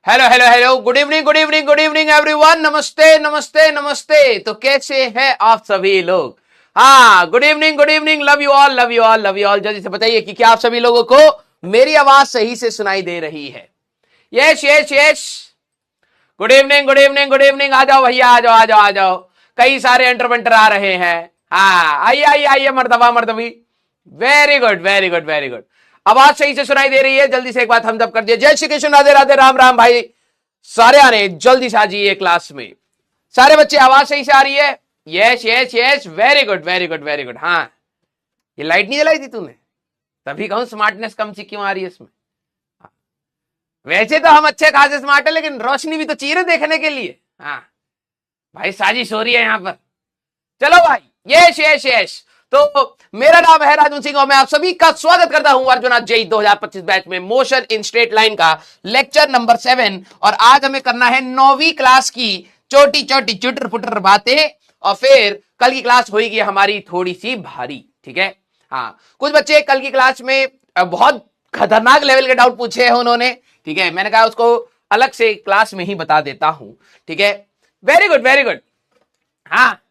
Hello hello hello, good evening good evening good evening everyone. नमस्ते नमस्ते नमस्ते। तो कैसे हैं आप सभी लोग? हाँ, good evening good evening. Love you all love you all love you all. जल्दी से बताइए कि क्या आप सभी लोगों को मेरी आवाज सही से सुनाई दे रही है? Yes yes yes. Good evening good evening good evening. आ जाओ भैया, आ जाओ आ जाओ आ जाओ। कई सारे एंटर वेंटर आ रहे हैं। हाँ, आइए आइए आइए, मर्दबा मर्दबी। Very good very good very good. आवाज सही से सुनाई दे रही है? जल्दी से एक बात हम जब कर दिए। जय श्री कृष्ण, राधे राधे, राम राम भाई। सारे आ रहे हैं, जल्दी से आ जाइए क्लास में। सारे बच्चे, आवाज सही से आ रही है? Yes yes yes, very good very good very good. हाँ, ये लाइट नहीं जलाई थी तूने? तभी कहूं स्मार्टनेस कम सी क्यों आ रही है इसमें। वैसे तो हम अच्छे खासे स्मार्ट है, लेकिन रोशनी भी तो चाहिए ना देखने के लिए। हाँ भाई, साजिश हो रही है यहाँ पर। चलो भाई, यस यस यस। तो मेरा नाम है राजू सिंह और मैं आप सभी का स्वागत करता हूं अर्जुना जेई 2025 बैच में मोशन इन स्ट्रेट लाइन का लेक्चर नंबर 7। और आज हमें करना है 9वीं क्लास की छोटी छोटी चुटर पुटर बातें, और फिर कल की क्लास होगी हमारी थोड़ी सी भारी। ठीक है? हाँ, कुछ बच्चे कल की क्लास में बहुत खतरनाक लेवल के डाउट पूछे हैं उन्होंने। ठीक है, मैंने कहा उसको अलग से क्लास में ही बता देता हूं। ठीक है, वेरी गुड वेरी गुड। हाँ,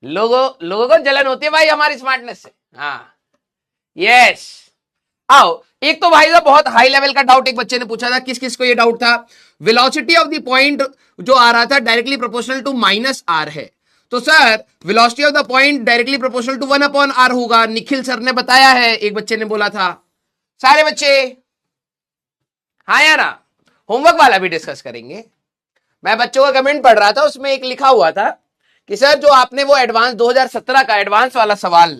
लोगों को जलन होती है भाई हमारी स्मार्टनेस से। हाँ यस। आओ, एक तो भाई साहब बहुत हाई लेवल का डाउट एक बच्चे ने पूछा था। किस किस को ये डाउट था? वेलोसिटी ऑफ द पॉइंट जो आ रहा था directly proportional to minus r है। तो sir, velocity of the point directly proportional to 1/r होगा। निखिल सर ने बताया है, एक बच्चे ने बोला था। सारे बच्चे हाँ या ना? होमवर्क वाला भी डिस्कस करेंगे। मैं बच्चों का कमेंट पढ़ रहा था, उसमें एक लिखा हुआ था कि सर जो आपने वो एडवांस 2017 का एडवांस वाला सवाल,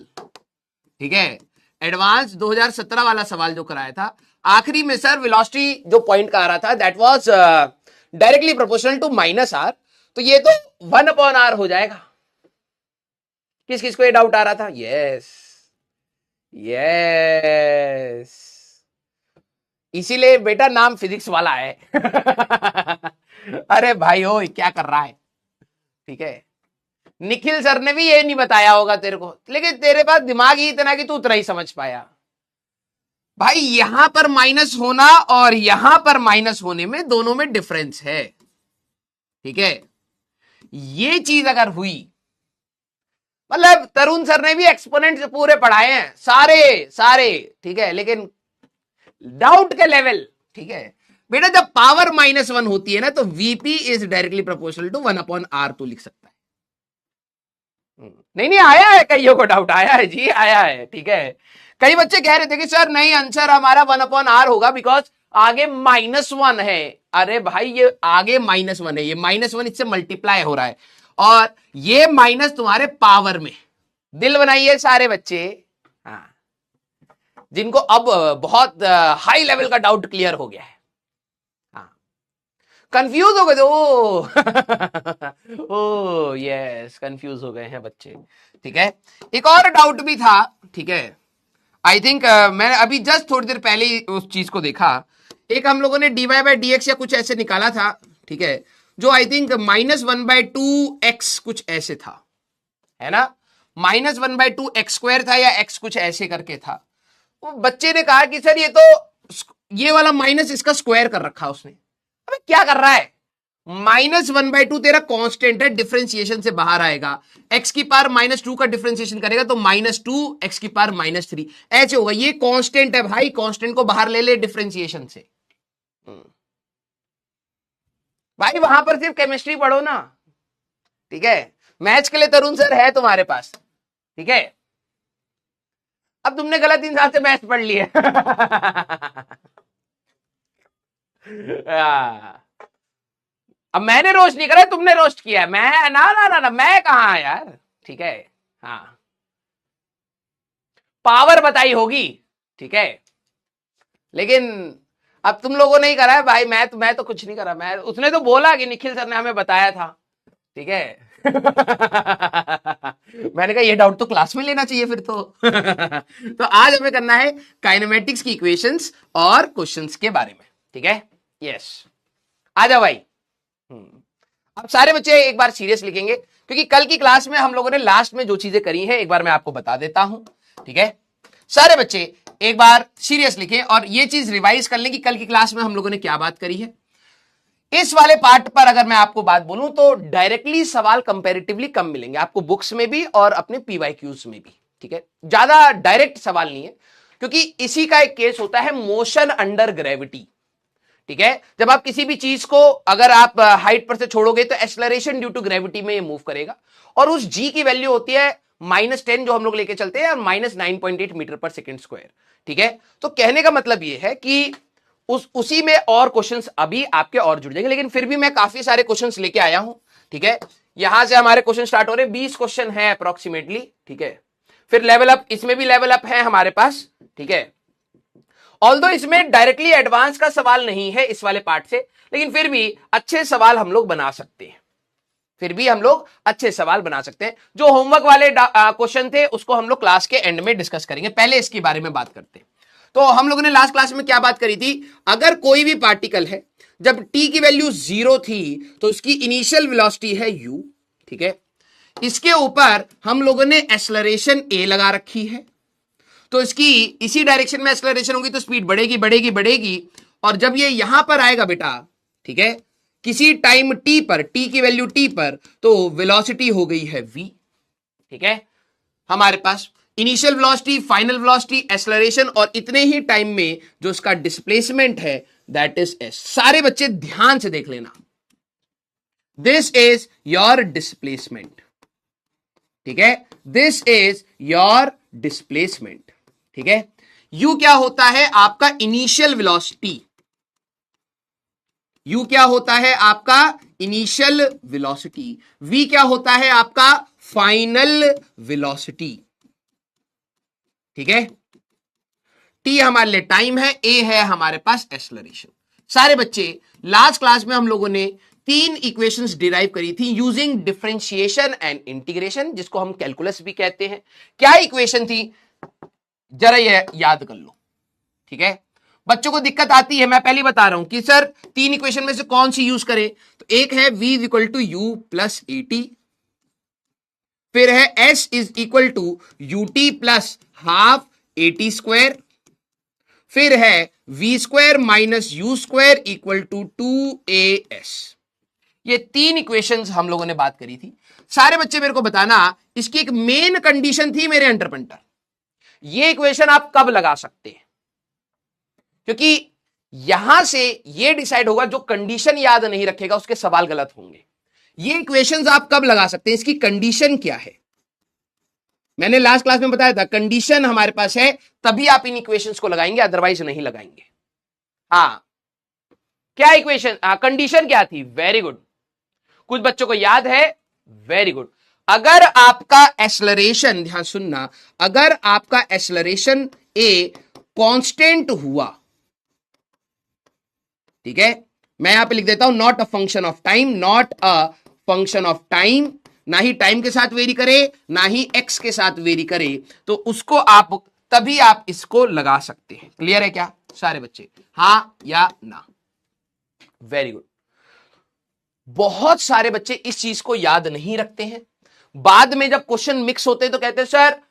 ठीक है, एडवांस 2017 वाला सवाल जो कराया था, आखिरी में सर वेलोसिटी जो पॉइंट का आ रहा था that was directly proportional to minus r. तो ये तो 1/r हो जाएगा। किस किस को ये डाउट आ रहा था? यस यस, इसीलिए बेटा नाम फिजिक्स वाला है। अरे भाई ओ, क्या कर रहा है? ठीक है, निखिल सर ने भी ये नहीं बताया होगा तेरे को, लेकिन तेरे पास दिमाग ही इतना कि तू उतना ही समझ पाया। भाई यहां पर माइनस होना और यहां पर माइनस होने में दोनों में डिफरेंस है। ठीक है, ये चीज अगर हुई, मतलब तरुण सर ने भी एक्सपोनेंट पूरे पढ़ाए हैं सारे सारे। ठीक है, लेकिन डाउट के लेवल, ठीक है बेटा, जब पावर -1 होती है ना, तो VP is directly proportional to 1/r तो लिख सकता है। नहीं नहीं, आया है, कईयों को डाउट आया है जी, आया है। ठीक है, कई बच्चे कह रहे थे कि सर नहीं, आंसर हमारा 1/r होगा बिकॉज आगे -1 है। अरे भाई, ये आगे -1 है, ये -1 इससे मल्टीप्लाई हो रहा है, और ये माइनस तुम्हारे पावर में। दिल बनाइए सारे बच्चे, हाँ, जिनको अब बहुत हाई लेवल का डाउट क्लियर हो गया है। हाँ, कंफ्यूज हो गए थे। ओ यस, कंफ्यूज हो गए हैं बच्चे। ठीक है, एक और डाउट भी था। ठीक है, आई थिंक मैंने अभी जस्ट थोड़ी देर पहले ही उस चीज को देखा। एक हम लोगों ने dy/dx या कुछ ऐसे निकाला था। ठीक है, जो आई थिंक -1/2x कुछ ऐसे था, है ना? -1/2x² था, या x कुछ ऐसे करके था। वो बच्चे ने कहा कि सर ये तो ये वाला माइनस इसका स्क्वायर कर रखा उसने। अबे क्या कर रहा है? -1/2 तेरा कांस्टेंट है, डिफरेंशिएशन से बाहर आएगा। x की पावर -2 का डिफरेंशिएशन करेगा तो -2 x की पावर -3 ऐसे होगा। ये कांस्टेंट है भाई, कांस्टेंट को बाहर ले ले डिफरेंशिएशन से। भाई वहां पर सिर्फ केमिस्ट्री पढ़ो ना। ठीक है, मैथ्स के लिए तरुण सर है तुम्हारे पास। ठीक है, अब तुमने गलत इंसान से मैथ्स पढ़ लिया। अब मैंने रोस्ट नहीं करा, तुमने रोस्ट किया। मैं ना ना ना, ना मैं कहा यार। ठीक है, हाँ, पावर बताई होगी। ठीक है, लेकिन अब तुम लोगों ने ही करा है भाई। मैं तो कुछ नहीं करा। मैं, उसने तो बोला कि निखिल सर ने हमें बताया था। ठीक है। मैंने कहा ये डाउट तो क्लास में लेना चाहिए फिर तो। तो आज हमें करना है काइनेमेटिक्स की इक्वेशंस और क्वेश्चंस के बारे में। ठीक है, यस, आ जाओ भाई। अब सारे बच्चे एक बार सीरियस लिखेंगे, क्योंकि कल की क्लास में हम लोगों ने लास्ट में जो चीजें करी हैं एक बार मैं आपको बता देता हूं। ठीक है, सारे बच्चे एक बार सीरियस लिखें और ये चीज रिवाइज कर लें कि कल की क्लास में हम लोगों ने क्या बात करी है। इस वाले पार्ट पर अगर मैं आपको बात बोलूं तो डायरेक्टली सवाल कंपैरेटिवली कम मिलेंगे आपको बुक्स में भी और अपने पीवाईक्यूज में भी, ठीक है। ज्यादा डायरेक्ट सवाल नहीं है, क्योंकि इसी का एक केस होता है मोशन अंडर ग्रेविटी, ठीक है। जब आप किसी भी चीज को अगर आप हाइट पर से छोड़ोगे तो एक्सेलरेशन ड्यू टू ग्रेविटी में ये मूव करेगा, और उस जी की वैल्यू होती है -10 जो हम लोग लेके चलते हैं, और -9.8 मीटर पर सेकेंड स्क्वायर, ठीक है। तो कहने का मतलब ये है कि उसी में और क्वेश्चंस अभी आपके और जुड़ जाएंगे, लेकिन फिर भी मैं काफी सारे क्वेश्चंस लेके आया हूं, ठीक है। यहां से हमारे क्वेश्चन स्टार्ट हो रहे हैं, 20 क्वेश्चन है अप्रोक्सीमेटली, ठीक है। फिर लेवल अप, इसमें भी लेवल अप है हमारे पास, ठीक है। ऑल्दो इसमें डायरेक्टली एडवांस का सवाल नहीं है इस वाले पार्ट से, लेकिन फिर भी अच्छे सवाल हम लोग बना सकते हैं, फिर भी हम लोग अच्छे सवाल बना सकते हैं। जो होमवर्क वाले क्वेश्चन थे उसको हम लोग क्लास के एंड में डिस्कस करेंगे, पहले इसके बारे में बात करते हैं। तो हम लोगों ने लास्ट क्लास में क्या बात करी थी, अगर कोई भी पार्टिकल है जब t की वैल्यू 0 थी तो उसकी इनिशियल वेलोसिटी है u, ठीक है। इसके ऊपर हम लोगों ने एक्सेलरेशन a लगा रखी है, तो इसकी इसी डायरेक्शन में एक्सेलरेशन होगी तो स्पीड बढ़ेगी बढ़ेगी बढ़ेगी, और जब ये यहां पर आएगा बेटा, ठीक है, किसी टाइम t पर, t की वैल्यू t पर, तो वेलोसिटी हो गई है v, ठीक है। हमारे पास initial velocity, final velocity, acceleration, और इतने ही टाइम में जो इसका डिस्प्लेसमेंट है दैट इज s। सारे बच्चे ध्यान से देख लेना, दिस इज योर डिस्प्लेसमेंट, ठीक है, दिस इज योर डिस्प्लेसमेंट, ठीक है। u क्या होता है आपका इनिशियल वेलोसिटी, u क्या होता है आपका इनिशियल वेलोसिटी, v क्या होता है आपका फाइनल वेलोसिटी, ठीक है। t हमारे लिए टाइम है, a है हमारे पास एक्सेलरेशन। सारे बच्चे लास्ट क्लास में हम लोगों ने 3 इक्वेशंस डिराइव करी थी यूजिंग डिफरेंशिएशन एंड इंटीग्रेशन, जिसको हम कैलकुलस भी कहते हैं। क्या इक्वेशन थी जरा ये याद कर लो, ठीक है। बच्चों को दिक्कत आती है, मैं पहले बता रहा हूं कि सर 3 इक्वेशन में से कौन सी यूज करें, तो एक है v is equal to u plus at, फिर है s is equal to ut plus half at square, फिर है v square minus u square equal to 2as। ये 3 इक्वेशंस हम लोगों ने बात करी थी। सारे बच्चे मेरे को बताना, इसकी एक मेन कंडीशन थी मेरे अंडरपंटर, ये इक्वेशन आप कब लगा सकते हैं, क्योंकि यहां से ये डिसाइड होगा, जो कंडीशन याद नहीं रखेगा उसके सवाल गलत होंगे। ये इक्वेशंस आप कब लगा सकते हैं, इसकी कंडीशन क्या है, मैंने लास्ट क्लास में बताया था, कंडीशन हमारे पास है तभी आप इन इक्वेशंस को लगाएंगे, अदरवाइज नहीं लगाएंगे। हाँ, क्या इक्वेशन, कंडीशन क्या थी, वेरी गुड, कुछ बच्चों को याद है, वेरी गुड। अगर आपका एक्सेलरेशन, ध्यान सुनना, अगर आपका एक्सेलरेशन a कांस्टेंट हुआ, ठीक है, मैं यहां पे लिख देता हूं not a function of time, not a function of time, ना ही टाइम के साथ वेरी करे ना ही एक्स के साथ वेरी करे, तो उसको आप तभी आप इसको लगा सकते हैं। क्लियर है क्या सारे बच्चे, हां या ना, वेरी गुड। बहुत सारे बच्चे इस चीज को याद नहीं रखते हैं, बाद में जब क्वेश्चन मिक्स होते हैं तो कहते हैं सर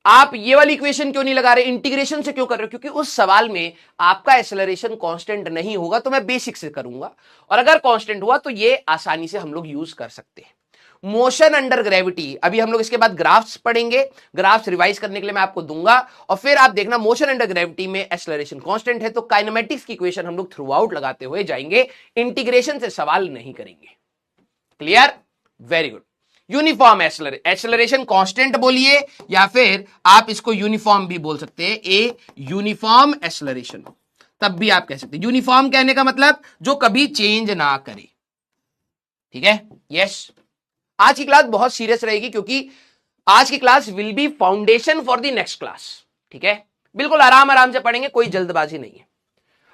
आप ये वाली इक्वेशन क्यों नहीं लगा रहे, इंटीग्रेशन से क्यों कर रहे हो, क्योंकि उस सवाल में आपका एक्सेलरेशन कांस्टेंट नहीं होगा, तो मैं बेसिक से करूंगा, और अगर कांस्टेंट हुआ तो ये आसानी से हम लोग यूज कर सकते हैं। मोशन अंडर ग्रेविटी, अभी हम लोग इसके बाद ग्राफ्स पढ़ेंगे, ग्राफ्स रिवाइज करने के लिए मैं आपको दूंगा, और फिर आप देखना मोशन अंडर ग्रेविटी में एक्सेलरेशन कांस्टेंट है, तो काइनेमेटिक्स की इक्वेशन हम लोग थ्रू आउट लगाते हुए जाएंगे, इंटीग्रेशन से सवाल नहीं करेंगे। Clear, very good. Uniform acceleration constant बोलिए, या फिर आप इसको यूनिफॉर्म भी बोल सकते हैं, ए यूनिफॉर्म एक्सेलरेशन, तब भी आप कह सकते हैं। यूनिफॉर्म कहने का मतलब जो कभी चेंज ना करे, ठीक है, यस। आज की क्लास बहुत सीरियस रहेगी, क्योंकि आज की class will be foundation for the next class, ठीक है, बिल्कुल आराम आराम से पढ़ेंगे, कोई जल्दबाजी नहीं है।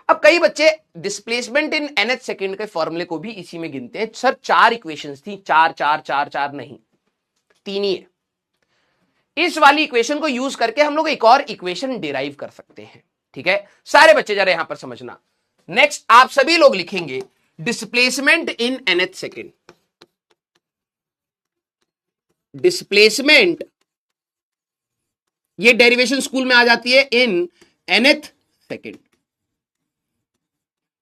अब कई बच्चे डिस्प्लेसमेंट इन nth सेकेंड के फॉर्मूले को भी इसी में गिनते हैं, सर 4 इक्वेशंस थी, 4 4 4 4 नहीं, 3 ही है। इस वाली इक्वेशन को यूज करके हम लोग एक और इक्वेशन डिराइव कर सकते हैं, ठीक है। सारे बच्चे जरा यहां पर समझना, नेक्स्ट आप सभी लोग लिखेंगे displacement in nth second, displacement, ये डेरिवेशन स्कूल में आ जाती है इन nth सेकेंड,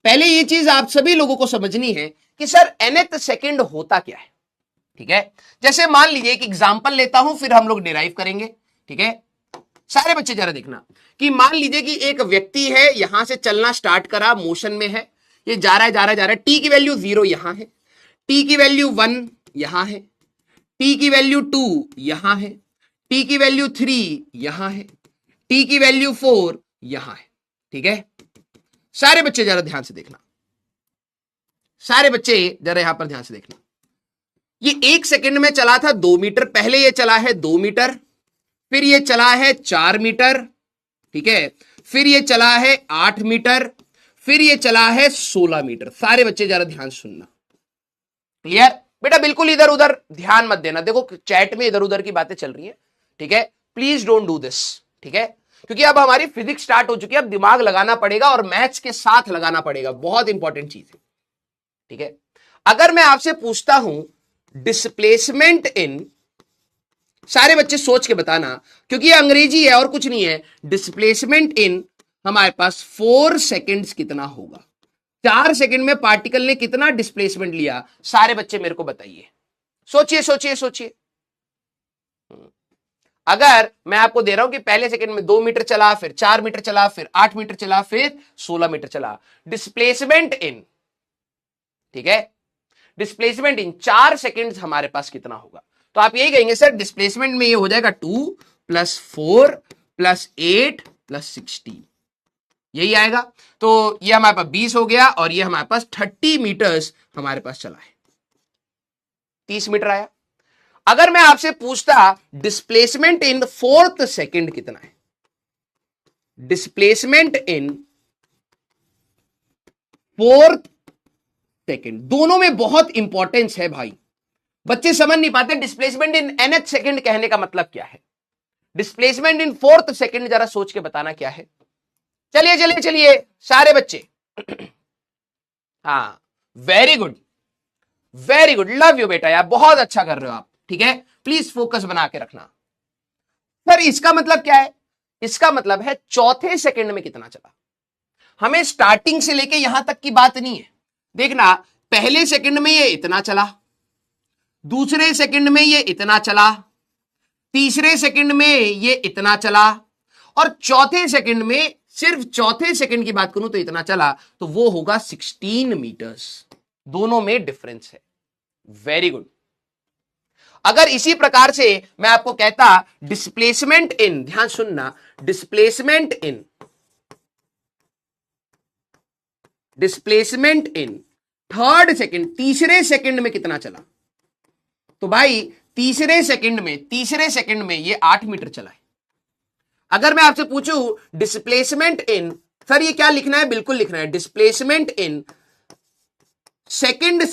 पहले ये चीज आप सभी लोगों को समझनी है कि सर nth सेकंड होता क्या है। ठीक है, जैसे मान लीजिए एक एग्जांपल लेता हूं, फिर हम लोग डिराइव करेंगे। ठीक है, सारे बच्चे जरा देखना कि मान लीजिए कि एक व्यक्ति है, यहां से चलना स्टार्ट करा, मोशन में है, ये जा रहा है जा रहा है जा रहा है। टी की वैल्यू 0 यहां है, टी की वैल्यू 1 यहां है, टी की वैल्यू 2 यहां है, टी की वैल्यू 3 यहां है, टी की वैल्यू 4 यहां है। ठीक है, सारे बच्चे जरा ध्यान से देखना, सारे बच्चे जरा यहां पर ध्यान से देखना। ये 1 सेकंड में चला था 2 मीटर, पहले ये चला है 2 मीटर, फिर ये चला है 4 मीटर, ठीक है, फिर ये चला है 8 मीटर, फिर ये चला है 16 मीटर। सारे बच्चे जरा ध्यान सुनना, क्लियर? बेटा बिल्कुल इधर उधर ध्यान मत देना, देखो चैट में इधर उधर की बातें चल रही है। ठीक है, प्लीज डोंट डू दिस। ठीक है, क्योंकि अब हमारी फिजिक्स स्टार्ट हो चुकी है, अब दिमाग लगाना पड़ेगा और मैथ्स के साथ लगाना पड़ेगा, बहुत इंपॉर्टेंट चीज है। ठीक है, अगर मैं आपसे पूछता हूं डिस्प्लेसमेंट इन, सारे बच्चे सोच के बताना, क्योंकि ये अंग्रेजी है और कुछ नहीं है। डिस्प्लेसमेंट इन हमारे पास 4 सेकेंड्स कितना होगा? 4 सेकेंड में पार्टिकल ने कितना डिस्प्लेसमेंट लिया? सारे बच्चे मेरे को बताइए, सोचिए सोचिए सोचिए। अगर मैं आपको दे रहा हूं कि पहले सेकंड में 2 मीटर चला, फिर 4 मीटर चला, फिर 8 मीटर चला, फिर 16 मीटर चला, डिस्प्लेसमेंट इन, ठीक है, डिस्प्लेसमेंट इन 4 सेकेंड्स हमारे पास कितना होगा? तो आप यही कहेंगे सर डिस्प्लेसमेंट में ये हो जाएगा 2 + 4 + 8 + 16, यही आएगा। तो ये हमारे पास 20 हो गया और ये हमारे पास 30 मीटर्स हमारे पास चला है, 30 मीटर आया। अगर मैं आपसे पूछता डिस्प्लेसमेंट इन 4th सेकेंड कितना है? डिस्प्लेसमेंट इन 4th सेकेंड, दोनों में बहुत इंपॉर्टेंस है भाई। बच्चे समझ नहीं पाते डिस्प्लेसमेंट इन nth सेकेंड कहने का मतलब क्या है। डिस्प्लेसमेंट इन 4th सेकेंड जरा सोच के बताना क्या है। चलिए चलिए चलिए सारे बच्चे, हाँ very good very good, love you बेटा यार, बहुत अच्छा कर रहे हो आप। ठीक है, प्लीज फोकस बना के रखना। सर इसका मतलब क्या है? इसका मतलब है चौथे सेकंड में कितना चला। हमें स्टार्टिंग से लेके यहां तक की बात नहीं है। देखना, पहले सेकंड में ये इतना चला, दूसरे सेकंड में ये इतना चला, तीसरे सेकंड में ये इतना चला, और चौथे सेकंड में, सिर्फ चौथे सेकंड की बात करूं तो इतना चला, तो वो होगा 16 मीटर्स। दोनों में डिफरेंस है। Very good. अगर इसी प्रकार से मैं आपको कहता डिस्प्लेसमेंट इन, ध्यान सुनना, डिस्प्लेसमेंट इन 3rd सेकंड, तीसरे सेकंड में कितना चला? तो भाई तीसरे सेकंड में ये 8 मीटर चला है। अगर मैं आपसे पूछूं डिस्प्लेसमेंट इन, सर ये क्या लिखना है? बिल्कुल लिखना है डिस्प्लेसमेंट इन सेकंड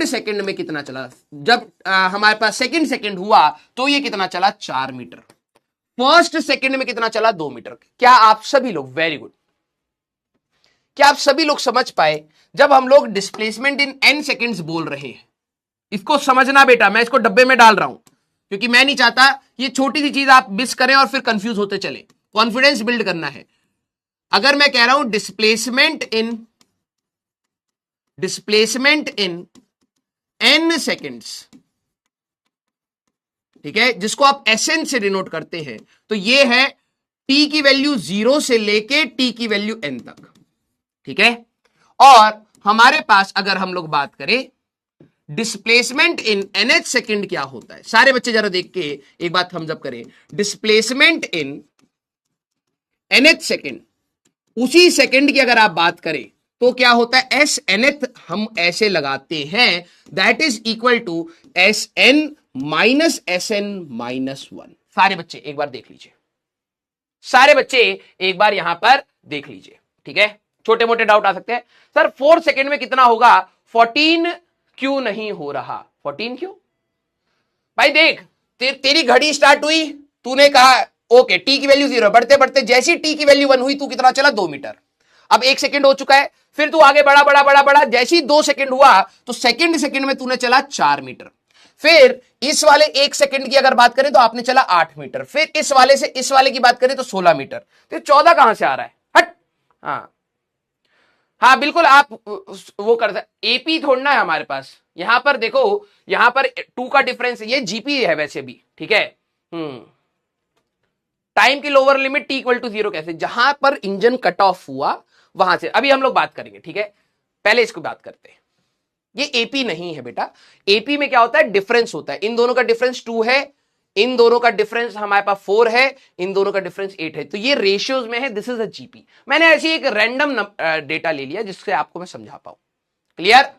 सेकंड में कितना चला। जब हमारे पास सेकंड हुआ तो ये कितना चला? 4 मीटर। फर्स्ट सेकंड में कितना चला? 2 मीटर। क्या आप सभी लोग, वेरी गुड, क्या आप सभी लोग समझ पाए? जब हम लोग डिस्प्लेसमेंट इन n सेकंड्स बोल रहे हैं, इसको समझना बेटा, मैं इसको डब्बे में डाल रहा हूं क्योंकि मैं नहीं चाहता ये छोटी सी चीज आप मिस करें और फिर कंफ्यूज होते चले। कॉन्फिडेंस बिल्ड करना है। अगर मैं कह रहा हूं डिस्प्लेसमेंट इन n सेकेंड्स, ठीक है, जिसको आप SN से डिनोट करते हैं, तो ये है t की वैल्यू 0 से लेके t की वैल्यू n तक। ठीक है, और हमारे पास अगर हम लोग बात करें डिस्प्लेसमेंट इन nth सेकेंड क्या होता है, सारे बच्चे जरा देख के एक बात थम्स अप करें। डिस्प्लेसमेंट इन nth सेकेंड, उसी सेकेंड की अगर आप बात करें तो क्या होता है? एस nth हम ऐसे लगाते हैं, that is equal to SN minus SN minus 1। सारे बच्चे एक बार देख लीजिए, सारे बच्चे एक बार यहां पर देख लीजिए। ठीक है, छोटे मोटे डाउट आ सकते हैं, सर 4 सेकेंड में कितना होगा? 14 क्यों नहीं हो रहा? 14 क्यों? भाई देख, तेरी घड़ी स्टार्ट हुई, तूने कहा ओके टी की वैल्यू 0, बढ़ते बढ़ते जैसी टी की वैल्यू 1 हुई, तू कितना चला? 2 मीटर। अब 1 सेकंड हो चुका है, फिर तू आगे बढ़ा बढ़ा बढ़ा बढ़ा, जैसी 2 सेकंड हुआ तो सेकंड में तूने चला 4 मीटर। फिर इस वाले 1 सेकंड की अगर बात करें तो आपने चला 8 मीटर। फिर इस वाले से इस वाले की बात करें तो 16 मीटर। तो 14 कहां से आ रहा है? हट। हाँ, हाँ बिल्कुल, आप वो कर सकते, एपी थोड़ना है हमारे पास, यहां पर देखो, यहां पर 2 का डिफरेंस, ये जीपी है वैसे भी, ठीक है। टाइम की lower limit t equal to 0 कैसे, जहां पर इंजन कट ऑफ हुआ वहां से अभी हम लोग बात करेंगे, ठीक है। पहले इसको बात करते हैं, ये एपी नहीं है बेटा। एपी में क्या होता है, डिफरेंस होता है, इन दोनों का डिफरेंस 2 है, इन दोनों का डिफरेंस हमारे पास 4 है, इन दोनों का डिफरेंस 8 है, तो ये रेशियोज में है, दिस इज अ जीपी। मैंने ऐसी एक रैंडम डेटा ले लिया जिससे आपको मैं समझा पाऊं। क्लियर।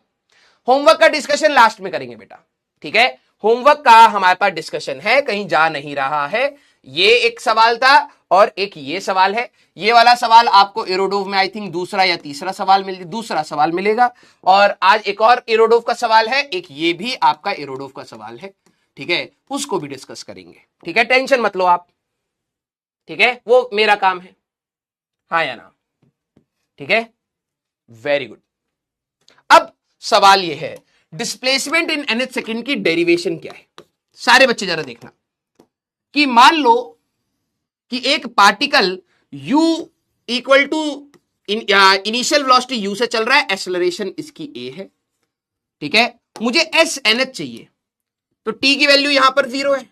होमवर्क का डिस्कशन लास्ट में करेंगे बेटा, ठीक है। होमवर्क का हमारे पास डिस्कशन है, कहीं जा नहीं रहा है। ये एक सवाल था और एक ये सवाल है। ये वाला सवाल आपको एरोडोव में आई थिंक दूसरा या तीसरा सवाल मिलेगा, और आज एक और एरोडोव का सवाल है, एक ये भी आपका एरोडोव का सवाल है, ठीक है, उसको भी डिस्कस करेंगे, ठीक है। टेंशन मत लो आप, ठीक है, वो मेरा काम है, हाँ या ना, ठीक है, वेरी गुड। अब सवाल ये है, डिस्प्लेसमेंट इन nth सेकेंड की डेरिवेशन क्या है। सारे बच्चे जरा देखना कि मान लो कि एक particle u equal to initial velocity u से चल रहा है, एक्सेलरेशन इसकी a है, ठीक है, मुझे s nth चाहिए, तो t की वैल्यू यहां पर 0 है,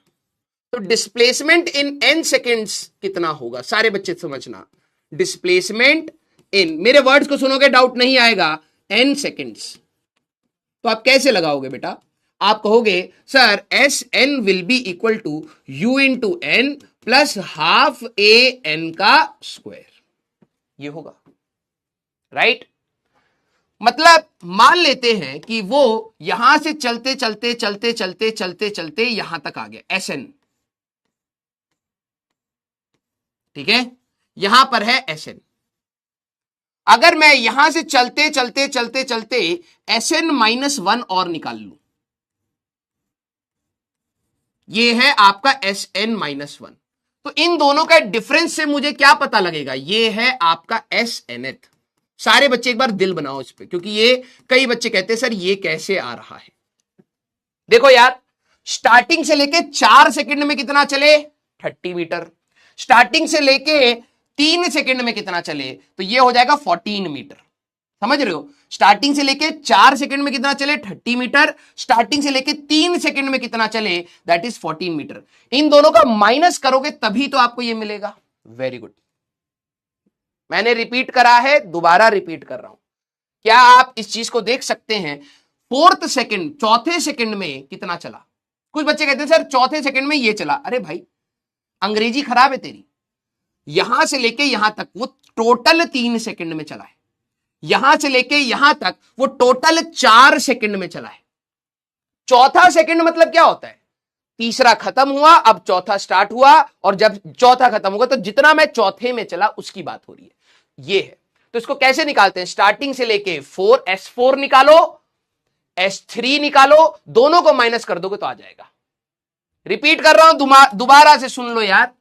तो डिस्प्लेसमेंट इन n सेकेंड्स कितना होगा। सारे बच्चे समझना, डिस्प्लेसमेंट इन, मेरे वर्ड्स को सुनोगे डाउट नहीं आएगा, n सेकेंड्स, तो आप कैसे लगाओगे बेटा, आप कहोगे sir s n will be equal to u into n plus half a n का स्क्वायर, ये होगा, राइट। मतलब मान लेते हैं कि वो यहां से चलते चलते चलते चलते चलते चलते यहां तक आ गया एस एन, ठीक है, यहां पर है एस एन। अगर मैं यहां से चलते चलते चलते चलते एस एन -1 और निकाल लू, ये है आपका एस एन -1, तो इन दोनों का डिफरेंस से मुझे क्या पता लगेगा, ये है आपका एस एन एथ। सारे बच्चे एक बार दिल बनाओ इस पे, क्योंकि ये कई बच्चे कहते हैं सर ये कैसे आ रहा है। देखो यार, स्टार्टिंग से लेके 4 सेकंड में कितना चले, 30 मीटर, स्टार्टिंग से लेके 3 सेकंड में कितना चले, तो ये हो जाएगा 14 मीटर, समझ रहे हो। स्टार्टिंग से लेके 4 सेकंड में कितना चले, 30 मीटर, स्टार्टिंग से लेके 3 सेकंड में कितना चले, दैट इज 14 मीटर। इन दोनों का माइनस करोगे तभी तो आपको ये मिलेगा। वेरी गुड, मैंने रिपीट करा है, दोबारा रिपीट कर रहा हूं, क्या आप इस चीज को देख सकते हैं, 4th सेकंड, चौथे सेकंड में कितना चला। कुछ बच्चे कहते हैं सर चौथे सेकंड में ये चला, अरे भाई अंग्रेजी खराब है तेरी, यहां से लेके यहां तक वो टोटल 3 सेकंड में चला है, यहां से लेके यहां तक वो टोटल 4 सेकंड में चला है। चौथा सेकंड मतलब क्या होता है, तीसरा खत्म हुआ, अब चौथा स्टार्ट हुआ, और जब चौथा खत्म होगा तो जितना मैं चौथे में चला उसकी बात हो रही है, ये है। तो इसको कैसे निकालते हैं, स्टार्टिंग से लेके 4, S4 निकालो, S3 निकालो, दोनों को माइनस कर दोगे तो आ जाएगा। रिपीट कर रहा हूं, दोबारा से सुन लो यार,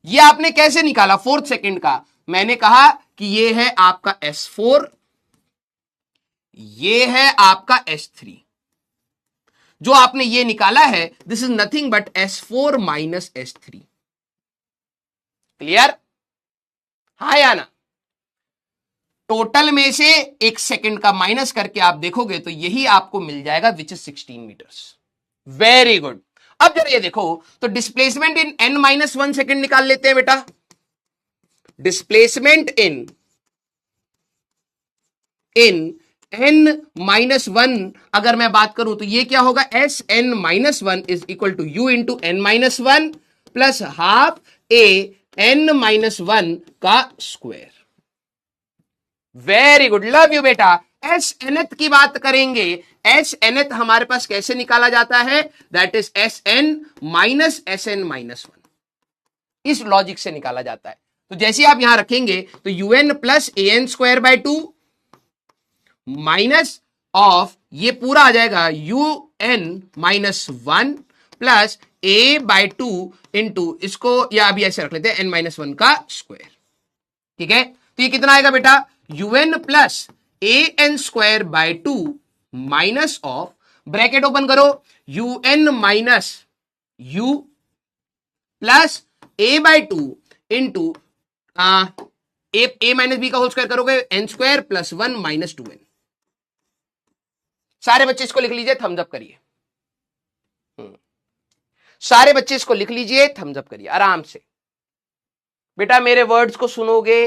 ये आपने कैसे निकाला 4th सेकंड का, मैंने कहा कि ये है आपका S4, ये है आपका S3, जो आपने ये निकाला है this is nothing but S4 minus S3। Clear, हाँ या ना। टोटल में से 1 सेकंड का माइनस करके आप देखोगे तो यही आपको मिल जाएगा, which is 16 metres. Very good. अब जरा ये देखो, तो डिस्प्लेसमेंट इन n-1 सेकंड निकाल लेते हैं बेटा। डिस्प्लेसमेंट इन n-1 अगर मैं बात करूं तो ये क्या होगा, s n -1 is equal to u into n-1 plus half a n-1 का square. Very good, love you बेटा। एस एनथ की बात करेंगे, एस एनथ हमारे पास कैसे निकाला जाता है, that is s n minus s n -1, इस लॉजिक से निकाला जाता है। तो जैसे आप यहां रखेंगे तो un plus a n square by 2 minus of ये पूरा आ जाएगा un -1 plus a by 2 into इसको, या अभी ऐसे रख लेते हैं n-1 का स्क्वायर, ठीक है। तो ये कितना आएगा बेटा, un plus a n square by 2 minus of, bracket open करो, un minus u plus a by 2 into a minus b का होल स्क्वायर करोगे n square plus 1 minus 2n। सारे बच्चे इसको लिख लीजिए, थम्स अप करिए। सारे बच्चे इसको लिख लीजिए, थम्स अप करिए आराम से। बेटा मेरे वर्ड्स को सुनोगे,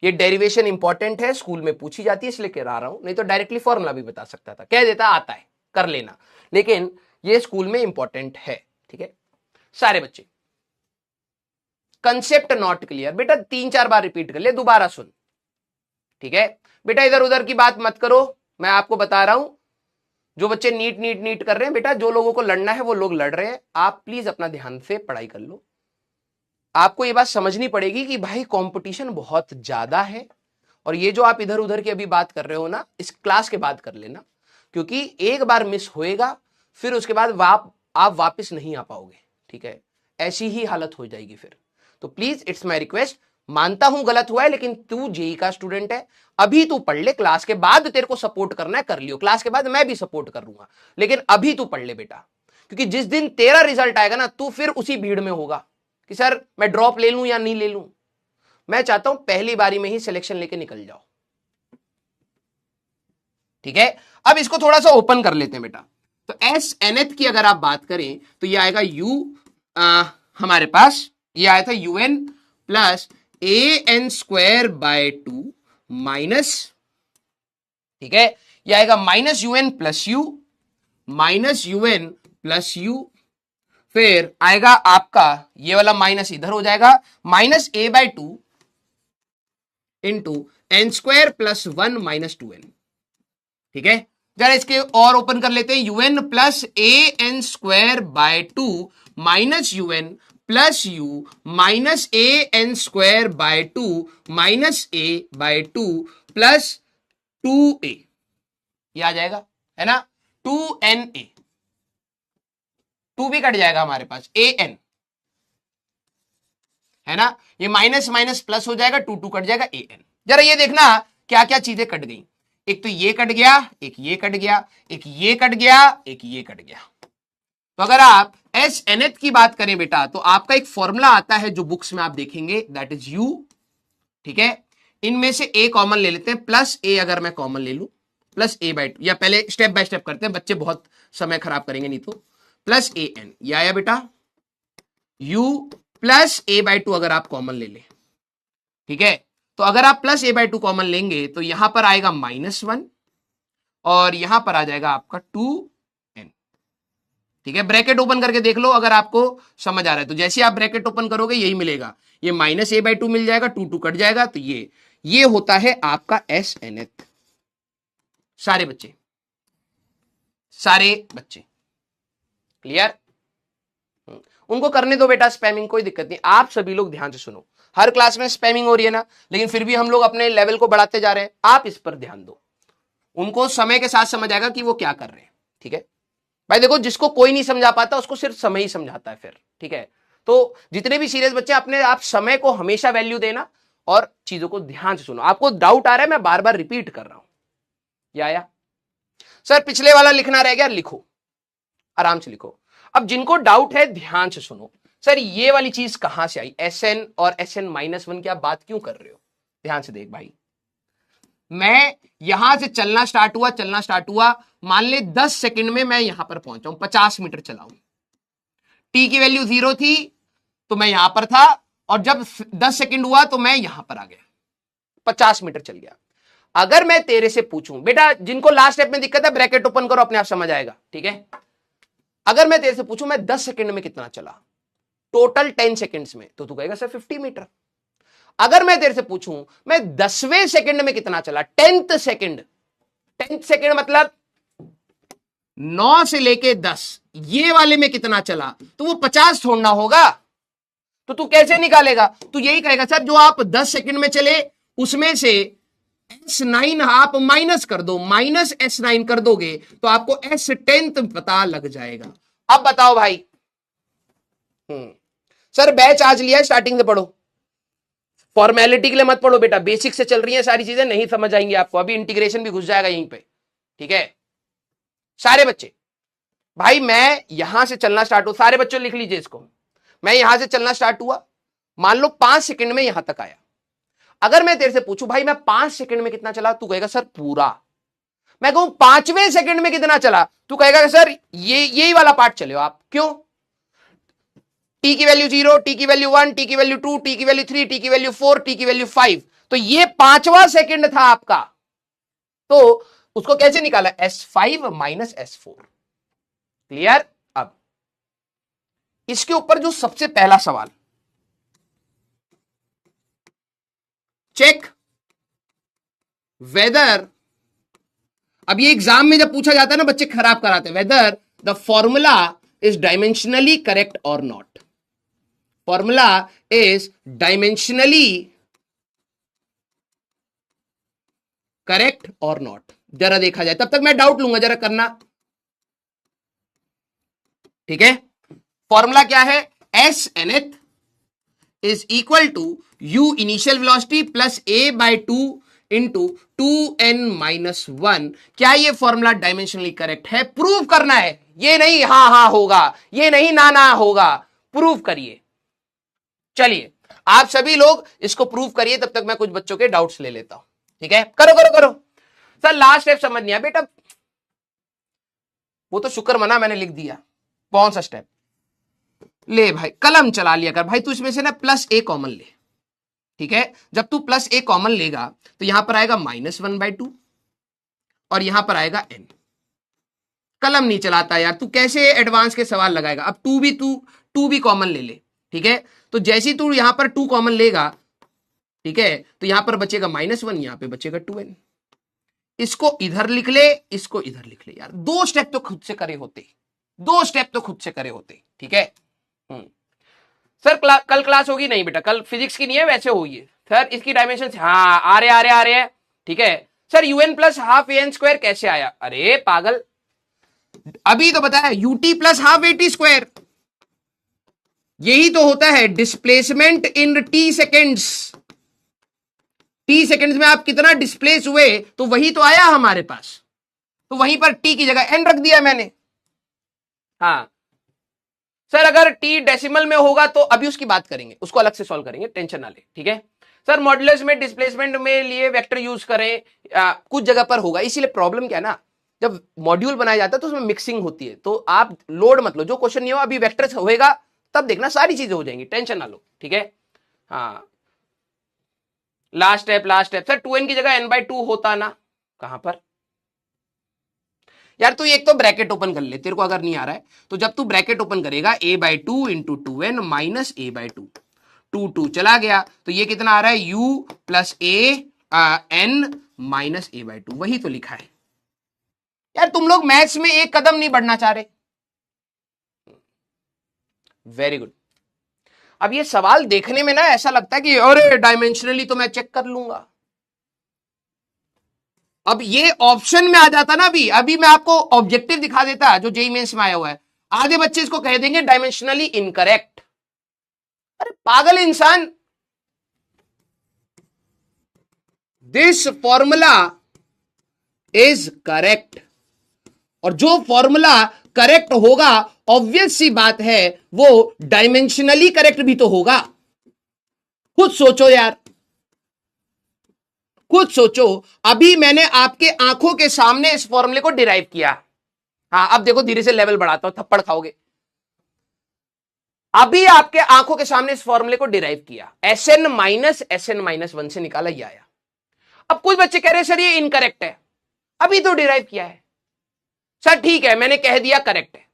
ये डेरिवेशन इंपॉर्टेंट है, स्कूल में पूछी जाती है इसलिए करा रहा हूं, नहीं तो डायरेक्टली फॉर्मूला भी बता सकता था, कह देता आता है कर लेना, लेकिन ये स्कूल में इंपॉर्टेंट है। ठीक है सारे बच्चे, कंसेप्ट नॉट क्लियर बेटा 3-4 बार रिपीट कर ले, दोबारा सुन। ठीक है बेटा इधर उधर की बात मत करो, मैं आपको बता रहा हूं। जो बच्चे नीट नीट नीट कर रहे हैं बेटा, जो लोगों को लड़ना है वो लोग लड़ रहे हैं, आप प्लीज अपना ध्यान से पढ़ाई कर लो। आपको ये बात समझनी पड़ेगी कि भाई कंपटीशन बहुत ज्यादा है, और ये जो आप इधर उधर की अभी बात कर रहे हो ना, इस क्लास के बाद कर लेना, क्योंकि एक बार मिस होएगा फिर उसके बाद आप वापस नहीं आ पाओगे। ठीक है ऐसी ही हालत हो जाएगी फिर। तो प्लीज इट्स माय रिक्वेस्ट, मानता हूं गलत हुआ है, लेकिन तू जेई का स्टूडेंट है, अभी तू पढ़ ले, क्लास के बाद तेरे को सपोर्ट करना है कर लियो, क्लास के बाद मैं भी सपोर्ट कर लूंगा, लेकिन अभी तू पढ़ ले बेटा, क्योंकि जिस दिन तेरा रिजल्ट आएगा ना, तू फिर उसी भीड़ में होगा कि सर मैं ड्रॉप ले लूं या नहीं ले लूं। मैं चाहता हूं पहली बारी में ही सिलेक्शन लेके निकल जाओ। ठीक है अब इसको थोड़ा सा ओपन कर लेते हैं बेटा। तो एस nth की अगर आप बात करें तो ये आएगा यू, हमारे पास ये आया था un plus a n square by 2 minus, ठीक है ये आएगा minus un plus u, minus un plus u, फिर आएगा आपका ये वाला माइनस इधर हो जाएगा, minus a by 2 into n square plus 1 minus 2n। ठीक है जरा इसके और ओपन कर लेते हैं, un plus a n square by 2 minus un plus u minus a n square by 2 minus a by 2 plus 2a, ये आ जाएगा है ना, 2na, 2 भी कट जाएगा हमारे पास, an है ना, ये माइनस माइनस प्लस हो जाएगा, 2 कट जाएगा, an। जरा ये देखना क्या क्या चीजें कट गई, एक तो ये कट गया, एक ये कट गया, एक ये कट गया, एक ये कट गया। तो अगर आप एस nth की बात करें बेटा, तो आपका एक फॉर्मूला आता है जो बुक्स में आप देखेंगे, दैट इज u। ठीक है इनमें से a कॉमन ले लेते हैं, प्लस a अगर मैं कॉमन ले लूं, प्लस a बाय 2, या पहले स्टेप बाय स्टेप करते हैं, बच्चे बहुत समय खराब करेंगे नहीं तो, प्लस a n, ये आया बेटा u प्लस a बाय 2 अगर आप कॉमन ले लें। ठीक है तो अगर आप प्लस a बाय 2 कॉमन लेंगे तो यहां पर आएगा -1 और यहां पर आ जाएगा आपका 2n। ठीक है ब्रैकेट ओपन करके देख लो अगर आपको समझ आ रहा है, तो जैसे आप ब्रैकेट ओपन करोगे यही मिलेगा, ये माइनस a बाय 2 मिल जाएगा, 2 कट जाएगा, तो ये होता है आपका एस nth। सारे बच्चे क्लियर, उनको करने दो बेटा स्पैमिंग, कोई दिक्कत नहीं। आप सभी लोग ध्यान से सुनो, हर क्लास में स्पैमिंग हो रही है ना, लेकिन फिर भी हम लोग अपने लेवल को बढ़ाते जा रहे हैं, आप इस पर ध्यान दो, उनको समय के साथ समझ आएगा कि वो क्या कर रहे हैं। ठीक है भाई देखो, जिसको कोई नहीं समझा पाता उसको सिर्फ समय ही समझाता है फिर। ठीक है तो जितने भी सीरियस बच्चे, अपने आप समय को हमेशा वैल्यू देना और चीजों को ध्यान से सुनो। आपको डाउट आ रहा है, मैं बार बार रिपीट कर रहा हूं, ये आया सर पिछले वाला लिखना रह गया, लिखो आराम से लिखो। अब जिनको डाउट है ध्यान से सुनो, सर ये वाली चीज कहां से आई, Sn और Sn-1 की आप बात क्यों कर रहे हो, ध्यान से देख भाई। मैं यहां से चलना स्टार्ट हुआ, मान ले 10 सेकंड में मैं यहां पर पहुंचा हूं, 50 मीटर चलाऊं, टी की वैल्यू 0 थी तो मैं यहां पर था, और जब 10 सेकंड हुआ तो मैं यहां पर आ गया, 50 मीटर चल गया। अगर मैं तेरे से पूछूं बेटा, जिनको लास्ट स्टेप में दिक्कत है ब्रैकेट ओपन करो, अपने आप समझ आएगा। ठीक है अगर मैं तेरे से पूछूं मैं 10 सेकंड में कितना चला, टोटल 10 सेकंड्स में, तो तू कहेगा सर 50 मीटर। अगर मैं तेरे से पूछूं मैं 10वें सेकंड में कितना चला, 10th सेकंड मतलब 9 से लेके 10, ये वाले में कितना चला, तो वो 50 छोड़ना होगा। तो तू कैसे निकालेगा, तू यही कहेगा सर जो आप 10 सेकंड में चले उसमें से S9 आप माइनस कर दो, माइनस S9 कर दोगे तो आपको S10 पता लग जाएगा। अब बताओ भाई, सर बैच आज लिया है, स्टार्टिंग से पढ़ो, फॉर्मेलिटी के लिए मत पढ़ो बेटा, बेसिक से चल रही है सारी चीजें, नहीं समझ आएंगी आपको, अभी इंटीग्रेशन भी घुस जाएगा यहीं पे। ठीक है सारे बच्चे, भाई मैं यहां से चलना स्टार्ट हुआ, सारे बच्चों लिख लीजिए इसको, मैं यहां से चलना स्टार्ट हुआ, मान लो 5 सेकंड में यहां तक आया। अगर मैं तेरे से पूछूं भाई मैं 5 सेकंड में कितना चला, तू कहेगा सर पूरा। मैं कहूं 5वें सेकंड में कितना चला, तू कहेगा सर यही वाला पार्ट चले हो आप। क्यों? टी की वैल्यू 0, टी की वैल्यू 1, टी की वैल्यू 2, टी की वैल्यू 3, टी की वैल्यू 4, टी की वैल्यू 5। तो ये 5वां सेकंड था आपका, तो उसको कैसे निकाला, S5 माइनस S4। क्लियर? अब इसके ऊपर जो सबसे पहला सवाल, चेक वेदर, अब ये एग्जाम में जब पूछा जाता है ना, बच्चे खराब कराते हैं, whether the formula is dimensionally correct और not. Formula is dimensionally correct और नॉट, जरा देखा जाए, तब तक मैं डाउट लूंगा, जरा करना। ठीक है, फॉर्मूला क्या है, s nth is equal to u initial velocity plus a by 2 into 2n minus 1। क्या ये फॉर्मूला डायमेंशनली करेक्ट है? प्रूव करना है, ये नहीं हाँ हाँ होगा, ये नहीं ना ना होगा, प्रूव करिए। चलिए आप सभी लोग इसको प्रूव करिए, तब तक मैं कुछ बच्चों के डाउट्स ले लेता हूं। ठीक है, करो करो करो। सर लास्ट स्टेप समझ नहीं आया बेटा, वो तो शुक्र मना मैंने लिख दिया। कौन सा स्टेप? ले भाई कलम चला लिया कर भाई, तू इसमें से ना प्लस a कॉमन ले। ठीक है, जब तू प्लस a कॉमन लेगा तो यहां पर आएगा -1/2 और यहां पर आएगा n। कलम नहीं चलाता यार, तू कैसे एडवांस के सवाल लगाएगा। अब टू भी कॉमन ले ले। ठीक है, तो जैसे तू यहां पर 2 कॉमन लेगा, ठीक है, तो यहां पर बचेगा -1, यहां पे बचेगा 2n। इसको इधर लिख ले, इसको इधर लिख ले। यार 2 स्टेप तो खुद से करे होते, 2 स्टेप तो खुद से करे होते। ठीक है सर, कल क्लास होगी? नहीं बेटा, कल फिजिक्स की नहीं है, वैसे होगी सर। इसकी डायमेंशन हाँ आ रहे हैं। ठीक है sir, un plus half an square कैसे आया? अरे पागल, अभी तो बताया ut plus half at square, यही तो होता है displacement in t seconds. t seconds में आप कितना डिस्प्लेस हुए, तो वही तो आया हमारे पास, तो वहीं पर t की जगह n रख दिया मैंने। हाँ सर, अगर t डेसिमल में होगा तो अभी उसकी बात करेंगे, उसको अलग से सॉल्व करेंगे, टेंशन ना ले। ठीक है सर, मॉड्यूलस में डिस्प्लेसमेंट में लिए वेक्टर यूज करें, कुछ जगह पर होगा, इसीलिए प्रॉब्लम क्या है ना, जब मॉड्यूल बनाया जाता है तो उसमें मिक्सिंग होती है, तो आप लोड मत लो, जो क्वेश्चन नहीं हो अभी वेक्टर होएगा तब देखना सारी चीजें हो जाएंगी, टेंशन ना लो। ठीक है हाँ, लास्ट स्टेप सर, 2n की जगह n/2 होता ना, कहां पर यार? तू एक तो ब्रैकेट ओपन कर ले, तेरे को अगर नहीं आ रहा है तो जब तू ब्रैकेट ओपन करेगा a/2 into 2n minus a/2, 2 चला गया, तो ये कितना आ रहा है, u plus n minus a/2, वही तो लिखा है। यार तुम लोग मैथ्स में एक कदम नहीं बढ़ना चाह रहे। Very good. अब ये सवाल देखने में ना ऐसा लगता है कि अरे डायमेंशनली तो मैं चेक कर लूंगा। अब ये ऑप्शन में आ जाता ना, अभी मैं आपको ऑब्जेक्टिव दिखा देता जो जेईई मेंस में आया हुआ है, आधे बच्चे इसको कह देंगे डायमेंशनली इनकरेक्ट। अरे पागल इंसान, दिस फॉर्मूला इज करेक्ट, और जो फॉर्मूला करेक्ट होगा ऑब्वियस सी बात है वो डायमेंशनली करेक्ट भी तो होगा। खुद सोचो यार, खुद सोचो। अभी मैंने आपके आंखों के सामने इस फॉर्मूले को डिराइव किया। हाँ अब देखो, धीरे से लेवल बढ़ाता हूं, थप्पड़ खाओगे। अभी आपके आंखों के सामने इस फॉर्मूले को डिराइव किया, Sn माइनस Sn-1 से निकाला, ये आया। अब कुछ बच्चे कह रहे हैं सर ये इनकरेक्ट है, अभी तो डिराइव किया है। सर ठीक है, मैंने कह दिया करेक्ट है,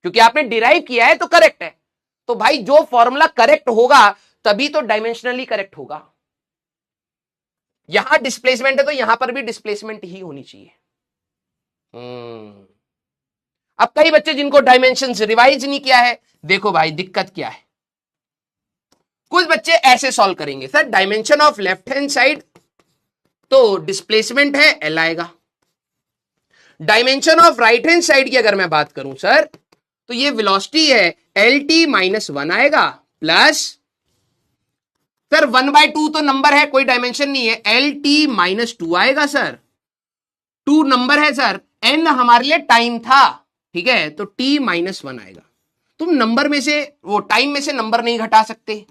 क्योंकि आपने डिराइव किया है तो करेक्ट है। तो भाई जो फॉर्मूला करेक्ट होगा तभी तो डायमेंशनली करेक्ट होगा। यहां डिस्प्लेसमेंट है तो यहां पर भी डिस्प्लेसमेंट ही होनी चाहिए। अब कई बच्चे जिनको डायमेंशन रिवाइज नहीं किया है, देखो भाई दिक्कत क्या है। कुछ बच्चे ऐसे सॉल्व करेंगे, sir dimension of left hand side तो डिस्प्लेसमेंट है L आएगा, dimension of right hand side की अगर मैं बात करूं सर, तो ये वेलोसिटी है LT-1 आएगा, प्लस सर 1/2 तो नंबर है, कोई डायमेंशन नहीं है, LT-2 आएगा सर, 2 नंबर है सर, n हमारे लिए टाइम था, ठीक है, तो T-1 आएगा। तुम नंबर में से, वो टाइम में से नंबर नहीं घटा सकते।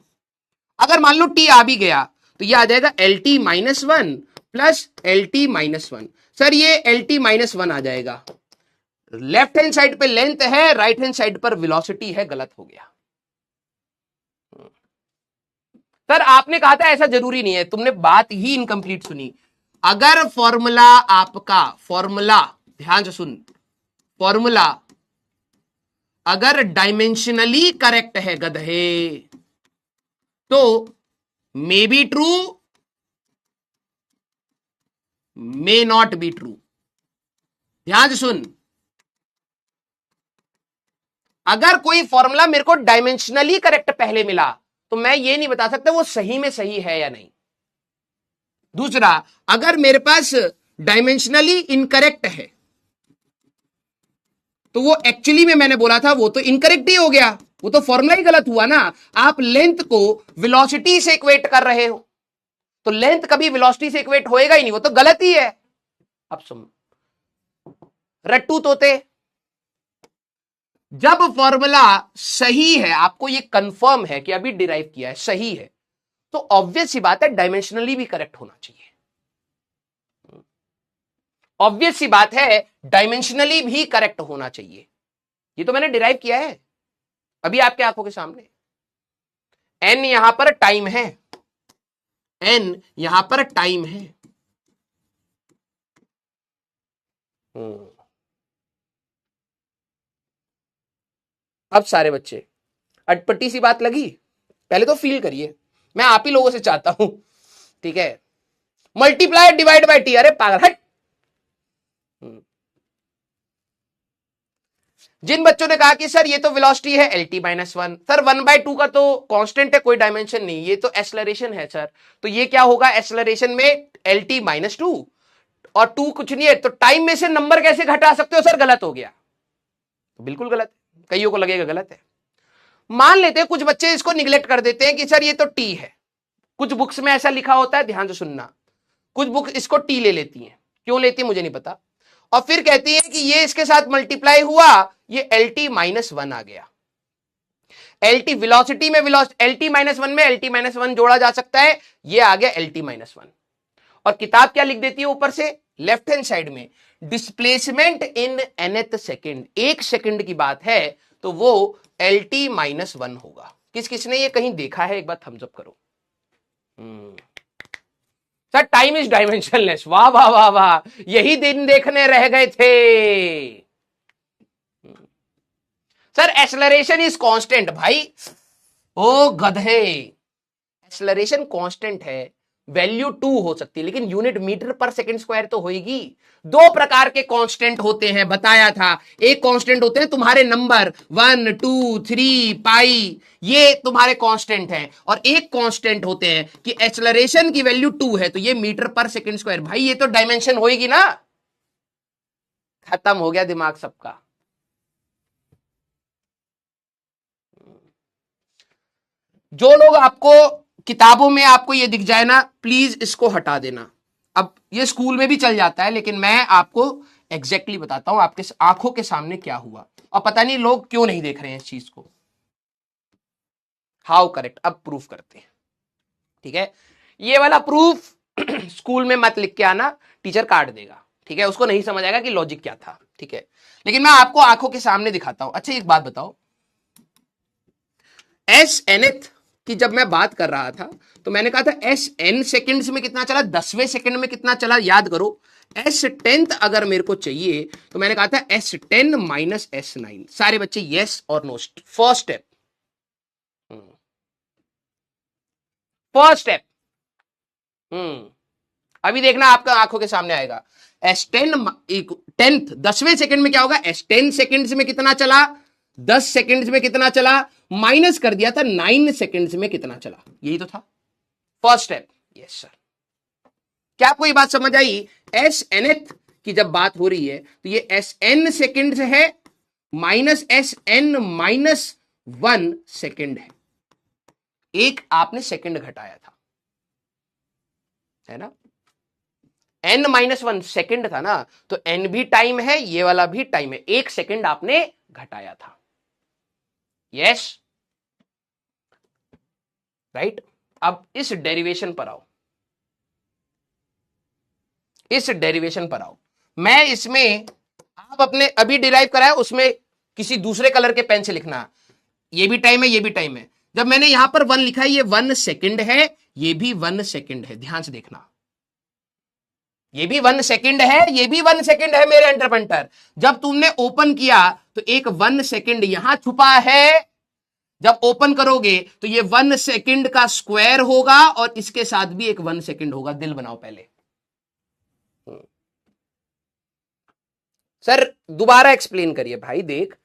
अगर मान लो T आ भी गया तो ये आ जाएगा LT-1 प्लस LT-1। सर ये LT-1 आ जाएगा, लेफ्ट हैंड साइड पे लेंथ है, राइट हैंड साइड पर वेलोसिटी है, गलत हो गया। सर आपने कहा था ऐसा जरूरी नहीं है, तुमने बात ही इनकम्प्लीट सुनी। अगर फॉर्मूला आपका, फॉर्मूला ध्यान से सुन, फॉर्मूला अगर डायमेंशनली करेक्ट है गधे, तो may be true, may not be true. ध्यान से सुन, अगर कोई फॉर्मूला मेरे को डायमेंशनली करेक्ट पहले मिला तो मैं ये नहीं बता सकता वो सही में सही है या नहीं। दूसरा, अगर मेरे पास डायमेंशनली इनकरेक्ट है तो वो एक्चुअली में मैंने बोला था वो तो इनकरेक्ट ही हो गया, वो तो फॉर्मूला ही गलत हुआ ना। आप लेंथ को वेलोसिटी से इक्वेट कर रहे हो, तो लेंथ कभी वेलोसिटी से इक्वेट होएगा ही नहीं, वो तो गलत ही है। अब सुन रट्टू तोते, जब फॉर्मूला सही है, आपको ये कंफर्म है कि अभी डिराइव किया है सही है, तो ऑब्वियस सी बात है डायमेंशनली भी करेक्ट होना चाहिए। ऑब्वियस सी बात है डायमेंशनली भी करेक्ट होना चाहिए। ये तो मैंने डिराइव किया है अभी आपके आंखों के सामने। n यहां पर टाइम है, n यहां पर टाइम है। अब सारे बच्चे अटपटी सी बात लगी, पहले तो फील करिए, मैं आप ही लोगों से चाहता हूं, ठीक है। मल्टीप्लाई डिवाइड बाय टी, अरे पागल हट। जिन बच्चों ने कहा कि सर ये तो वेलोसिटी है LT-1, सर 1/2 का तो कांस्टेंट है, कोई डायमेंशन नहीं, ये तो एक्सेलरेशन है सर, तो ये क्या होगा एक्सेलरेशन में LT-2 और 2 कुछ नहीं है, तो टाइम में से नंबर कैसे घटा सकते हो सर, गलत हो गया। तो बिल्कुल गलत है, कईयों को लगेगा गलत है। मान लेते हैं कुछ बच्चे इसको निगलेक्ट कर देते हैं कि सर ये तो टी है, कुछ बुक्स में ऐसा लिखा होता है, ध्यान से सुनना, कुछ बुक इसको टी ले लेती हैं, क्यों लेती है मुझे नहीं पता, और फिर कहती है कि ये इसके साथ मल्टीप्लाई हुआ, ये LT-1 आ गया। LT वेलोसिटी में LT-1 में LT-1 जोड़ा जा सकता है, ये आ गया LT-1। और किताब क्या लिख देती है ऊपर से लेफ्ट हैंड साइड में, displacement in nth second, 1 second की बात है तो वो LT-1 होगा। किस किसने ये कहीं देखा है, एक बार थम्स अप करो। सर टाइम इज डायमेंशनलेस, वाह वाह वाह वाह, यही दिन देखने रह गए थे। सर एक्सेलरेशन इज कांस्टेंट, भाई ओ गधे, एक्सेलरेशन कांस्टेंट है, वैल्यू 2 हो सकती है लेकिन unit metre per second square तो होगी। 2 प्रकार के कांस्टेंट होते हैं, बताया था। एक कांस्टेंट होते हैं तुम्हारे नंबर 1 2 3 पाई, ये तुम्हारे कांस्टेंट हैं, और एक कांस्टेंट होते हैं कि एक्सेलरेशन की वैल्यू 2 है तो ये मीटर पर सेकंड स्क्वायर। भाई ये तो डायमेंशन होगी ना, खत्म हो गया दिमाग सबका। जो लोग आपको किताबों में आपको ये दिख जाए ना, प्लीज इसको हटा देना। अब ये स्कूल में भी चल जाता है लेकिन मैं आपको एग्जैक्टली बताता हूं आपके आंखों के सामने क्या हुआ, और पता नहीं लोग क्यों नहीं देख रहे हैं इस चीज को। हाउ करेक्ट, अब प्रूफ करते हैं, ठीक है। ये वाला प्रूफ स्कूल में मत लिख के आना, टीचर काट देगा, ठीक है, उसको नहीं समझ आएगा कि लॉजिक क्या था, ठीक है, लेकिन मैं आपको आंखों के सामने दिखाता हूं। अच्छा एक बात बताओ, SNth की जब मैं बात कर रहा था तो मैंने कहा था SN सेकंड्स में कितना चला, 10वें सेकंड में कितना चला, याद करो। S10th अगर मेरे को चाहिए तो मैंने कहा था S10 माइनस S9। सारे बच्चे यस और no, first step, first step. अभी देखना आपका आंखों के सामने आएगा। S10 10th 10वें सेकंड में क्या होगा, S10 सेकंड्स में कितना चला, 10 सेकंड्स में कितना चला, माइनस कर दिया था 9 सेकंड्स में कितना चला, यही तो था फर्स्ट स्टेप। यस सर, क्या आपको ये बात समझ आई। SNth की जब बात हो रही है तो ये SN सेकंड्स है माइनस SN माइनस 1 सेकंड है, एक आपने सेकंड घटाया था, है ना, N माइनस 1 सेकंड था ना, तो N भी टाइम है, ये वाला भी टाइम है, 1 सेकंड आपने घटाया था। Yes right. अब इस डेरिवेशन पर आओ, इस डेरिवेशन पर आओ। मैं इसमें आप अपने अभी डिराइव कराए उसमें किसी दूसरे कलर के पेन से लिखना। ये भी टाइम है, ये भी टाइम है। जब मैंने यहां पर 1 लिखा है, ये 1 सेकंड है, ये भी 1 सेकंड है। ध्यान से देखना, ये भी 1 सेकंड है, ये भी 1 सेकंड है मेरे इंटरप्रेटर। जब तुमने ओपन किया तो एक 1 सेकंड यहां छुपा है, जब ओपन करोगे तो ये 1 सेकंड का स्क्वायर होगा और इसके साथ भी एक 1 सेकंड होगा। दिल बनाओ पहले। सर दोबारा एक्सप्लेन करिए। भाई देख,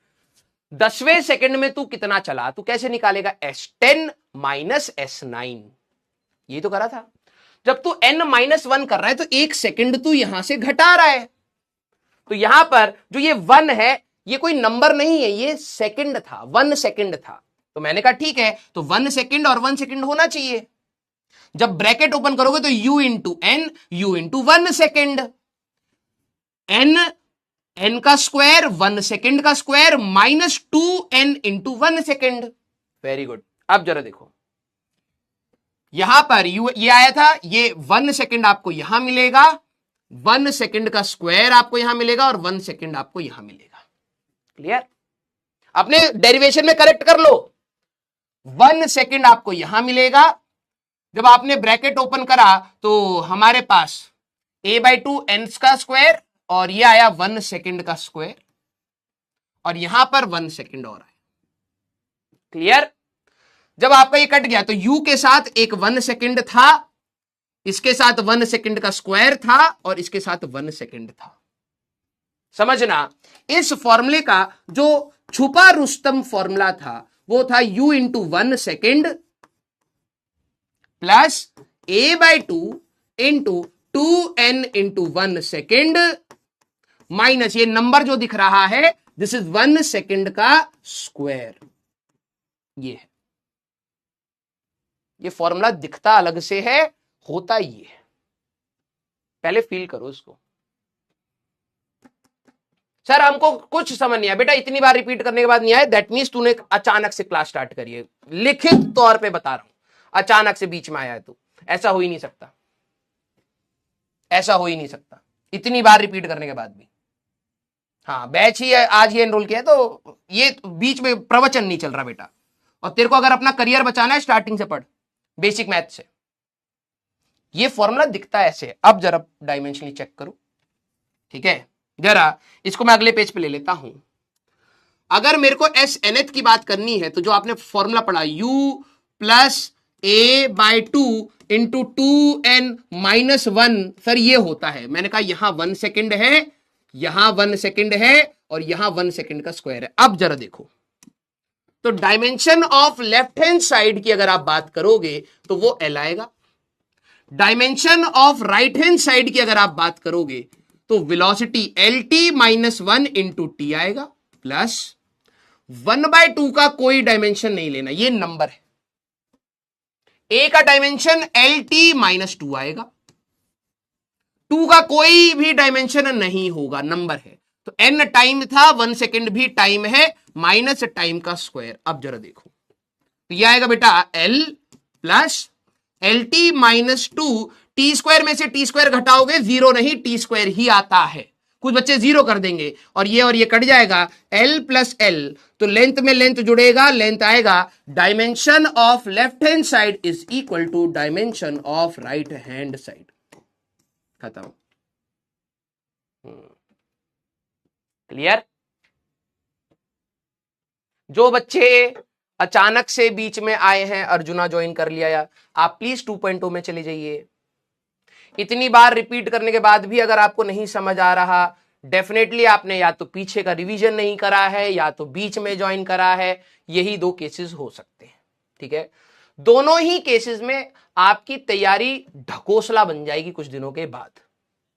10वें सेकंड में तू कितना चला, तू कैसे निकालेगा? S10 माइनस S9, ये तो करा था। जब तू n-1 कर रहा है तो 1 सेकंड तू यहां से घटा रहा है। तो यहां पर जो ये 1 है, ये कोई नंबर नहीं है, ये सेकंड था, 1 सेकंड था। तो मैंने कहा ठीक है, तो 1 सेकंड और 1 सेकंड होना चाहिए। जब ब्रैकेट ओपन करोगे तो u into n, u into 1 second, n का स्क्वायर 1 सेकेंड का square minus 2n into 1 second. Very good. अब जरा देखो, यहां पर ये आया था, ये 1 सेकेंड आपको यहां मिलेगा, 1 सेकेंड का स्क्वायर आपको यहां मिलेगा और 1 सेकेंड आपको यहां मिलेगा। क्लियर? अपने डेरिवेशन में करेक्ट कर लो। 1 सेकेंड आपको यहां मिलेगा। जब आपने ब्रैकेट ओपन करा तो हमारे पास a/2 n का स्क्वायर और ये आया 1 सेकेंड का स्क्वायर और यहां पर 1 सेकेंड और आया। क्लियर? जब आपका ये कट गया तो u के साथ एक 1 सेकेंड था, इसके साथ 1 सेकेंड का स्क्वायर था और इसके साथ 1 सेकेंड था। समझना, इस फॉर्मूले का जो छुपा रुस्तम फॉर्मूला था वो था u into 1 second plus a/2 into 2n into 1 second minus ये नंबर जो दिख रहा है, दिस इज 1 सेकेंड का स्क्वायर। ये है, ये फॉर्मूला दिखता अलग से है, होता ये है। पहले फील करो इसको। सर हमको कुछ समझ नहीं आया। बेटा इतनी बार रिपीट करने के बाद नहीं आया, दैट मीन्स तूने अचानक से क्लास स्टार्ट करी है। लिखित तौर पे बता रहा हूं, अचानक से बीच में आया है तू, ऐसा हो ही नहीं सकता, ऐसा हो ही नहीं सकता इतनी बार रिपीट करने के बाद भी। हाँ, बैच ही आज ये एनरोल किया है तो ये बीच में प्रवचन नहीं चल रहा बेटा। और तेरे को अगर अपना करियर बचाना है, स्टार्टिंग से पढ़, बेसिक मैथ से। ये फॉर्मूला दिखता है ऐसे। अब जरा डायमेंशनली चेक करो, ठीक है? जरा इसको मैं अगले पेज पे ले लेता हूं। अगर मेरे को एस nth की बात करनी है तो जो आपने फॉर्मूला पढ़ा, u plus a/2 into 2n minus 1, sir ये होता है। मैंने कहा यहां 1 सेकेंड है, यहां 1 सेकेंड है और यहां 1 सेकेंड का स्क्वायर है। अब जरा देखो, तो dimension of left hand side की अगर आप बात करोगे तो वो L आएगा। Dimension of right hand side की अगर आप बात करोगे तो velocity LT minus 1 into T आएगा, प्लस 1/2 का कोई डायमेंशन नहीं लेना, ये नंबर है। ए का डायमेंशन LT माइनस 2 आएगा, 2 का कोई भी डायमेंशन नहीं होगा, नंबर है। तो n टाइम था, 1 सेकेंड भी टाइम है, माइनस टाइम का स्क्वायर। अब जरा देखो, तो यह आएगा बेटा L plus LT minus 2, T square में से टी स्क्वायर घटाओगे 0 नहीं, टी स्क्वायर ही आता है। कुछ बच्चे 0 कर देंगे और ये कट जाएगा, L प्लस L, तो लेंथ में लेंथ जुड़ेगा, लेंथ आएगा। Dimension of left hand side is equal to dimension of right hand side. खत्म। क्लियर? जो बच्चे अचानक से बीच में आए हैं, अर्जुना ज्वाइन कर लिया, या आप प्लीज 2.0 में चले जाइए। इतनी बार रिपीट करने के बाद भी अगर आपको नहीं समझ आ रहा, डेफिनेटली आपने या तो पीछे का रिवीजन नहीं करा है या तो बीच में ज्वाइन करा है। यही 2 केसेस हो सकते हैं, ठीक है? दोनों ही केसेस में आपकी तैयारी ढकोसला बन जाएगी कुछ दिनों के बाद,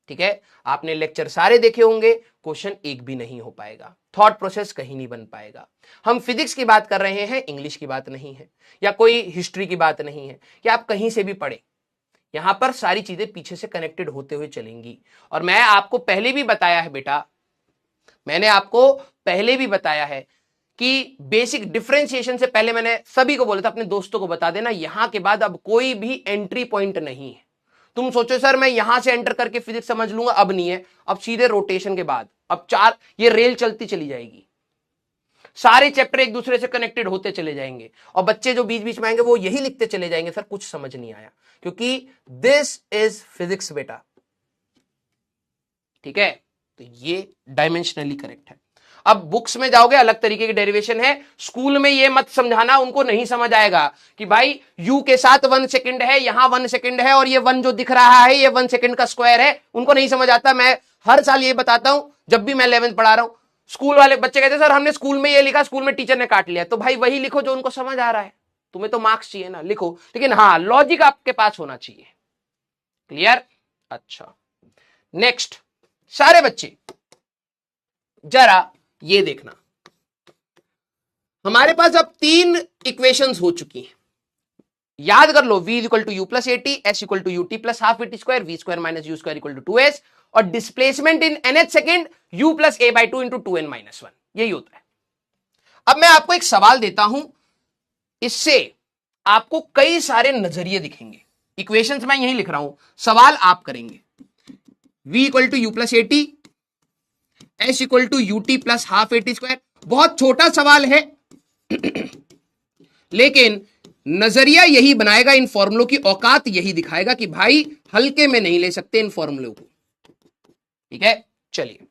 ठीक है? आपने लेक्चर सारे देखे होंगे, क्वेश्चन एक भी नहीं हो पाएगा, थॉट प्रोसेस कहीं नहीं बन पाएगा। हम फिजिक्स की बात कर रहे हैं, इंग्लिश की बात नहीं है, या कोई हिस्ट्री की बात नहीं है, या आप कहीं से भी पढ़े। यहां पर सारी चीजें पीछे से कनेक्टेड होते हुए चलेंगी। और मैं आपको पहले भी बताया है बेटा, मैंने आपको पहले भी बताया है कि बेसिक डिफरेंशिएशन से पहले मैंने सभी को बोला था, अपने दोस्तों को बता देना, यहां के बाद अब कोई भी एंट्री पॉइंट नहीं है। तुम सोचो सर मैं यहां से एंटर करके फिजिक्स समझ लूंगा, अब नहीं है, अब सीधे रोटेशन के बाद अब चार ये रेल चलती चली जाएगी, सारे चैप्टर एक दूसरे से कनेक्टेड होते चले जाएंगे और बच्चे जो बीच बीच में आएंगे वो यही लिखते चले जाएंगे सर कुछ समझ नहीं आया, क्योंकि दिस इज फिजिक्स बेटा, ठीक है। तो ये डायमेंशनली करेक्ट है। अब बुक्स में जाओगे अलग तरीके की डेरिवेशन है, स्कूल में ये मत समझाना, उनको नहीं समझ आएगा कि भाई u के साथ 1 सेकंड है, यहां 1 सेकंड है और ये 1 जो दिख रहा है ये 1 सेकंड का स्क्वायर है, उनको नहीं समझ आता। मैं हर साल ये बताता हूं जब भी मैं 11th पढ़ा रहा हूं, स्कूल वाले बच्चे कहते हैं सर हमने स्कूल में ये लिखा, स्कूल में टीचर ने काट लिया, तो भाई वही लिखो जो उनको समझ आ रहा है, तुम्हें तो मार्क्स चाहिए ना, लिखो, लेकिन हाँ लॉजिक आपके पास होना चाहिए। क्लियर? अच्छा नेक्स्ट, सारे बच्चे जरा ये देखना, हमारे पास अब 3 इक्वेशंस हो चुकी हैं, याद कर लो, v equal to u plus a t, s equal to u t plus half a t square, v square minus u square equal to 2s, और displacement in nth second u plus a by 2 into 2n minus 1, यही होता है। अब मैं आपको एक सवाल देता हूं, इससे आपको कई सारे नजरिए दिखेंगे, इक्वेशंस मैं यही लिख रहा हूं, सवाल आप करेंगे, v equal to u plus a t, s equal to u t plus half a t square, बहुत छोटा सवाल है लेकिन नजरिया यही बनाएगा, इन फॉर्मूलों की औकात यही दिखाएगा कि भाई हल्के में नहीं ले सकते इन फॉर्मूलों को, ठीक है। चलिए,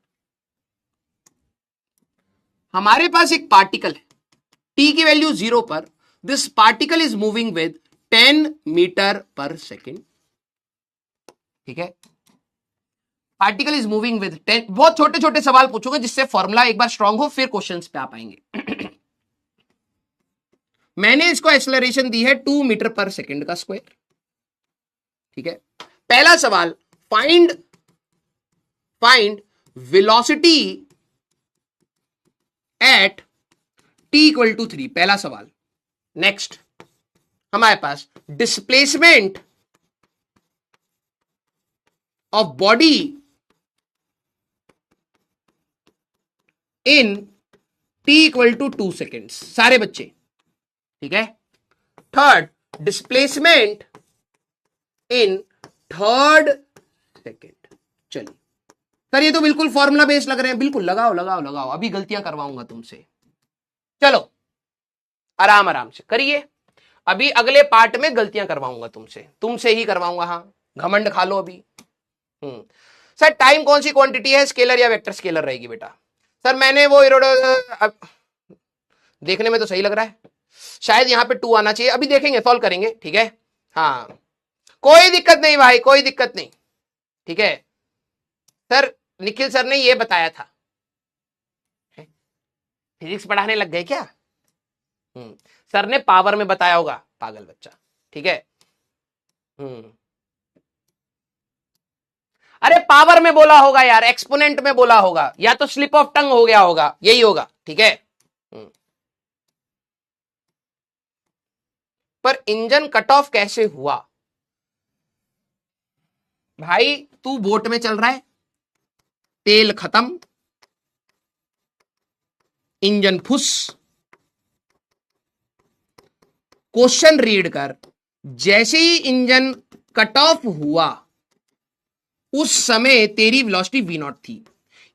हमारे पास एक पार्टिकल है, टी की वैल्यू 0 पर, this particle is moving with 10 metre per second, ठीक है, पार्टिकल इज मूविंग विद 10, बहुत छोटे छोटे सवाल पूछूंगा जिससे फॉर्मूला एक बार स्ट्रांग हो, फिर क्वेश्चंस पे आ पाएंगे। मैंने इसको एक्सेलरेशन दी है 2 मीटर पर सेकेंड का स्क्वायर, ठीक है। पहला सवाल, find velocity at t equal to 3, पहला सवाल। नेक्स्ट हमारे पास displacement of body in t equal to 2 seconds, सारे बच्चे, ठीक है। Third, displacement in third second. चलिए सर ये तो बिल्कुल फॉर्मूला बेस्ड लग रहे हैं, बिल्कुल लगाओ लगाओ लगाओ, अभी गलतियां करवाऊंगा तुमसे, चलो आराम आराम से करिए, अभी अगले पार्ट में गलतियां करवाऊंगा तुमसे ही करवाऊंगा, हाँ घमंड खा लो अभी। सर टाइम कौन सी क्वांटिटी है, स्केलर या वेक्टर स्केलर रहेगी बेटा? सर मैंने वो देखने में तो सही लग रहा है, शायद यहां पे 2 आना चाहिए, अभी देखेंगे सॉल्व करेंगे, ठीक है। हाँ कोई दिक्कत नहीं भाई, कोई दिक्कत नहीं, ठीक है। सर निखिल सर ने ये बताया था, फिजिक्स पढ़ाने लग गए क्या? सर ने पावर में बताया होगा, पागल बच्चा, ठीक है। अरे पावर में बोला होगा यार, एक्सपोनेंट में बोला होगा, या तो स्लिप ऑफ टंग हो गया होगा, यही होगा, ठीक है। पर इंजन कट ऑफ कैसे हुआ? भाई तू बोट में चल रहा है, तेल खत्म, इंजन फुस, क्वेश्चन रीड कर, जैसे ही इंजन कट ऑफ हुआ उस समय तेरी वेलोसिटी वी नॉट थी,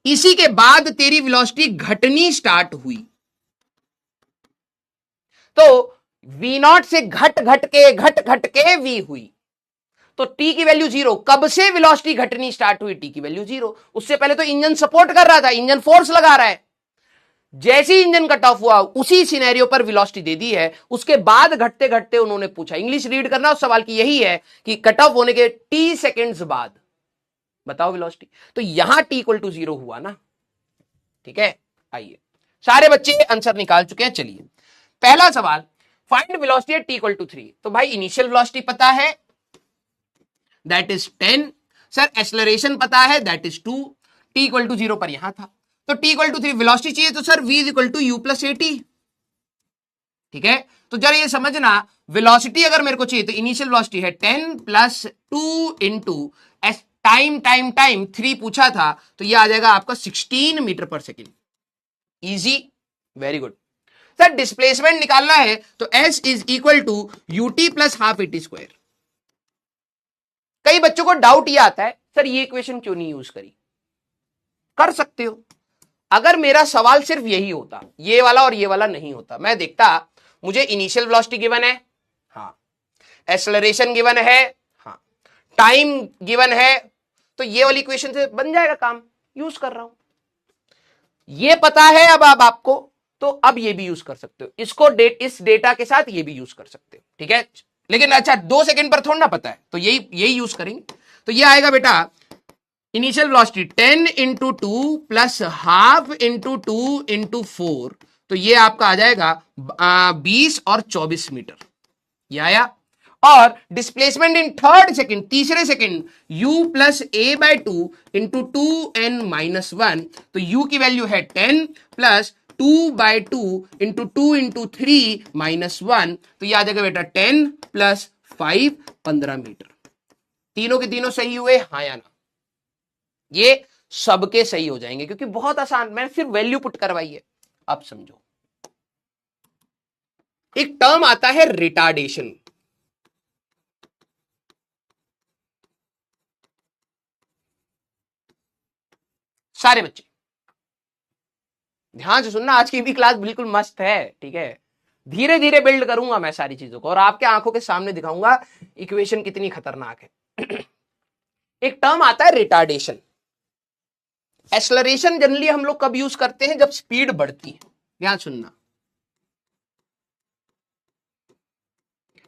इसी के बाद तेरी वेलोसिटी घटनी स्टार्ट हुई, तो वी नॉट से घट घट के वी हुई, तो टी की वैल्यू 0, कब से वेलोसिटी घटनी स्टार्ट हुई? टी की वैल्यू 0, उससे पहले तो इंजन सपोर्ट कर रहा था, इंजन फोर्स लगा रहा है, जैसे ही इंजन कट ऑफ हुआ उसी सिनेरियो पर वेलोसिटी दे दी है, उसके बाद घटते घटते उन्होंने पूछा, इंग्लिश रीड करना उस सवाल की यही है कि कट ऑफ होने के टी सेकेंड्स बाद बताओ वेलोसिटी, तो यहां टी इक्वल टू 0 हुआ ना, ठीक है। आइए सारे बच्चे आंसर निकाल चुके हैं, चलिए पहला सवाल, find velocity at t equal to 3, तो भाई इनिशियल वेलोसिटी पता है दैट इज 10, सर एक्सेलरेशन पता है that is 2, t equal to 0 पर यहां था, तो टी इक्वल टू 3 वेलोसिटी चाहिए, तो sir v is equal to u plus a t, ठीक है। तो जरा ये समझना, वेलोसिटी अगर मेरे को चाहिए तो इनिशियल वेलोसिटी है 10 plus 2 into time time time 3 पूछा था, तो ये आ जाएगा आपका 16 metre per second, easy, very good. Sir displacement निकालना है तो s is equal to u t plus half a t square, कई बच्चों को डाउट ये आता है, सर ये इक्वेशन क्यों नहीं यूज करी? कर सकते हो। अगर मेरा सवाल सिर्फ यही होता, ये वाला और ये वाला नहीं होता, मैं देखता मुझे इनिशियल वेलोसिटी गिवन है, हाँ, एक्सेलरेशन गिवन है, हाँ, टाइम गिवन है, तो ये वाली इक्वेशन से बन जाएगा काम, यूज कर रहा हूं। ये पता है अब आपको, तो अब ये भी यूज कर सकते हो, इसको इस डेटा के साथ ये भी यूज कर सकते हो, ठीक है। लेकिन अच्छा 2 सेकंड पर थोड़ा ना पता है, तो यही यूज करेंगे। तो ये आएगा बेटा initial velocity 10 into 2 plus half into 2 into 4, तो ये आपका आ जाएगा 20 और 24 मीटर, ये आया। और डिस्प्लेसमेंट इन थर्ड सेकंड, तीसरे second, u plus a by 2 into 2n minus 1, तो u की वैल्यू है 10 plus 2 by 2 into 2 into 3 minus 1, तो ये आ जाएगा बेटा 10 प्लस 5 15 मीटर। तीनों के तीनों सही हुए, हाँ या ना? ये सबके सही हो जाएंगे क्योंकि बहुत आसान, मैंने सिर्फ वैल्यू पुट करवाई है। अब समझो, एक टर्म आता है रिटार्डेशन। सारे बच्चे ध्यान से सुनना, आज की भी क्लास बिल्कुल मस्त है, ठीक है। धीरे धीरे बिल्ड करूंगा मैं सारी चीजों को और आपके आंखों के सामने दिखाऊंगा इक्वेशन कितनी खतरनाक है। एक टर्म आता है रिटार्डेशन। एक्सेलरेशन जनरली हम लोग कब यूज करते हैं? जब स्पीड बढ़ती है। ध्यान सुनना,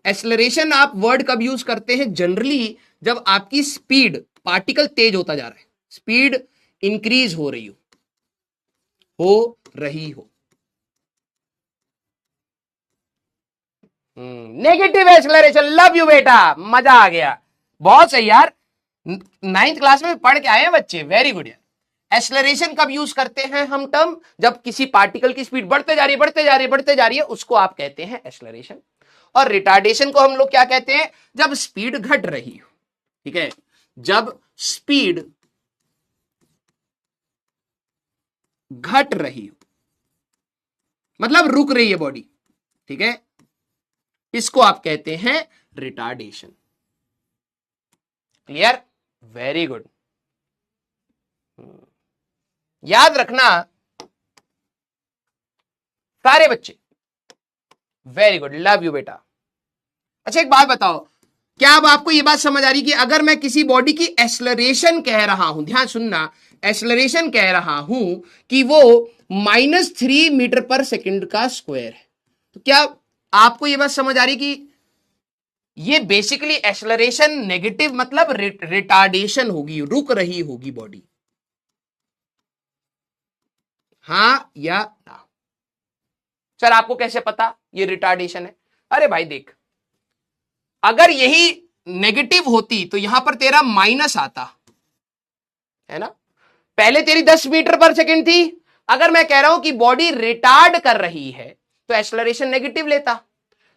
एक्सेलरेशन आप वर्ड कब यूज करते हैं? जनरली जब आपकी स्पीड, पार्टिकल तेज होता जा रहा है, स्पीड इंक्रीज हो रही हो। नेगेटिव एक्सेलरेशन, लव यू बेटा, मजा आ गया, बहुत सही यार, 9th क्लास में पढ़ के आए हैं बच्चे, वेरी गुड यार। एक्सेलरेशन कब यूज करते हैं हम टर्म? जब किसी पार्टिकल की स्पीड बढ़ते जा रही है, उसको आप कहते हैं एक्सेलरेशन। और रिटार्डेशन को हम लोग क्या कहते हैं? जब स्पीड घट रही हो, ठीक है, जब स्पीड घट रही हो, मतलब रुक रही है बॉडी, ठीक है, इसको आप कहते हैं रिटार्डेशन। क्लियर? Very good. याद रखना सारे बच्चे, वेरी गुड, लव यू बेटा। अच्छा एक बात बताओ, क्या अब आपको यह बात समझ आ रही कि अगर मैं किसी बॉडी की एक्सेलरेशन कह रहा हूं, ध्यान सुनना, एक्सेलरेशन कह रहा हूं कि वो -3 मीटर पर सेकंड का स्क्वायर है, तो क्या आपको यह बात समझ आ रही कि ये बेसिकली एक्सेलरेशन नेगेटिव, मतलब रिटार्डेशन होगी, रुक रही होगी बॉडी, हाँ या ना? सर आपको कैसे पता ये रिटार्डेशन है? अरे भाई देख, अगर यही नेगेटिव होती तो यहां पर तेरा माइनस आता है ना, पहले तेरी 10 मीटर पर सेकंड थी, अगर मैं कह रहा हूं कि बॉडी रिटार्ड कर रही है तो एक्सेलरेशन नेगेटिव लेता,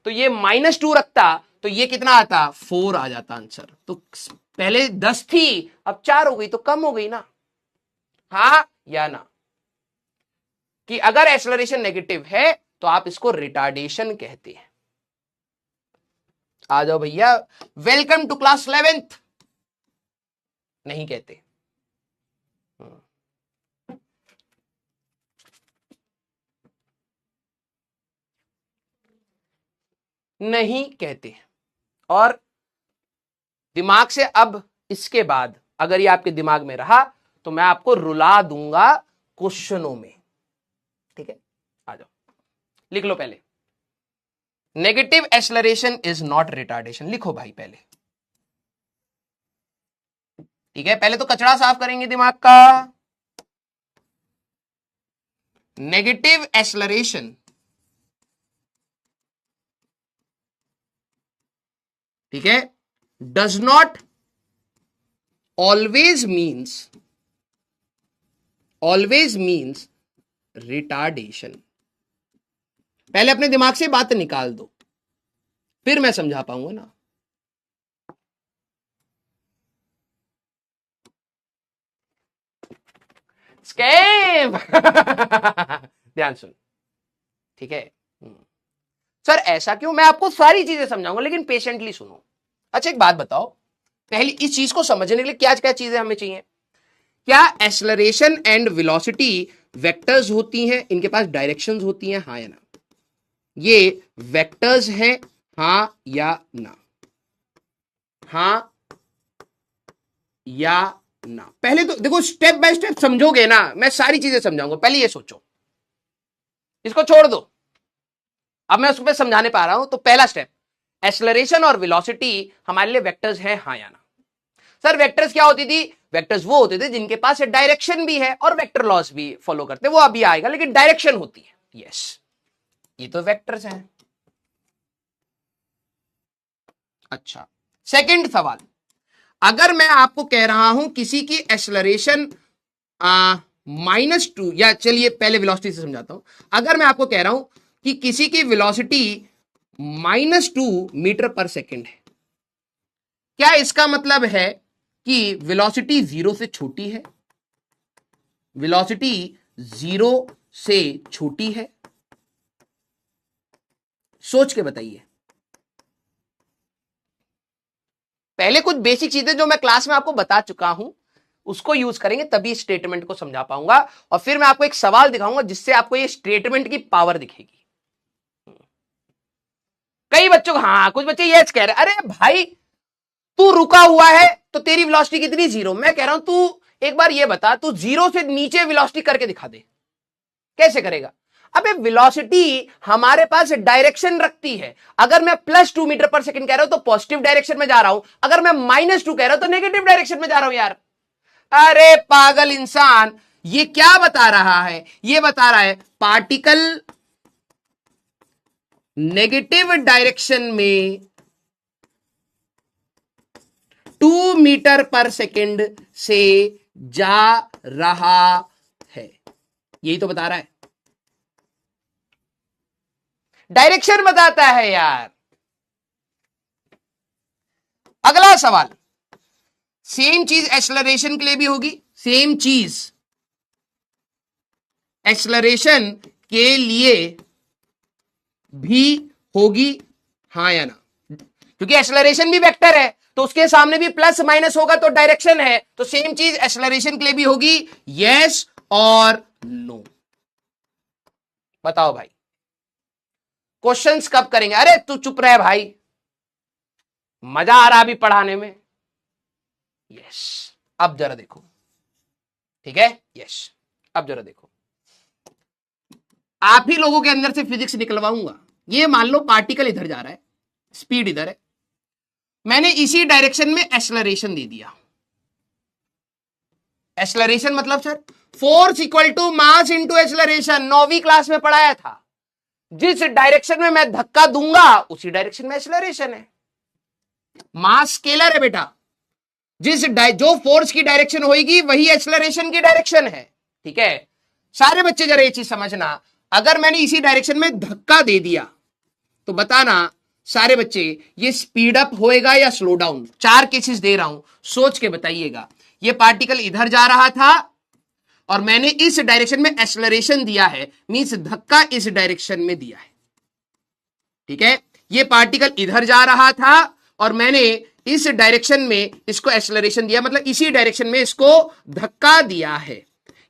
तो ये -2 रखता, तो ये कितना आता? 4 आ जाता आंसर। तो पहले 10 थी, अब 4 हो गई, तो कम हो गई ना, हाँ या ना? कि अगर एक्सेलरेशन नेगेटिव है तो आप इसको रिटार्डेशन कहते हैं। आ जाओ भैया, वेलकम टू क्लास 11th। नहीं कहते, नहीं कहते। और दिमाग से अब इसके बाद अगर ये आपके दिमाग में रहा तो मैं आपको रुला दूंगा क्वेश्चनों में, ठीक है? आ जाओ, लिख लो पहले, negative acceleration is not retardation, लिखो भाई पहले, ठीक है? पहले तो कचरा साफ करेंगे दिमाग का। नेगेटिव एक्सेलरेशन, ठीक है, does not always means retardation. पहले अपने दिमाग से बात निकाल दो, फिर मैं समझा पाऊंगा ना। स्कैम। ध्यान सुन, ठीक है? सर ऐसा क्यों? मैं आपको सारी चीजें समझाऊंगा, लेकिन पेशेंटली सुनो। अच्छा एक बात बताओ, पहली इस चीज को समझने के लिए क्या क्या चीजें हमें चाहिए। क्या एक्सेलरेशन एंड वेलोसिटी वेक्टर्स होती हैं, इनके पास डायरेक्शंस होती हैं, हाँ या ना? ये वेक्टर्स हैं, हाँ या ना? हाँ या ना? पहले तो देखो, स्टेप बाय स्टेप समझोगे ना, मैं सारी चीजें समझाऊंगा, पहले ये सोचो, इसको छोड़ दो, अब मैं उसको समझाने पा रहा हूं। तो पहला स्टेप, एक्सेलरेशन और वेलोसिटी हमारे लिए वेक्टर्स हैं, हाँ या ना? सर वेक्टर्स क्या होती थी? वेक्टर्स वो होते थे जिनके पास डायरेक्शन भी है और वेक्टर लॉस भी फॉलो करते, वो अभी आएगा, लेकिन डायरेक्शन होती है। यस, ये तो वेक्टर्स हैं। अच्छा, सेकंड सवाल, अगर मैं आपको कह रहा हूं किसी की एक्सेलरेशन -2, या चलिए पहले वेलोसिटी से समझाता हूं। अगर मैं आपको कह रहा हूं कि किसी की वेलोसिटी -2 मीटर पर सेकेंड है, क्या इसका मतलब है कि वेलोसिटी 0 से छोटी है? वेलोसिटी 0 से छोटी है? सोच के बताइए। पहले कुछ बेसिक चीजें जो मैं क्लास में आपको बता चुका हूं उसको यूज करेंगे, तभी स्टेटमेंट को समझा पाऊंगा, और फिर मैं आपको एक सवाल दिखाऊंगा जिससे आपको ये स्टेटमेंट की पावर दिखेगी। कई बच्चों को, हाँ कुछ बच्चे ये कह रहे, अरे भाई तू रुका हुआ है तो तेरी वेलोसिटी कितनी? 0। मैं कह रहा हूं तू एक बार ये बता, तू 0 से नीचे वेलोसिटी करके दिखा दे, कैसे करेगा? अबे वेलोसिटी हमारे पास डायरेक्शन रखती है, अगर मैं +2 मीटर पर सेकंड कह रहा हूं तो पॉजिटिव डायरेक्शन में जा रहा हूं, अगर मैं -2 कह रहा हूं तो नेगेटिव डायरेक्शन में जा रहा हूं यार। अरे पागल इंसान, ये क्या बता रहा है? ये बता रहा है पार्टिकल नेगेटिव डायरेक्शन में 2 मीटर पर सेकंड से जा रहा है, यही तो बता रहा है, डायरेक्शन बताता है यार। अगला सवाल, सेम चीज एक्सेलरेशन के लिए भी होगी, सेम चीज एक्सेलरेशन के लिए भी होगी, हाँ या ना? क्योंकि एक्सेलरेशन भी वेक्टर है तो उसके सामने भी प्लस माइनस होगा तो डायरेक्शन है, तो सेम चीज एक्सेलरेशन के लिए भी होगी, यस और नो? बताओ भाई, क्वेश्चंस कब करेंगे? अरे तू चुप रहे भाई, मजा आ रहा अभी पढ़ाने में। यस, अब जरा देखो, ठीक है? यस, अब जरा देखो, आप ही लोगों के अंदर से फिजिक्स निकलवाऊंगा। ये मान लो पार्टिकल इधर जा रहा है, स्पीड इधर है, मैंने इसी डायरेक्शन में एक्सेलरेशन दे दिया। एक्सेलरेशन मतलब sir force equal to mass into acceleration, 9वीं क्लास में पढ़ाया था। जिस डायरेक्शन में मैं धक्का दूंगा उसी डायरेक्शन में एक्सेलरेशन है। मास स्केलर है बेटा, जो फोर्स की डायरेक्शन होगी वही एक्सेलरेशन की डायरेक्शन है, ठीक है? सारे बच्चे जरा ये चीज समझना, अगर मैंने इसी डायरेक्शन में धक्का दे दिया तो बताना सारे बच्चे, ये स्पीड अप होएगा या स्लो डाउन? 4 केसेस दे रहा हूं, सोच के बताइएगा। ये पार्टिकल इधर जा रहा था और मैंने इस डायरेक्शन में एक्सेलरेशन दिया है, मींस धक्का इस डायरेक्शन में दिया है, ठीक है? ये पार्टिकल इधर जा रहा था और मैंने इस डायरेक्शन में इसको एक्सेलरेशन दिया, मतलब इसी डायरेक्शन में इसको धक्का दिया है।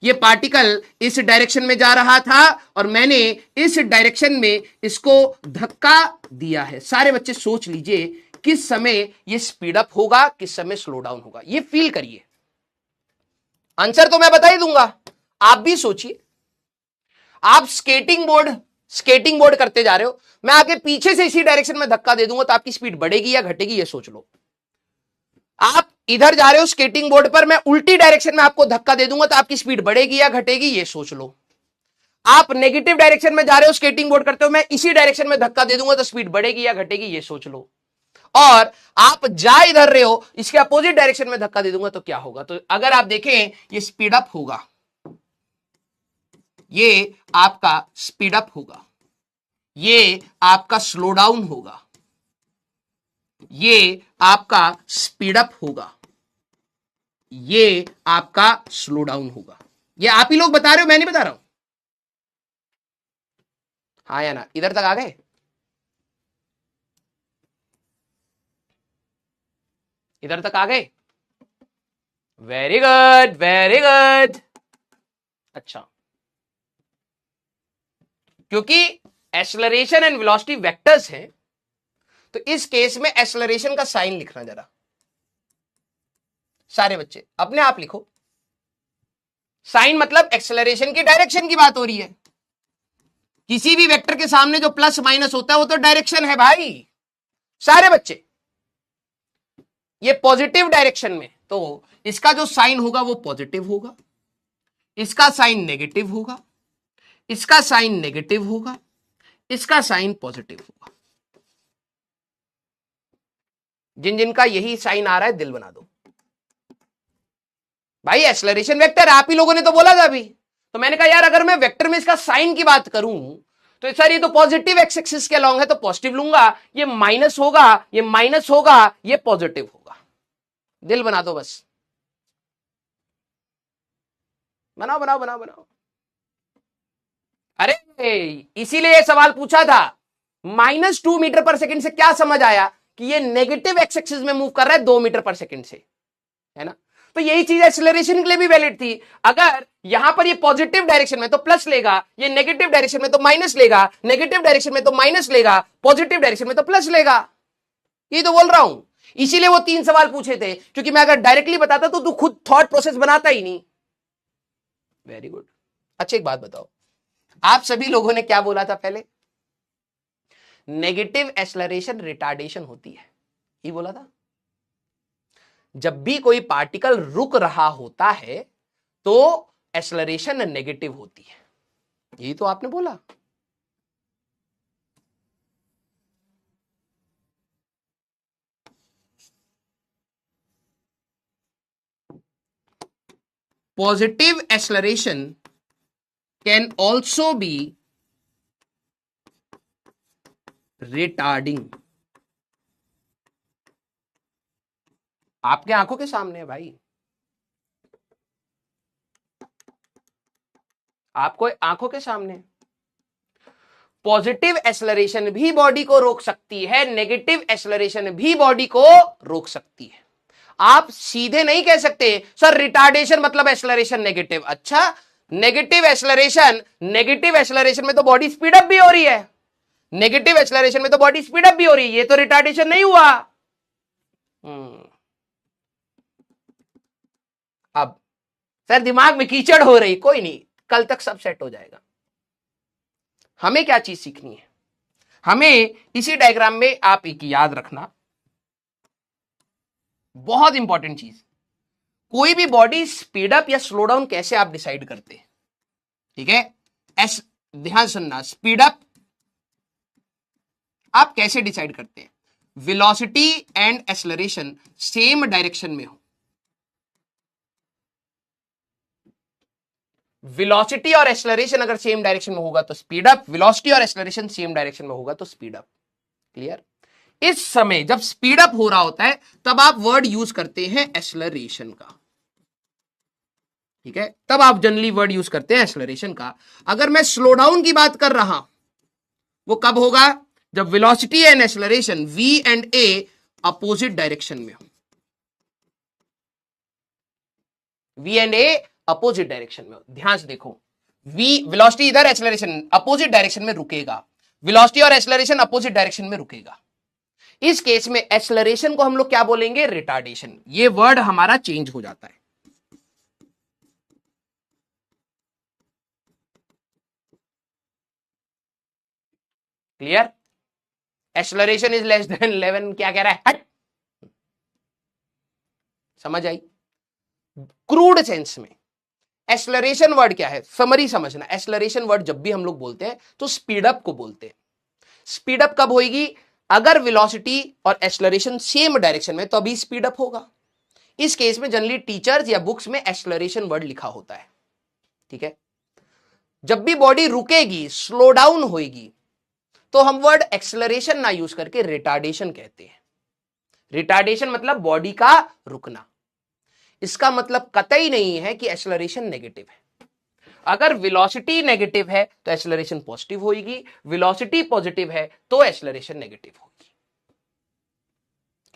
ये पार्टिकल इस डायरेक्शन में जा रहा था और मैंने इस डायरेक्शन में इसको धक्का दिया है। सारे बच्चे सोच लीजिए किस समय ये स्पीड अप होगा, किस समय स्लो डाउन होगा, ये फील करिए। आंसर तो मैं बता ही दूंगा, आप भी सोचिए। आप स्केटिंग बोर्ड करते जा रहे हो, मैं आके पीछे से इसी डायरेक्शन में धक्का दे दूंगा तो आपकी स्पीड बढ़ेगी या घटेगी, ये सोच लो। आप इधर जा रहे हो स्केटिंग बोर्ड पर, मैं उल्टी डायरेक्शन में आपको धक्का दे दूंगा तो आपकी स्पीड बढ़ेगी या घटेगी, ये सोच लो। आप नेगेटिव डायरेक्शन में जा रहे हो स्केटिंग बोर्ड करते हो, मैं इसी डायरेक्शन में धक्का दे दूंगा तो स्पीड बढ़ेगी या घटेगी, ये सोच लो। और आप जा इधर रहे हो, इसके अपोजिट डायरेक्शन में धक्का दे दूंगा तो क्या होगा? तो अगर आप देखें, ये स्पीड अप होगा, ये आपका स्पीड अप होगा, ये आपका स्लो डाउन होगा, ये आपका स्पीड अप होगा, ये आपका स्लो डाउन होगा। ये आप ही लोग बता रहे हो, मैं नहीं बता रहा हूं, हाँ या ना? इधर तक आ गए? इधर तक आ गए? Very good, very good. अच्छा, क्योंकि एक्सेलरेशन एंड वेलोसिटी वेक्टर्स हैं, तो इस केस में एक्सेलरेशन का साइन लिखना जरा सारे बच्चे अपने आप लिखो। साइन मतलब एक्सेलरेशन की डायरेक्शन की बात हो रही है। किसी भी वेक्टर के सामने जो प्लस माइनस होता है वो तो डायरेक्शन है भाई। सारे बच्चे ये पॉजिटिव डायरेक्शन में, तो इसका जो साइन होगा वो पॉजिटिव होगा, इसका साइन नेगेटिव होगा, इसका साइन नेगेटिव होगा, इसका साइन पॉजिटिव होगा। जिन जिनका यही साइन आ रहा है दिल बना दो भाई। एक्सेलरेशन वेक्टर आप ही लोगों ने तो बोला था अभी, तो मैंने कहा यार अगर मैं वेक्टर में इसका साइन की बात करूं तो सर ये तो पॉजिटिव एक्स एक्सिस के अलॉन्ग है तो पॉजिटिव लूंगा, ये माइनस होगा, ये माइनस होगा, ये पॉजिटिव होगा। दिल बना दो बस, बनाओ बनाओ बनाओ बनाओ। अरे इसीलिए सवाल पूछा था, -2 मीटर पर सेकंड से क्या समझ आया कि ये नेगेटिव एक्स एक्सिस में मूव कर रहा है 2 मीटर पर सेकंड से, है ना। तो यही चीज एक्सेलरेशन के लिए भी वैलिड थी। अगर यहां पर ये पॉजिटिव डायरेक्शन में तो प्लस लेगा, ये नेगेटिव डायरेक्शन में तो माइनस लेगा, नेगेटिव डायरेक्शन में तो माइनस लेगा, पॉजिटिव डायरेक्शन में तो प्लस लेगा। ये तो बोल रहा हूं, इसीलिए वो 3 सवाल पूछे थे, क्योंकि मैं अगर डायरेक्टली बताता तो तू खुद थॉट प्रोसेस बनाता ही नहीं। Very good. अच्छा एक बात बताओ, आप सभी लोगों ने क्या बोला था पहले? नेगेटिव एक्सेलरेशन रिटार्डेशन होती है, ये बोला था। जब भी कोई पार्टिकल रुक रहा होता है तो एक्सेलरेशन नेगेटिव होती है, यही तो आपने बोला। Positive acceleration can also be retarding. आपके आंखों के सामने है भाई, आपको आंखों के सामने। पॉजिटिव एक्सेलरेशन भी बॉडी को रोक सकती है, नेगेटिव एक्सेलरेशन भी बॉडी को रोक सकती है। आप सीधे नहीं कह सकते सर रिटार्डेशन मतलब एक्सेलरेशन नेगेटिव। अच्छा, नेगेटिव एक्सेलरेशन में तो बॉडी स्पीड अप भी हो रही है, नेगेटिव एक्सेलरेशन में तो बॉडी स्पीड अप भी हो रही है, ये तो रिटार्डेशन नहीं हुआ। अब सर दिमाग में कीचड़ हो रही, कोई नहीं, कल तक सब सेट हो जाएगा। हमें क्या चीज सीखनी है? हमें इसी डायग्राम में आप एक याद रखना, बहुत इंपॉर्टेंट चीज, कोई भी बॉडी स्पीड अप या स्लो डाउन कैसे आप डिसाइड करते हैं, ठीक है। ध्यान सुनना, स्पीड अप आप कैसे डिसाइड करते हैं? Velocity and acceleration same direction में हो। वेलोसिटी और एक्सेलरेशन अगर सेम डायरेक्शन में होगा तो स्पीड अप, वेलोसिटी और एक्सेलरेशन सेम डायरेक्शन में होगा तो स्पीड अप। क्लियर? इस समय जब स्पीड अप हो रहा होता है तब आप वर्ड यूज करते हैं एक्सेलरेशन का, ठीक है, तब आप जनरली वर्ड यूज करते हैं एक्सेलरेशन का। अगर मैं स्लो डाउन की बात कर रहा हूं वो कब होगा? जब velocity and acceleration v and a opposite direction में हो। v and a opposite direction में हो। ध्यान से देखो, v वेलोसिटी इधर, एक्सेलरेशन अपोजिट डायरेक्शन में रुकेगा, वेलोसिटी और एक्सेलरेशन अपोजिट डायरेक्शन में रुकेगा। इस केस में एक्सेलरेशन को हम लोग क्या बोलेंगे? रिटार्डेशन। ये वर्ड हमारा चेंज हो जाता है। Clear? Acceleration is less than 11 क्या कह रहा है? हट। समझ आई? क्रूड सेंस में एक्सेलरेशन वर्ड क्या है, समरी समझना। एक्सेलरेशन वर्ड जब भी हम लोग बोलते हैं तो स्पीड अप को बोलते हैं। स्पीड अप कब होगी? अगर वेलोसिटी और एक्सेलरेशन सेम डायरेक्शन में तो अभी स्पीड अप होगा। इस केस में जनरली टीचर्स या बुक्स में एक्सेलरेशन वर्ड लिखा होता है, ठीक है। जब भी बॉडी रुकेगी, स्लो डाउन होगी, तो हम वर्ड एक्सेलरेशन ना यूज करके रिटार्डेशन कहते हैं। रिटार्डेशन मतलब बॉडी का रुकना। इसका मतलब कतई नहीं है कि एक्सेलरेशन नेगेटिव है। अगर वेलोसिटी नेगेटिव है तो एक्सेलरेशन पॉजिटिव होगी, वेलोसिटी पॉजिटिव है तो एक्सेलरेशन नेगेटिव होगी।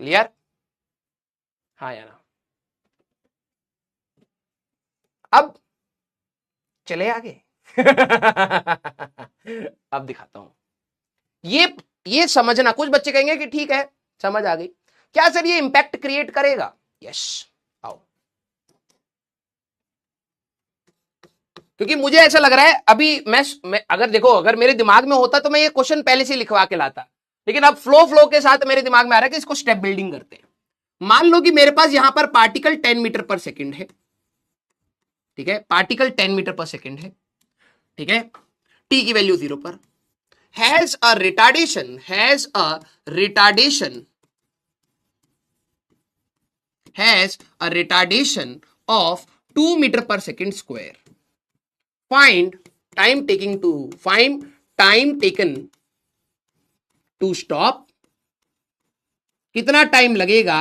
क्लियर? हाँ या ना? अब चले आगे। अब दिखाता हूं। ये समझना, कुछ बच्चे कहेंगे कि ठीक है समझ आ गई, क्या सर ये इंपैक्ट क्रिएट करेगा? यस, आओ। क्योंकि मुझे ऐसा लग रहा है अभी मैं अगर देखो, अगर मेरे दिमाग में होता तो मैं ये क्वेश्चन पहले से लिखवा के लाता, लेकिन अब फ्लो के साथ मेरे दिमाग में आ रहा है कि इसको स्टेप बिल्डिंग करते हैं। मान लो कि मेरे पास यहां पर पार्टिकल 10 मीटर पर सेकेंड है, ठीक है, पार्टिकल 10 मीटर पर सेकेंड है, ठीक है, टी की वैल्यू 0 पर, has a retardation of 2 meter per second square. Find time taken to stop. कितना टाइम लगेगा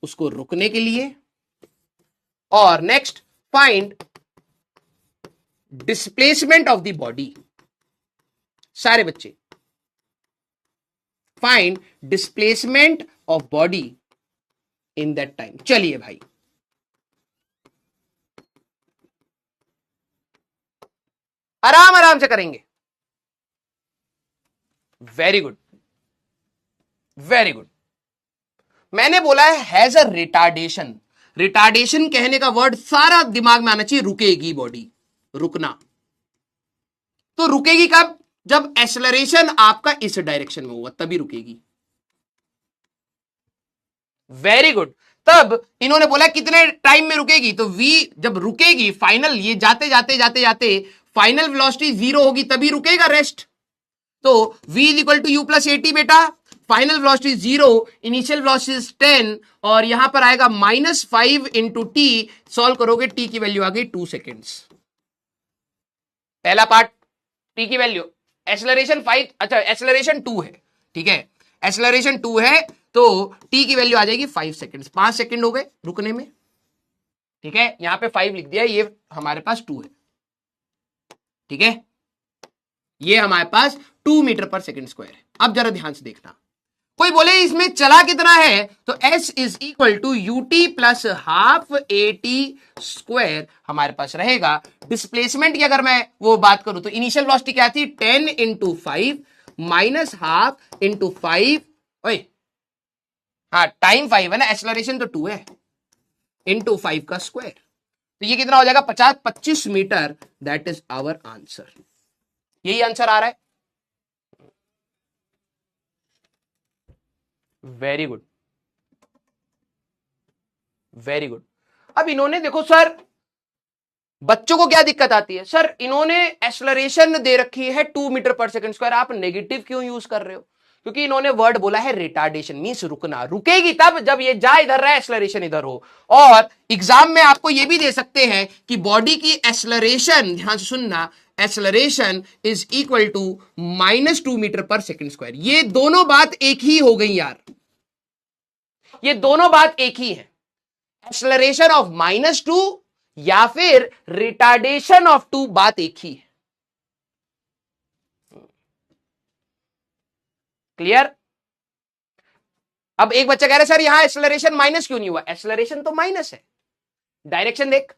उसको रुकने के लिए। और next, find displacement of the body. सारे बच्चे, find displacement of body in that time. चलिए भाई, आराम आराम से करेंगे। Very good, very good. मैंने बोला है हैज अ रिटार्डेशन। रिटार्डेशन कहने का वर्ड सारा दिमाग में आना चाहिए, रुकेगी बॉडी, रुकना। तो रुकेगी कब? जब एक्सेलरेशन आपका इस डायरेक्शन में होगा तभी रुकेगी। Very good. तब इन्होंने बोला कितने टाइम में रुकेगी, तो v जब रुकेगी फाइनल, ये जाते जाते जाते जाते फाइनल वेलोसिटी 0 होगी तभी रुकेगा रेस्ट। तो v is equal to u plus a t बेटा, फाइनल वेलोसिटी 0, इनिशियल वेलोसिटी 10, और यहां पर आएगा -5 इंटू टी। सॉल्व करोगे टी की वैल्यू आ गई 2 सेकेंड्स। पहला पार्ट टी की वैल्यू, एक्सेलरेशन 5, अच्छा एक्सेलरेशन 2 है, ठीक है, एक्सेलरेशन 2 है, तो टी की वैल्यू आ जाएगी 5 सेकेंड। 5 सेकेंड हो गए रुकने में, ठीक है, यहां पे 5 लिख दिया, ये हमारे पास 2 है, ठीक है, ये हमारे पास 2 मीटर पर सेकेंड स्क्वायर है। अब जरा ध्यान से देखना, कोई बोले इसमें चला कितना है, तो s is equal to u t plus half a t square हमारे पास रहेगा। डिस्प्लेसमेंट की अगर मैं वो बात करूं तो इनिशियल वेलोसिटी क्या थी, 10 इंटू 5 माइनस हाफ इंटू 5, हाँ टाइम 5 है ना, एक्सेलरेशन तो 2 है, इंटू 5 का स्क्वायर, तो ये कितना हो जाएगा 25 metre. That is our answer. यही आंसर आ रहा है। Very good, very good. अब इन्होंने देखो सर, बच्चों को क्या दिक्कत आती है, सर इन्होंने एक्सेलरेशन दे रखी है 2 मीटर पर सेकंड स्क्वायर, आप नेगेटिव क्यों यूज कर रहे हो? क्योंकि इन्होंने वर्ड बोला है रिटार्डेशन, मींस रुकना, रुकेगी तब जब ये जा इधर रहा है, एक्सेलरेशन इधर हो। और एग्जाम में आपको ये भी दे सकते हैं कि बॉडी की एक्सेलरेशन, ध्यान से सुनना, acceleration is equal to -2 metre per second square. ये दोनों बात एक ही हो गई यार, ये दोनों बात एक ही है, एक्सेलरेशन ऑफ -2 या फिर रिटार्डेशन ऑफ 2, बात एक ही है। क्लियर? अब एक बच्चा कह रहा है सर यहां एक्सेलरेशन माइनस क्यों नहीं हुआ? एक्सेलरेशन तो माइनस है, डायरेक्शन देख,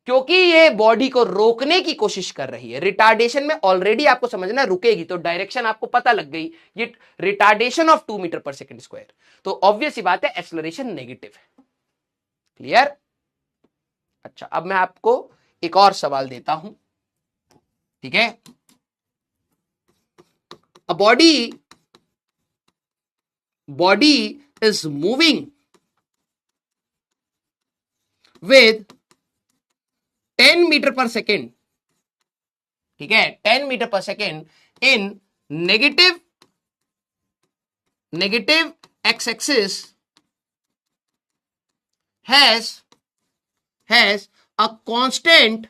क्योंकि ये बॉडी को रोकने की कोशिश कर रही है। रिटार्डेशन में ऑलरेडी आपको समझना रुकेगी, तो डायरेक्शन आपको पता लग गई, ये retardation of 2 metre per second square, तो ऑब्वियस ही बात है एक्सेलरेशन नेगेटिव है। क्लियर? अच्छा, अब मैं आपको एक और सवाल देता हूं, ठीक है। अ body is moving with 10 meter per second, ठीक है, 10 metre per second in negative x axis, has a constant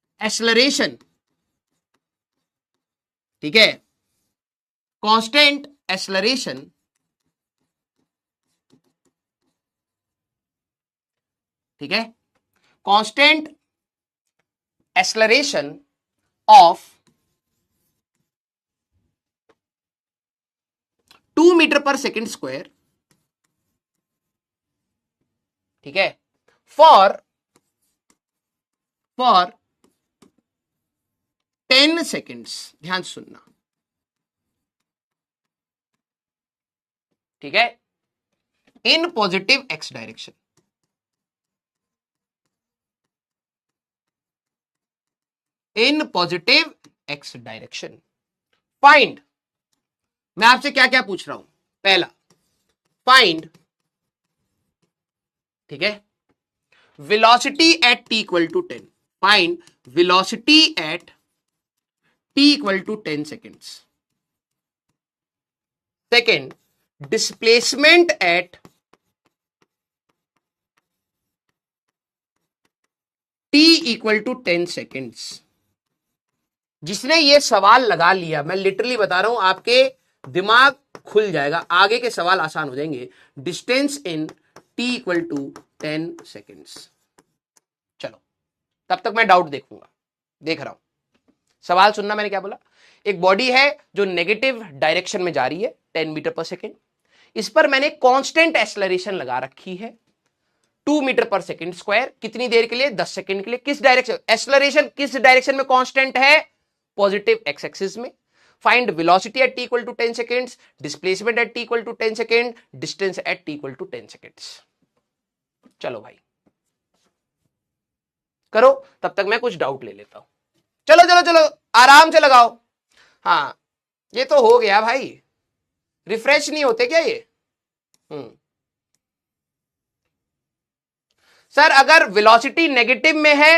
acceleration, ठीक है, कांस्टेंट एक्सेलरेशन, ठीक है, constant acceleration of 2 metre per second square, ठीक है, फॉर 10 सेकेंड्स। ध्यान से सुनना, ठीक है, in positive x direction. In positive x direction. Find, मैं आपसे क्या क्या पूछ रहा हूं। पहला, फाइंड, ठीक है, velocity at t equal to 10। Find velocity at t equal to 10 seconds. Second, displacement at t equal to 10 seconds. जिसने ये सवाल लगा लिया, मैं लिटरली बता रहा हूं, आपके दिमाग खुल जाएगा, आगे के सवाल आसान हो जाएंगे। Distance in t equal to 10 seconds. चलो, तब तक मैं डाउट देखूंगा, देख रहा हूं। सवाल सुनना, मैंने क्या बोला। एक बॉडी है जो नेगेटिव डायरेक्शन में जा रही है 10 मीटर पर सेकेंड। इस पर मैंने कांस्टेंट एक्सेलरेशन लगा रखी है 2 मीटर पर सेकेंड स्क्वायर। कितनी देर के लिए? 10 सेकेंड के लिए। किस डायरेक्शन, एक्सेलरेशन किस डायरेक्शन में कांस्टेंट है? पॉजिटिव एक्स एक्सिस में। Find velocity at t equal to 10 seconds, displacement at t equal to 10 second, distance at t equal to 10 seconds. चलो भाई करो, तब तक मैं कुछ डाउट ले लेता हूं। चलो चलो चलो, आराम से लगाओ। हाँ, ये तो हो गया भाई, रिफ्रेश नहीं होते क्या ये? सर अगर वेलोसिटी नेगेटिव में है,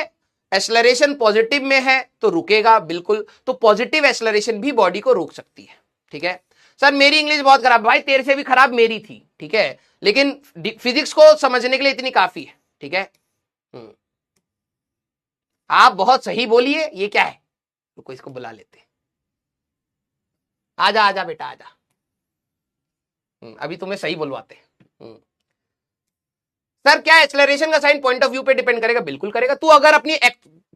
एक्सेलरेशन पॉजिटिव में है तो रुकेगा बिल्कुल। तो पॉजिटिव एक्सेलरेशन भी बॉडी को रोक सकती है, ठीक है। सर मेरी इंग्लिश बहुत खराब, भाई तेरे से भी खराब मेरी थी, ठीक है, लेकिन फिजिक्स को समझने के लिए इतनी काफी है, ठीक है। आप बहुत सही बोलिए। ये क्या है? रुको, इसको बुला लेते हैं। आजा आजा बेटा आजा, अभी तुम्हें सही बुलवाते हैं। सर क्या एक्सेलरेशन का साइन पॉइंट ऑफ व्यू पे डिपेंड करेगा? बिल्कुल करेगा। तू अगर अपनी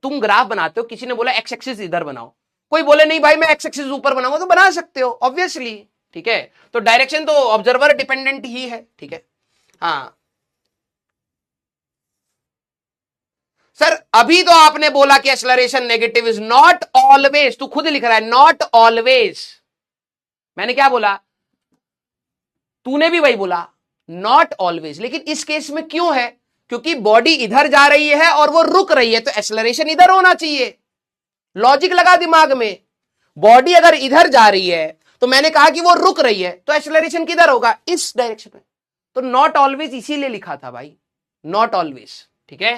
तुम ग्राफ बनाते हो, किसी ने बोला एक्स एक्सिस इधर बनाओ, कोई बोले नहीं भाई मैं एक्स एक्सिस ऊपर बनाऊंगा, तो बना सकते हो ऑब्वियसली, ठीक है। तो डायरेक्शन तो ऑब्जर्वर डिपेंडेंट ही है, ठीक है। हाँ सर, अभी तो आपने बोला कि acceleration negative is not always, तू खुद लिख रहा है नॉट ऑलवेज। मैंने क्या बोला? तूने भी वही बोला, नॉट ऑलवेज। लेकिन इस केस में क्यों है? क्योंकि बॉडी इधर जा रही है और वो रुक रही है, तो एक्सेलरेशन इधर होना चाहिए। लॉजिक लगा दिमाग में। बॉडी अगर इधर जा रही है तो मैंने कहा कि वो रुक रही है, तो एक्सेलरेशन किधर होगा? इस डायरेक्शन में। तो नॉट ऑलवेज इसीलिए लिखा था भाई, नॉट ऑलवेज, ठीक है।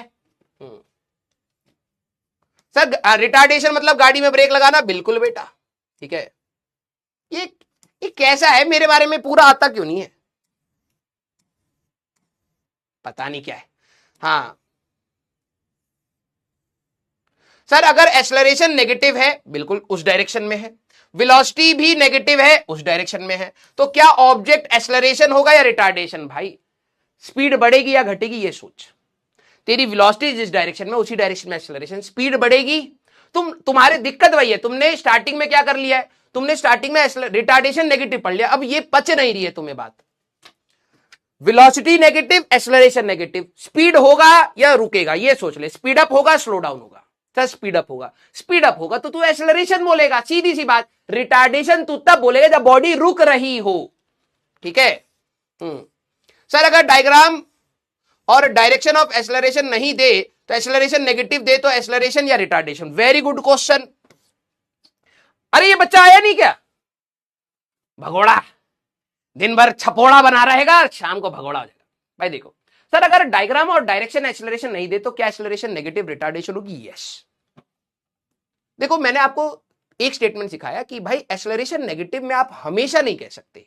सर रिटार्डेशन मतलब गाड़ी में ब्रेक लगाना? बिल्कुल बेटा, ठीक है। ये कैसा है, मेरे बारे में पूरा आता क्यों नहीं है? पता नहीं क्या है। हाँ सर, अगर एक्सेलरेशन नेगेटिव है, बिल्कुल उस डायरेक्शन में है, वेलोसिटी भी नेगेटिव है, उस डायरेक्शन में है, तो क्या ऑब्जेक्ट एक्सेलरेशन होगा या रिटार्डेशन? भाई स्पीड बढ़ेगी या घटेगी ये सोच। तेरी वेलोसिटी जिस डायरेक्शन में, उसी डायरेक्शन में एक्सेलरेशन। स्पीड बढ़ेगी, तुम्हारे दिक्कत वही है, तुमने स्टार्टिंग में क्या कर लिया है, तुमने स्टार्टिंग में रिटार्डेशन नेगेटिव पढ़ लिया। अब ये पच नहीं रही है तुम्हें बात। Velocity negative, acceleration negative, speed होगा या रुकेगा ये सोच ले। स्पीड अप होगा, स्लो डाउन होगा। सर स्पीड अप होगा, स्पीड अप होगा तो तू एक्सेलरेशन बोलेगा, सीधी सी बात। रिटार्डेशन तू तब बोलेगा जब बॉडी रुक रही हो, ठीक है। सर अगर डायग्राम और डायरेक्शन ऑफ एक्सेलरेशन नहीं दे तो एक्सेलरेशन नेगेटिव दे तो एक्सेलरेशन या रिटार्डेशन? Very good question. अरे ये बच्चा आया नहीं क्या? भगोड़ा, दिन भर छपोड़ा बना रहेगा, शाम को भगोड़ा हो जाएगा। भाई देखो सर, अगर डायग्राम और डायरेक्शन एक्सेलरेशन नहीं दे तो क्या एक्सेलरेशन नेगेटिव रिटार्डेशन होगी? यस। देखो मैंने आपको एक स्टेटमेंट सिखाया कि भाई एक्सेलरेशन नेगेटिव में आप हमेशा नहीं कह सकते।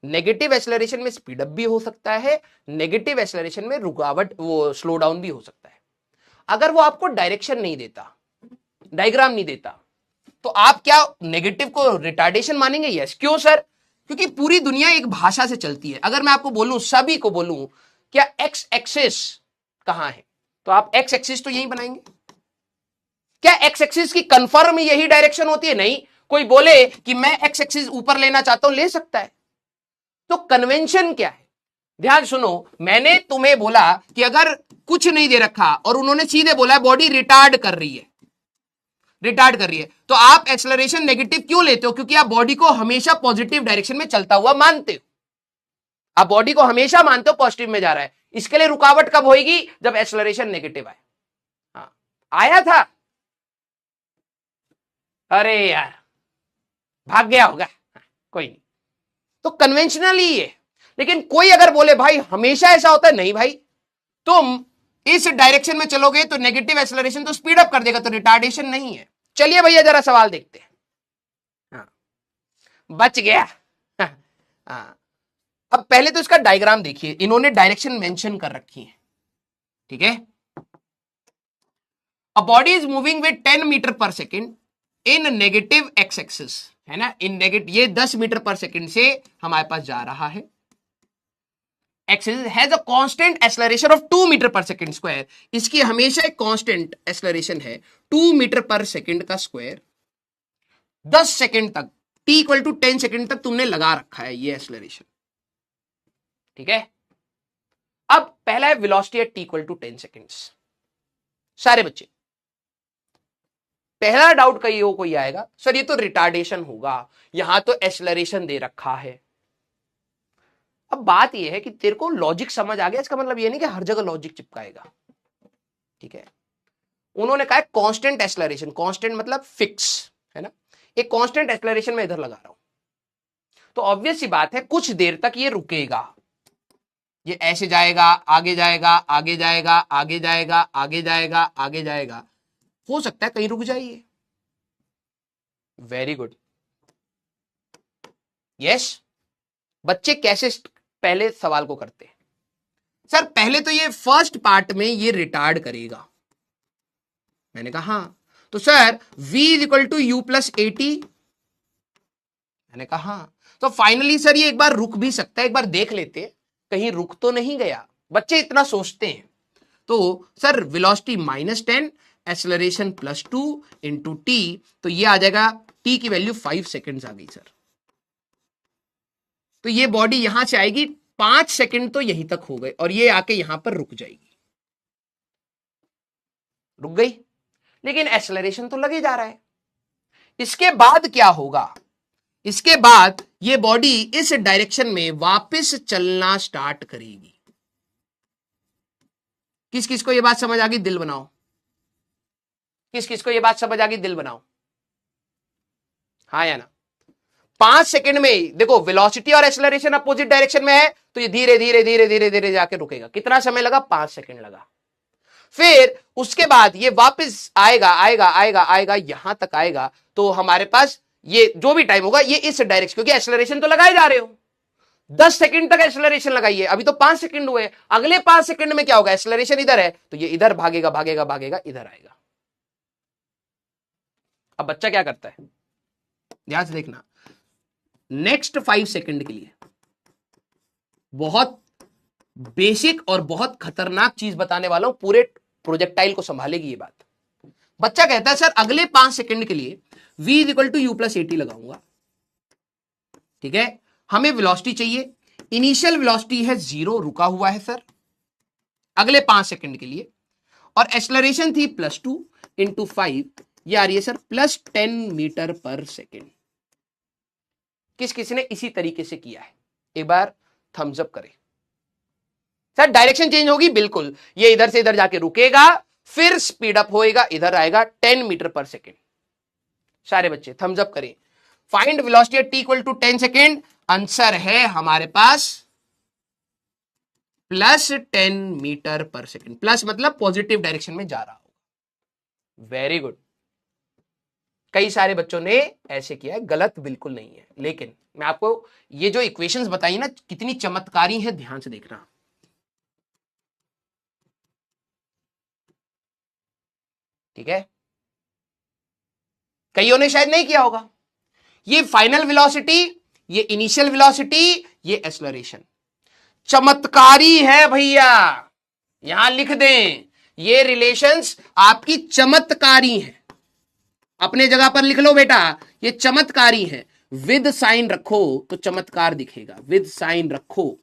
नेगेटिव एक्सेलरेशन में स्पीड अप भी हो सकता है, नेगेटिव एक्सेलरेशन में रुकावट, वो स्लो डाउन भी हो सकता है। अगर वो आपको डायरेक्शन नहीं देता, डायग्राम नहीं देता, तो आप क्या नेगेटिव को रिटार्डेशन मानेंगे? यस। क्यों सर? क्योंकि पूरी दुनिया एक भाषा से चलती है। अगर मैं आपको बोलूं, सभी को बोलूं क्या एक्स एक्सिस कहां है, तो आप एक्स एक्सिस तो यही बनाएंगे। क्या एक्स एक्सिस की कंफर्म यही डायरेक्शन होती है? नहीं। कोई बोले कि मैं एक्स एक्सिस ऊपर लेना चाहता हूं, ले सकता है, तो कन्वेंशन क्या है, ध्यान सुनो, मैंने तुम्हें बोला कि अगर कुछ नहीं दे रखा और उन्होंने सीधे बोला बॉडी रिटार्ड कर रही है, रिटार्ड कर रही है, तो आप एक्सेलरेशन नेगेटिव क्यों लेते हो? क्योंकि आप बॉडी को हमेशा पॉजिटिव डायरेक्शन में चलता हुआ मानते हो, आप बॉडी को हमेशा मानते हो पॉजिटिव में जा रहा है। इसके लिए रुकावट कब होगी? जब एक्सेलरेशन नेगेटिव आए। हाँ, आया था, अरे यार भाग गया होगा, कोई नहीं। तो कन्वेंशनली है, लेकिन कोई अगर बोले भाई हमेशा ऐसा होता है, नहीं भाई, तुम इस डायरेक्शन में चलोगे तो नेगेटिव एक्सेलरेशन तो स्पीड अप कर देगा, तो रिटार्डेशन नहीं है। चलिए भैया जरा सवाल देखते हैं। हाँ, बच गया। हाँ, अब पहले तो इसका डायग्राम देखिए, इन्होंने डायरेक्शन मेंशन कर रखी है, ठीक है। A body is moving with 10 metre per second in negative x axis, है ना, इन नेगेटिव, ये 10 मीटर पर सेकेंड से हमारे पास जा रहा है। Axis has a constant acceleration of 2 metre per second square, इसकी हमेशा एक कांस्टेंट एक्सेलरेशन है 2 मीटर पर सेकेंड का स्क्वायर। 10 सेकेंड तक, t इक्वल टू 10 सेकेंड तक तुमने लगा रखा है ये एक्सेलरेशन, ठीक है। अब पहला है velocity at t equal to 10 seconds. सारे बच्चे पहला डाउट कहीं हो कोई आएगा, सर ये तो रिटार्डेशन होगा, यहां तो एक्सेलरेशन दे रखा है। अब बात यह है कि तेरे को लॉजिक समझ आ गया, इसका मतलब ये नहीं कि हर जगह लॉजिक चिपकाएगा, ठीक है। उन्होंने कहा कांस्टेंट एक्सेलरेशन, कांस्टेंट मतलब फिक्स, है ना, एक कांस्टेंट एक्सेलरेशन में इधर लगा रहा हूं, तो ऑब्वियस सी बात है कुछ देर तक ये रुकेगा, ये ऐसे जाएगा, आगे जाएगा, आगे जाएगा, आगे जाएगा, आगे जाएगा, आगे जाएगा, हो सकता है कहीं रुक जाइए। Very good, yes. बच्चे कैसे पहले सवाल को करते हैं? सर पहले तो ये फर्स्ट पार्ट में ये रिटार्ड करेगा, मैंने कहा हाँ, तो sir v is equal to u plus a t, मैंने कहा हाँ, तो फाइनली सर ये एक बार रुक भी सकता है, एक बार देख लेते हैं कहीं रुक तो नहीं गया। बच्चे इतना सोचते हैं, तो sir velocity -10 acceleration +2 into T, तो ये आ जाएगा, टी की वैल्यू 5 सेकेंड्स आ गई सर, तो ये बॉडी यहां से आएगी, 5 सेकेंड तो यहीं तक हो गए और ये आके यहां पर रुक जाएगी, रुक गई, लेकिन एक्सेलरेशन तो लगे जा रहा है। इसके बाद क्या होगा? इसके बाद ये बॉडी इस डायरेक्शन में वापस चलना स्टार्ट करेगी। किस किस को ये बात समझ आ गई? दिल बनाओ। किस किस को ये बात समझ आ गई? दिल बनाओ, हाँ या ना। 5 सेकेंड में देखो वेलोसिटी और एक्सेलरेशन अपोजिट डायरेक्शन में है, तो ये धीरे धीरे धीरे धीरे धीरे जाके रुकेगा। कितना समय लगा? 5 सेकेंड लगा। फिर उसके बाद ये वापस आएगा आएगा आएगा आएगा, यहां तक आएगा, तो हमारे पास ये जो भी टाइम होगा ये इस डायरेक्शन, क्योंकि एक्सेलरेशन तो लगाए जा रहे हो, 10 सेकंड तक एक्सेलरेशन लगाइए, अभी तो 5 सेकंड हुए, अगले 5 सेकंड में क्या होगा? एक्सेलरेशन इधर है तो ये इधर भागेगा भागेगा भागेगा, इधर आएगा। अब बच्चा क्या करता है, ध्यान से देखना, नेक्स्ट 5 सेकंड के लिए बहुत बेसिक और बहुत खतरनाक चीज बताने वाला हूं, पूरे प्रोजेक्टाइल को संभालेगी ये बात। बच्चा कहता है सर अगले 5 सेकंड के लिए v is equal to u plus a t लगाऊंगा, ठीक है। हमें वेलोसिटी चाहिए, इनिशियल वेलोसिटी है 0, रुका हुआ है सर अगले 5 सेकंड के लिए, और एक्सेलरेशन थी +2 इंटू 5, ये आ रही है सर +10 मीटर पर सेकेंड। किस किसी ने इसी तरीके से किया है? एक बार थम्स अप करें। सर डायरेक्शन चेंज होगी, बिल्कुल, ये इधर से इधर जाके रुकेगा, फिर स्पीड अप होएगा, इधर आएगा 10 मीटर पर सेकेंड। सारे बच्चे थम्स अप करें। Find velocity at t equal to 10 second, answer है हमारे पास +10 मीटर पर सेकेंड। प्लस मतलब पॉजिटिव डायरेक्शन में जा रहा होगा। वेरी गुड, कई सारे बच्चों ने ऐसे किया है, गलत बिल्कुल नहीं है, लेकिन मैं आपको ये जो इक्वेशंस बताई ना कितनी चमत्कारी है, ध्यान से देखना। ठीक है, कईयों ने शायद नहीं किया होगा। ये फाइनल वेलोसिटी, ये इनिशियल वेलोसिटी, ये एक्सेलरेशन चमत्कारी है भैया, यहां लिख दें, ये रिलेशंस आपकी चमत्कारी हैं, अपने जगह पर लिख लो बेटा, ये चमत्कारी है। विद साइन रखो तो चमत्कार दिखेगा, विद साइन रखो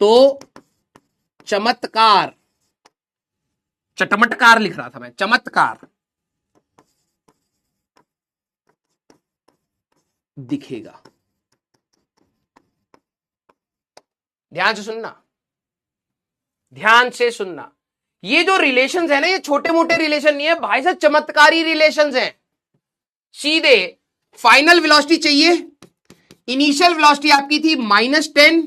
तो चमत्कार, चटमटकार लिख रहा था मैं, चमत्कार दिखेगा। ध्यान से सुनना, ध्यान से सुनना। ये जो रिलेशंस है ना, ये छोटे मोटे रिलेशन नहीं है भाई साहब, चमत्कारी रिलेशंस हैं। सीधे फाइनल वेलोसिटी चाहिए, इनिशियल वेलोसिटी आपकी थी -10,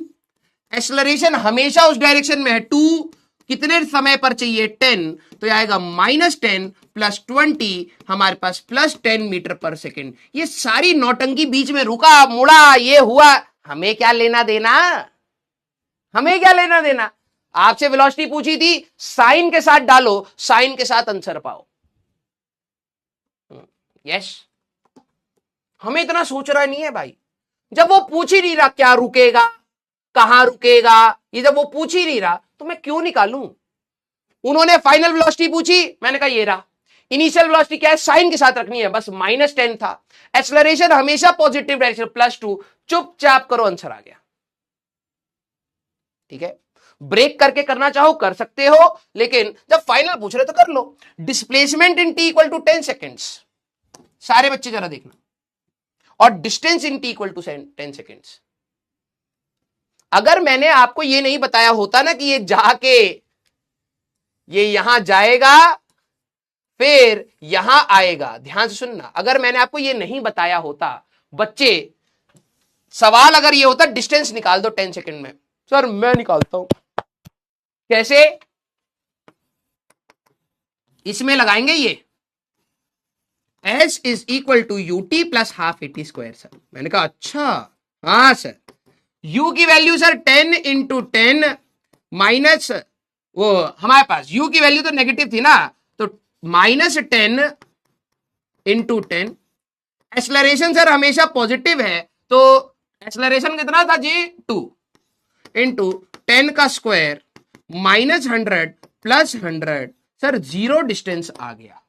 एक्सेलरेशन हमेशा उस डायरेक्शन में है 2, कितने समय पर चाहिए 10, तो आएगा -10 + 20, हमारे पास +10 मीटर पर सेकेंड। ये सारी नौटंकी बीच में रुका मुड़ा, ये हुआ, हमें क्या लेना देना, हमें क्या लेना देना। आपसे वेलोसिटी पूछी थी, साइन के साथ डालो, साइन के साथ आंसर पाओ। यस, हमें इतना सोचना नहीं है भाई। जब वो पूछ ही नहीं रहा क्या रुकेगा, कहां रुकेगा, ये जब वो पूछ ही नहीं रहा तो मैं क्यों निकालूं। उन्होंने फाइनल वेलोसिटी पूछी, मैंने कहा ये रहा। इनिशियल वेलोसिटी क्या है, साइन के साथ रखनी है, बस -10 था। एक्सेलरेशन हमेशा पॉजिटिव डायरेक्शन +2, चुपचाप करो, आंसर आ गया। ठीक है, ब्रेक करके करना चाहो कर सकते हो, लेकिन जब फाइनल पूछ रहे तो कर लो। डिस्प्लेसमेंट इन t = 10 सेकेंड्स, सारे बच्चे जरा देखना, और डिस्टेंस इन t = 10 सेकेंड्स। अगर मैंने आपको ये नहीं बताया होता ना कि ये जाके ये यहां जाएगा फिर यहां आएगा, ध्यान से सुनना, अगर मैंने आपको ये नहीं बताया होता, बच्चे सवाल अगर ये होता डिस्टेंस निकाल दो 10 सेकेंड में, सर मैं निकालता हूं, कैसे, इसमें लगाएंगे ये s = ut + ½ at²। सर मैंने कहा अच्छा, हाँ सर, u की वैल्यू सर 10 × 10 माइनस, वो हमारे पास u की वैल्यू तो नेगेटिव थी ना, तो -10 × 10, एक्सेलरेशन सर हमेशा पॉजिटिव है, तो एक्सेलरेशन कितना था जी 2 × 10² -100 + 100, सर 0 डिस्टेंस आ गया।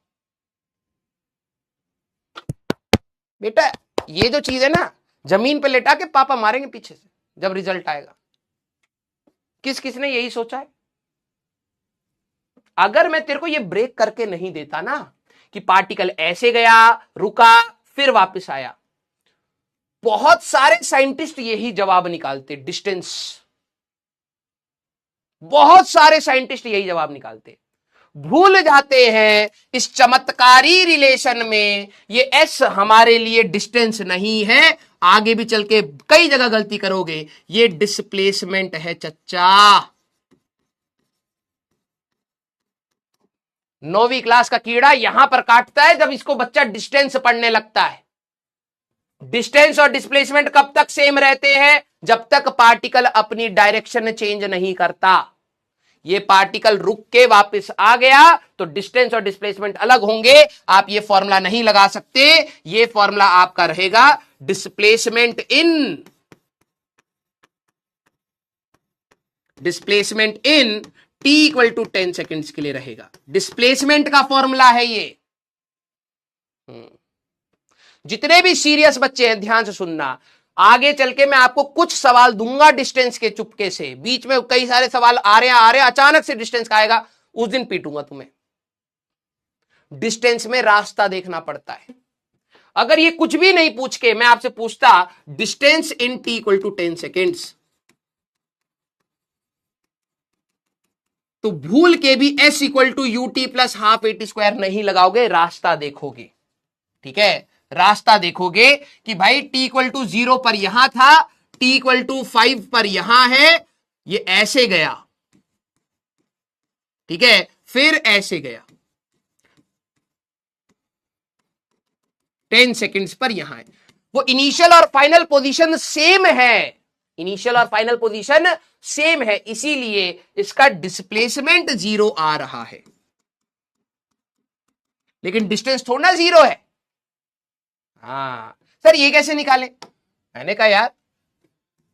बेटा ये जो चीज है ना, जमीन पे लेटा के पापा मारेंगे पीछे से जब रिजल्ट आएगा। किसने यही सोचा है। अगर मैं तेरे को ये ब्रेक करके नहीं देता ना कि पार्टिकल ऐसे गया, रुका, फिर वापस आया, बहुत सारे साइंटिस्ट यही जवाब निकालते, डिस्टेंस, बहुत सारे साइंटिस्ट यही जवाब निकालते। भूल जाते हैं इस चमत्कारी रिलेशन में ये एस हमारे लिए डिस्टेंस नहीं है, आगे भी चल के कई जगह गलती करोगे, ये डिस्प्लेसमेंट है चच्चा। 9वीं क्लास का कीड़ा यहां पर काटता है जब इसको बच्चा डिस्टेंस पढ़ने लगता है। डिस्टेंस और डिस्प्लेसमेंट कब तक सेम रहते हैं, जब तक पार्टिकल अपनी डायरेक्शन चेंज नहीं करता। ये पार्टिकल रुक के वापस आ गया तो डिस्टेंस और डिस्प्लेसमेंट अलग होंगे, आप ये फॉर्मूला नहीं लगा सकते। ये फॉर्मूला आपका रहेगा डिस्प्लेसमेंट इन t = 10 सेकेंड्स के लिए रहेगा। डिस्प्लेसमेंट का फॉर्मूला है ये। जितने भी सीरियस बच्चे हैं ध्यान से सुनना, आगे चल के मैं आपको कुछ सवाल दूंगा डिस्टेंस के, चुपके से, बीच में कई सारे सवाल आ रहे अचानक से डिस्टेंस का आएगा, उस दिन पीटूंगा तुम्हें। डिस्टेंस में रास्ता देखना पड़ता है। अगर ये कुछ भी नहीं पूछ के मैं आपसे पूछता डिस्टेंस इन t = 10 सेकेंड्स, तो भूल के भी s = ut + ½ at² नहीं लगाओगे, रास्ता देखोगे। ठीक है, रास्ता देखोगे कि भाई t = 0 पर यहां था, t = 5 पर यहां है, ये ऐसे गया, ठीक है, फिर ऐसे गया, 10 सेकेंड्स पर यहां है। वो इनिशियल और फाइनल पोजीशन सेम है, इनिशियल और फाइनल पोजीशन सेम है, इसीलिए इसका डिस्प्लेसमेंट 0 आ रहा है, लेकिन डिस्टेंस थोड़ा 0 है। हाँ सर ये कैसे निकाले, मैंने कहा यार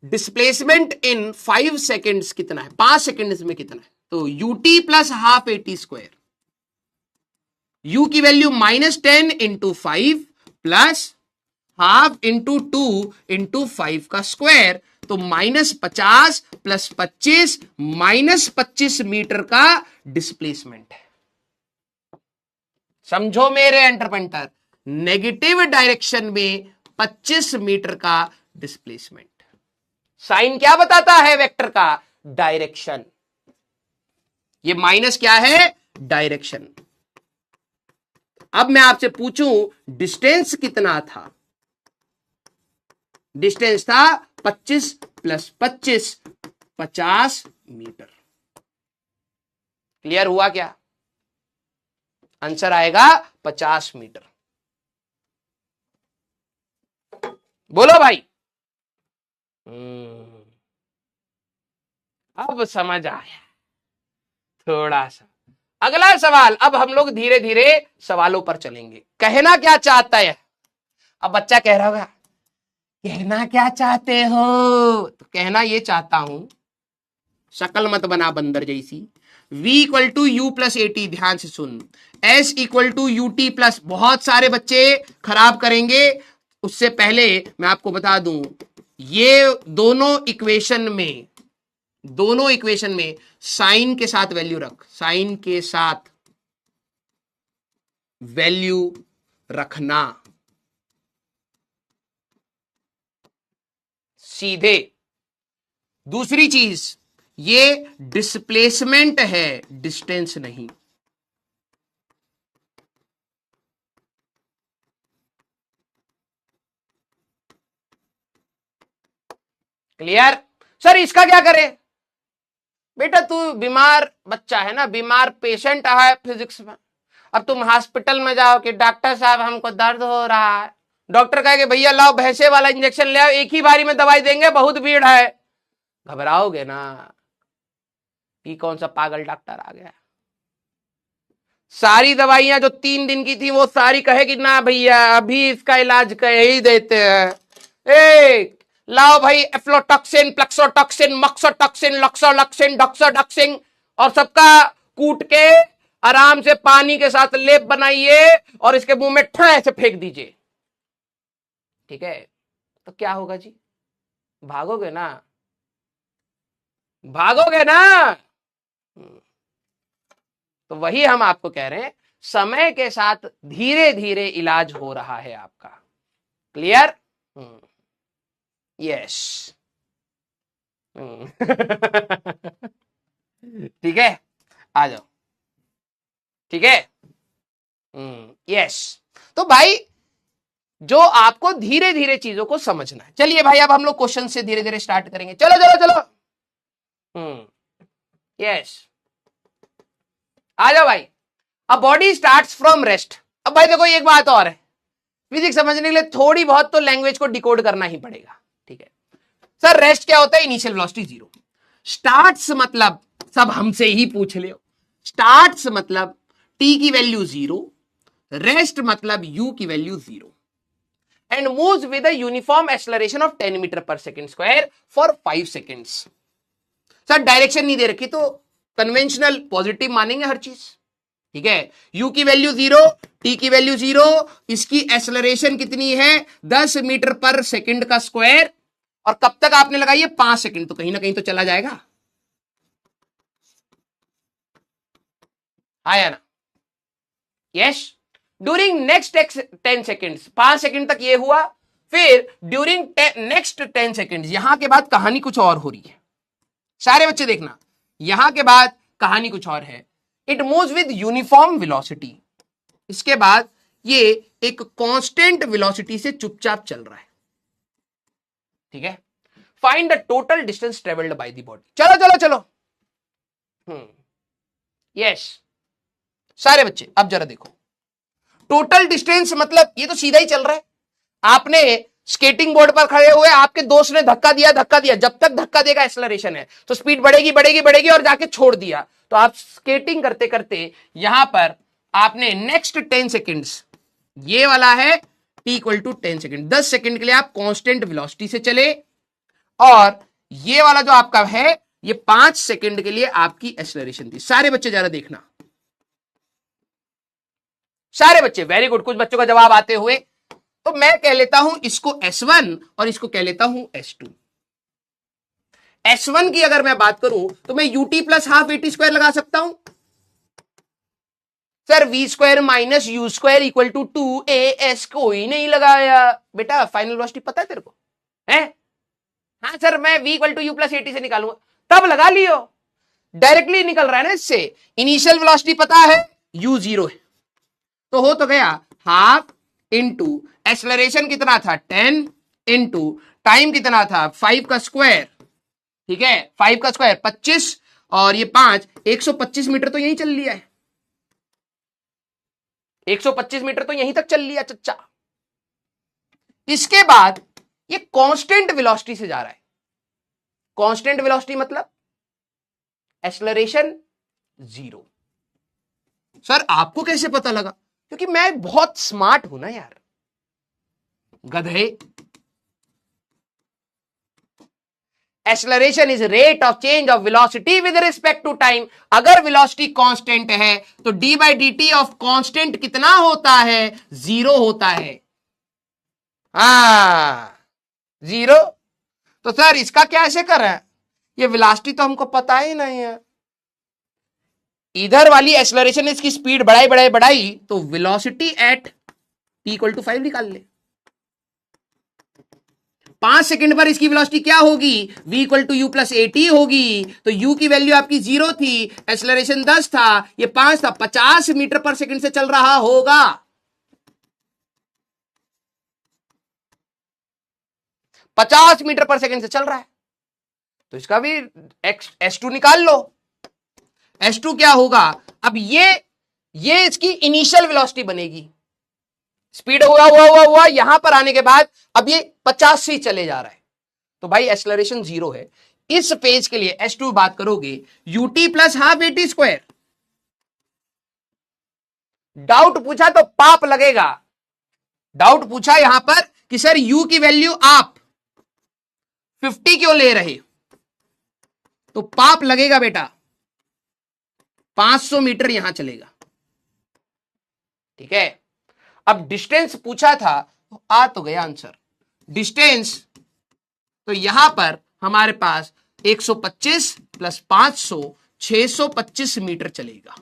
डिस्प्लेसमेंट इन 5 सेकेंड्स कितना है, 5 सेकेंड्स में कितना है, तो ut + ½ at², u की value -10 × 5 plus half into 2 into 5 का स्क्वायर, तो -50 प्लस 25 -25 मीटर का डिस्प्लेसमेंट है। समझो मेरे एंटरप्रेन्योर, नेगेटिव डायरेक्शन में 25 मीटर का डिस्प्लेसमेंट। साइन क्या बताता है वेक्टर का? डायरेक्शन। ये माइनस क्या है? डायरेक्शन। अब मैं आपसे पूछूं डिस्टेंस कितना था? डिस्टेंस था 25 प्लस 25 50 मीटर। क्लियर हुआ क्या? आंसर आएगा 50 मीटर। बोलो भाई। अब समझ आया थोड़ा सा। अगला सवाल, अब हम लोग धीरे धीरे सवालों पर चलेंगे। कहना क्या चाहता है? अब बच्चा कह रहा होगा कहना क्या चाहते हो? तो कहना ये चाहता हूं, शक्ल मत बना बंदर जैसी। v equal to u plus a t, ध्यान से सुन। s equal to u t plus, बहुत सारे बच्चे खराब करेंगे। उससे पहले मैं आपको बता दूं, ये दोनों इक्वेशन में साइन के साथ वैल्यू रख, साइन के साथ वैल्यू रखना सीधे। दूसरी चीज, ये डिस्प्लेसमेंट है, डिस्टेंस नहीं। क्लियर? सर इसका क्या करें? बेटा तू बीमार बच्चा है ना, बीमार पेशेंट है फिजिक्स में। अब तुम हॉस्पिटल में जाओ कि डॉक्टर साहब हमको दर्द हो रहा है, डॉक्टर कहे कि भैया लाओ भैंसे वाला इंजेक्शन ले आओ, एक ही बारी में दवाई देंगे, बहुत भीड़ है। घबराओगे ना कि कौन सा पागल डॉक्टर आ गया। सारी दवाइयां जो 3 दिन की थी वो सारी कहेगी ना भैया अभी इसका इलाज कह ही देते हैं। लाओ भाई एफ्लोटॉक्सिन, प्लक्सोटॉक्सिन, मक्सोटॉक्सिन, लक्सोलॉक्सिन, डॉक्सोडॉक्सिन, और सबका कूट के आराम से पानी के साथ लेप बनाइए और इसके मुंह में ठा ऐसे फेंक दीजिए। ठीक है? तो क्या होगा जी? भागोगे ना? भागोगे ना? तो वही हम आपको कह रहे हैं, समय के साथ धीरे धीरे इलाज हो रहा है आपका। क्लियर? यस। ठीक है, आ जाओ। ठीक है? यस। तो भाई जो आपको धीरे धीरे चीजों को समझना है। चलिए भाई अब हम लोग क्वेश्चन से धीरे धीरे स्टार्ट करेंगे। चलो चलो चलो। यस, आ जाओ भाई। A body starts from rest. अब भाई देखो एक बात और है, फिजिक्स समझने के लिए थोड़ी बहुत तो लैंग्वेज को डिकोड करना ही पड़ेगा। ठीक है सर, रेस्ट क्या होता है? Initial velocity 0। स्टार्ट्स मतलब सब हमसे ही पूछ लियो। स्टार्ट्स मतलब t की वैल्यू 0, रेस्ट मतलब u की value 0, and moves with a uniform acceleration of 10 metre per second square for 5 seconds. Sir direction नहीं दे रखी तो कन्वेंशनल पॉजिटिव मानेंगे हर चीज। ठीक है, u की वैल्यू 0, t की वैल्यू 0, इसकी एक्सेलरेशन कितनी है? 10 मीटर पर सेकंड का स्क्वायर, और कब तक आपने लगाई है? 5 सेकंड, तो कहीं ना कहीं तो चला जाएगा। आया ना? Yes. During next 10 seconds, 5 second तक ये हुआ, फिर ड्यूरिंग नेक्स्ट 10 सेकेंड्स, यहां के बाद कहानी कुछ और हो रही है। सारे बच्चे देखना, यहां के बाद कहानी कुछ और है। It moves with uniform velocity. इसके बाद ये एक कांस्टेंट वेलोसिटी से चुपचाप चल रहा है। ठीक है, find the total distance travelled by the body. चलो चलो चलो। यस सारे बच्चे अब जरा देखो, टोटल डिस्टेंस मतलब ये तो सीधा ही चल रहा है। आपने स्केटिंग बोर्ड पर खड़े हुए, आपके दोस्त ने धक्का दिया, जब तक धक्का देगा एक्सेलरेशन है, तो स्पीड बढ़ेगी बढ़ेगी बढ़ेगी और जाके छोड़ दिया, तो आप स्केटिंग करते करते यहां पर आपने नेक्स्ट 10 सेकेंड्स, ये वाला है t equal to 10 second, 10 second के लिए आप कांस्टेंट वेलोसिटी से चले, और ये वाला जो आपका है ये 5 सेकेंड के लिए आपकी एक्सेलरेशन थी। सारे बच्चे जरा देखना, सारे बच्चे वेरी गुड, कुछ बच्चों का जवाब आते हुए तो मैं कह लेता हूं इसको S1 और इसको कह लेता हूं S2। S1 की अगर मैं बात करूं तो मैं UT प्लस हाफ AT² लगा सकता हूं। Sir V² minus U² equal to 2AS कोई नहीं लगाया बेटा। फाइनल वेलोसिटी पता है तेरे को? है? हाँ सर मैं V equal to U plus AT से निकालूंगा, तब लगा लियो, डायरेक्टली निकल रहा है ना इससे। इनिशियल वेलोसिटी पता है U0 है, तो हो तो गया हाफ इंटू एक्सेलरेशन कितना था 10 इंटू टाइम कितना था 5 का स्क्वायर, ठीक है 5 का स्क्वायर 25 और ये 5 125 मीटर तो यहीं चल लिया है, 125 मीटर तो यहीं तक चल लिया चच्चा। इसके बाद ये कांस्टेंट वेलोसिटी से जा रहा है। कांस्टेंट वेलोसिटी मतलब एक्सेलरेशन 0। सर आपको कैसे पता लगा? क्योंकि मैं बहुत स्मार्ट हूं ना यार, गधे। Acceleration is rate of change of velocity with respect to time. अगर वेलोसिटी कांस्टेंट है तो d by d t of constant कितना होता है? 0 होता है। जीरो। तो सर इसका क्या ऐसे कर रहा है? ये वेलोसिटी तो हमको पता ही नहीं है। इधर वाली एक्सेलरेशन इसकी स्पीड बढ़ाई तो velocity at t equal to 5 निकाल ले। 5 सेकंड पर इसकी वेलोसिटी क्या होगी? v equal to u plus AT होगी। तो u की वैल्यू आपकी 0 थी, एक्सेलरेशन 10 था, ये 5 था, 50 मीटर पर सेकंड से चल रहा होगा। 50 मीटर पर सेकंड से चल रहा है, तो इसका भी S2 निकाल लो। S2 क्या होगा? अब ये इसकी इनिशियल वेलोसिटी बनेगी। स्पीड हुआ यहां पर आने के बाद अब ये 50 से चले जा रहा है, तो भाई एक्सेलरेशन 0 है। इस फेज के लिए S2 बात करोगे UT plus half AT²। Doubt पूछा तो पाप लगेगा। डाउट पूछा यहां पर कि सर U की वैल्यू आप 50 क्यों ले रहे, तो पाप लगेगा बेटा। 500 मीटर यहां चलेगा, ठीक है। अब डिस्टेंस पूछा था तो आ तो गया आंसर। डिस्टेंस तो यहां पर हमारे पास 125 प्लस 500 625 मीटर चलेगा।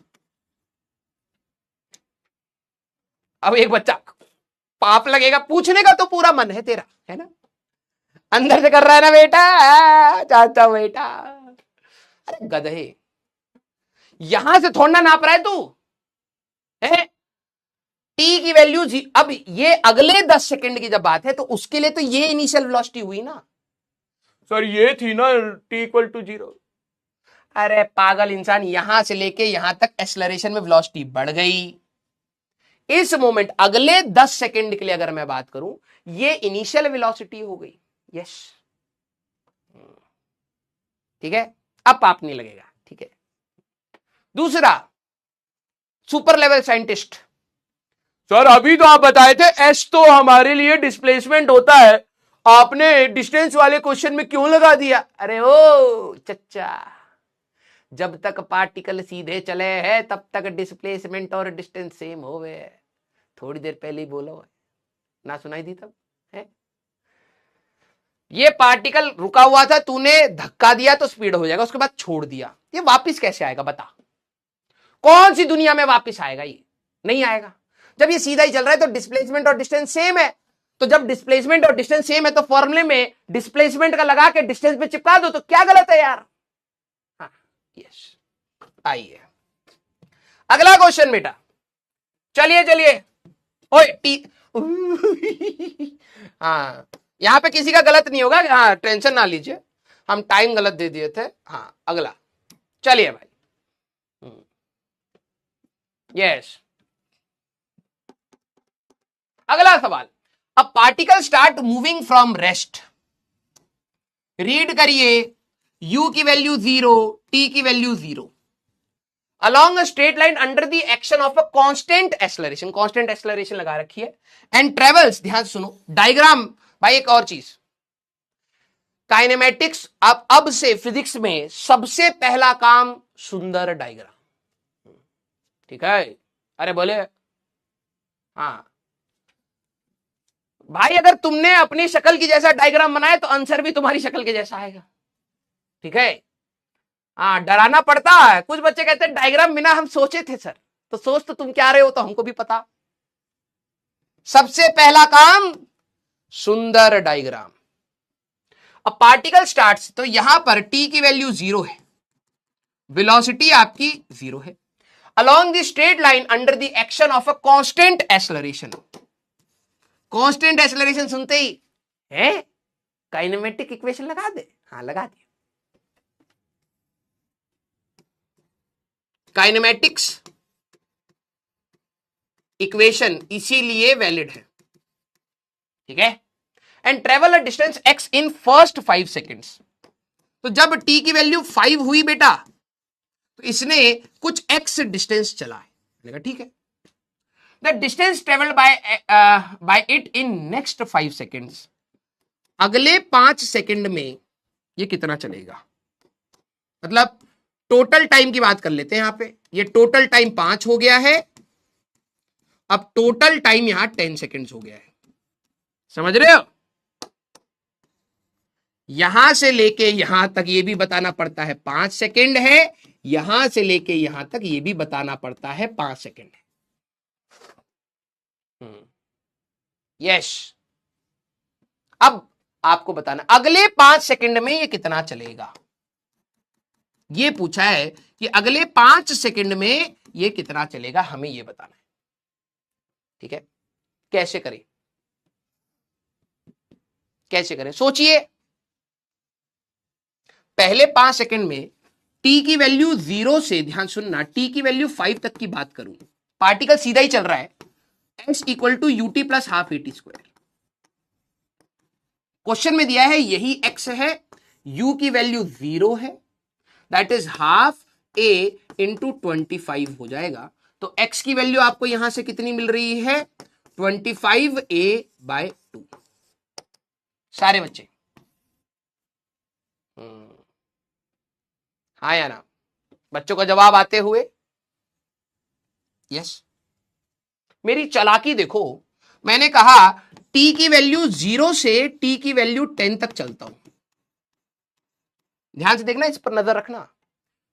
अब एक बच्चा पाप लगेगा पूछने का, तो पूरा मन है तेरा, है ना, अंदर से कर रहा है ना बेटा, चाहता बेटा। अरे गधे, यहां से थोड़ा नाप रहा है तू, है टी की वैल्यू अब ये अगले 10 सेकंड की जब बात है तो उसके लिए तो ये इनिशियल वेलोसिटी हुई ना। सर ये थी ना टी इक्वल टू 0। अरे पागल इंसान, यहां से लेके यहां तक एक्सेलरेशन में वेलोसिटी बढ़ गई। इस मोमेंट अगले 10 सेकंड के लिए अगर मैं बात करूं, ये इनिशियल वेलोसिटी हो गई। यस, ठीक है, अब पाप नहीं लगेगा, ठीक है। दूसरा, सुपर लेवल साइंटिस्ट। सर अभी तो आप बताए थे एस तो हमारे लिए डिस्प्लेसमेंट होता है, आपने डिस्टेंस वाले क्वेश्चन में क्यों लगा दिया? अरे ओ चच्चा, जब तक पार्टिकल सीधे चले हैं तब तक डिस्प्लेसमेंट और डिस्टेंस सेम हो गए। थोड़ी देर पहले ही बोलो ना, सुनाई दी तब है? ये पार्टिकल रुका हुआ था, तूने धक्का दिया तो स्पीड हो जाएगा, उसके बाद छोड़ दिया, ये वापस कैसे आएगा बता? कौन सी दुनिया में वापस आएगा? ये नहीं आएगा। जब ये सीधा ही चल रहा है तो डिस्प्लेसमेंट और डिस्टेंस सेम है, तो जब डिस्प्लेसमेंट और डिस्टेंस सेम है तो फॉर्मूले में डिस्प्लेसमेंट का लगा के डिस्टेंस पे चिपका दो, तो क्या गलत है यार? हाँ, यस। आइए अगला क्वेश्चन बेटा, चलिए ओए टी हाँ, यहां पे किसी का गलत नहीं होगा, हाँ टेंशन ना लीजिए, हम टाइम गलत दे दिए थे। हाँ अगला, चलिए भाई, यस। अगला सवाल, a particle start moving from rest. Read करिए, u की वैल्यू 0, t की value 0, along a straight line under the action of a constant acceleration। constant acceleration लगा रखी है, and travels, ध्यान से सुनो डायग्राम भाई। एक और चीज, काइनेमेटिक्स अब से फिजिक्स में सबसे पहला काम सुंदर डायग्राम, ठीक है? अरे बोले हाँ, भाई अगर तुमने अपनी शक्ल की जैसा डायग्राम बनाया तो आंसर भी तुम्हारी शक्ल के जैसा आएगा। ठीक है, हाँ डराना पड़ता है। कुछ बच्चे कहते हैं डायग्राम बिना हम सोचे थे सर, तो सोच तो तुम क्या रहे हो तो हमको भी पता। सबसे पहला काम सुंदर डायग्राम। अब पार्टिकल स्टार्ट्स, तो यहां पर टी की वैल्यू 0 है, वेलोसिटी आपकी 0 है, along the straight line under the action of a constant acceleration। Constant acceleration सुनते ही है काइनेमेटिक इक्वेशन लगा दे, हाँ लगा दे। काइनेमेटिक्स इक्वेशन इसीलिए वैलिड है, ठीक है। And travel a distance x in first 5 seconds. तो जब t की वैल्यू 5 हुई बेटा, तो इसने कुछ x डिस्टेंस चला है, ठीक है। The distance travelled by it in next 5 seconds. अगले 5 सेकेंड में ये कितना चलेगा, मतलब टोटल टाइम की बात कर लेते हैं यहां पे। ये टोटल टाइम 5 हो गया है, अब टोटल टाइम यहां 10 सेकेंड्स हो गया है, समझ रहे हो। यहां से लेके यहां तक ये भी बताना पड़ता है 5 सेकेंड है, यहां से लेके यहां तक ये भी बताना पड़ता है 5 सेकेंड है। यस, अब आपको बताना अगले 5 सेकेंड में ये कितना चलेगा। ये पूछा है कि अगले 5 सेकेंड में ये कितना चलेगा, हमें ये बताना है, ठीक है। कैसे करें, कैसे करें सोचिए। पहले 5 सेकेंड में t की वैल्यू 0 से, ध्यान सुनना, t की वैल्यू 5 तक की बात करूं, पार्टिकल सीधा ही चल रहा है, x equal to u t plus half a t square. Question में दिया है यही x है, u की वैल्यू 0 है, that is half a into 25 हो जाएगा। तो x की वैल्यू आपको यहां से कितनी मिल रही है, 25a/2। सारे बच्चे हाँ या ना, बच्चों का जवाब आते हुए यस। मेरी चालाकी देखो, मैंने कहा t की वैल्यू 0 से t की वैल्यू 10 तक चलता हूं। ध्यान से देखना, इस पर नजर रखना।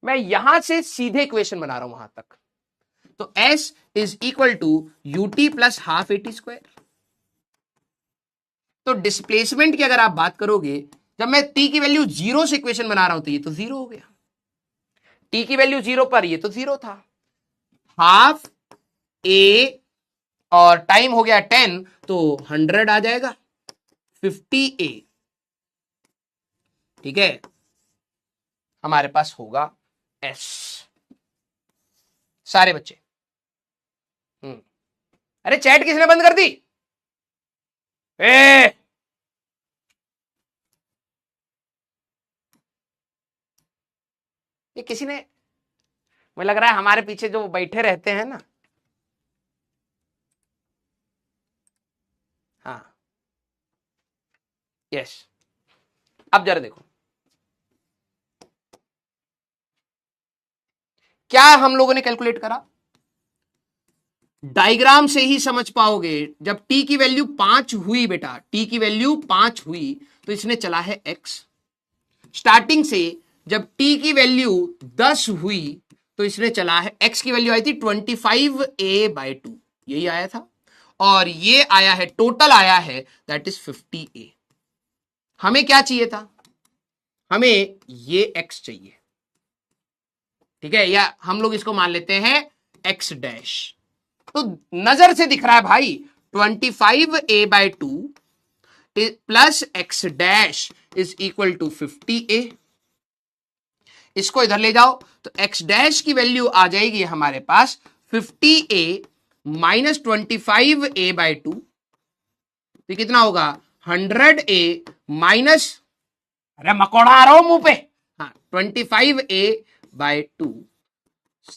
मैं यहां से सीधे इक्वेशन बना रहा हूं वहां तक। तो s is equal to u t plus half a t square. तो डिस्प्लेसमेंट की अगर आप बात करोगे, जब मैं t की वैल्यू 0 से इक्वेशन बना रहा हूं तो ये तो 0 हो गया, t की वैल्यू 0 पर ये तो 0 था, हाफ a और टाइम हो गया 10 तो 100 आ जाएगा, 50a, ठीक है। हमारे पास होगा s। सारे बच्चे अरे चैट किसने बंद कर दी, ए ये किसी ने, मुझे लग रहा है हमारे पीछे जो बैठे रहते हैं ना, हाँ यस। अब जरा देखो क्या हम लोगों ने कैलकुलेट करा, डायग्राम से ही समझ पाओगे। जब t की वैल्यू 5 हुई बेटा, t की वैल्यू 5 हुई तो इसने चला है x। स्टार्टिंग से जब t की वैल्यू 10 हुई तो इसने चला है, x की वैल्यू आई थी 25a/2, यही आया था, और ये आया है, टोटल आया है दैट इज 50a। हमें क्या चाहिए था, हमें ये x चाहिए, ठीक है, या हम लोग इसको मान लेते हैं x डैश। तो नजर से दिख रहा है भाई 25a/2 plus x dash is equal to 50a। इसको इधर ले जाओ तो x डैश की वैल्यू आ जाएगी हमारे पास 50a माइनस 25a/2, तो कितना होगा 100a माइनस, अरे मकोड़ा आ रहा हूं मुंह पे, हाँ 25a/2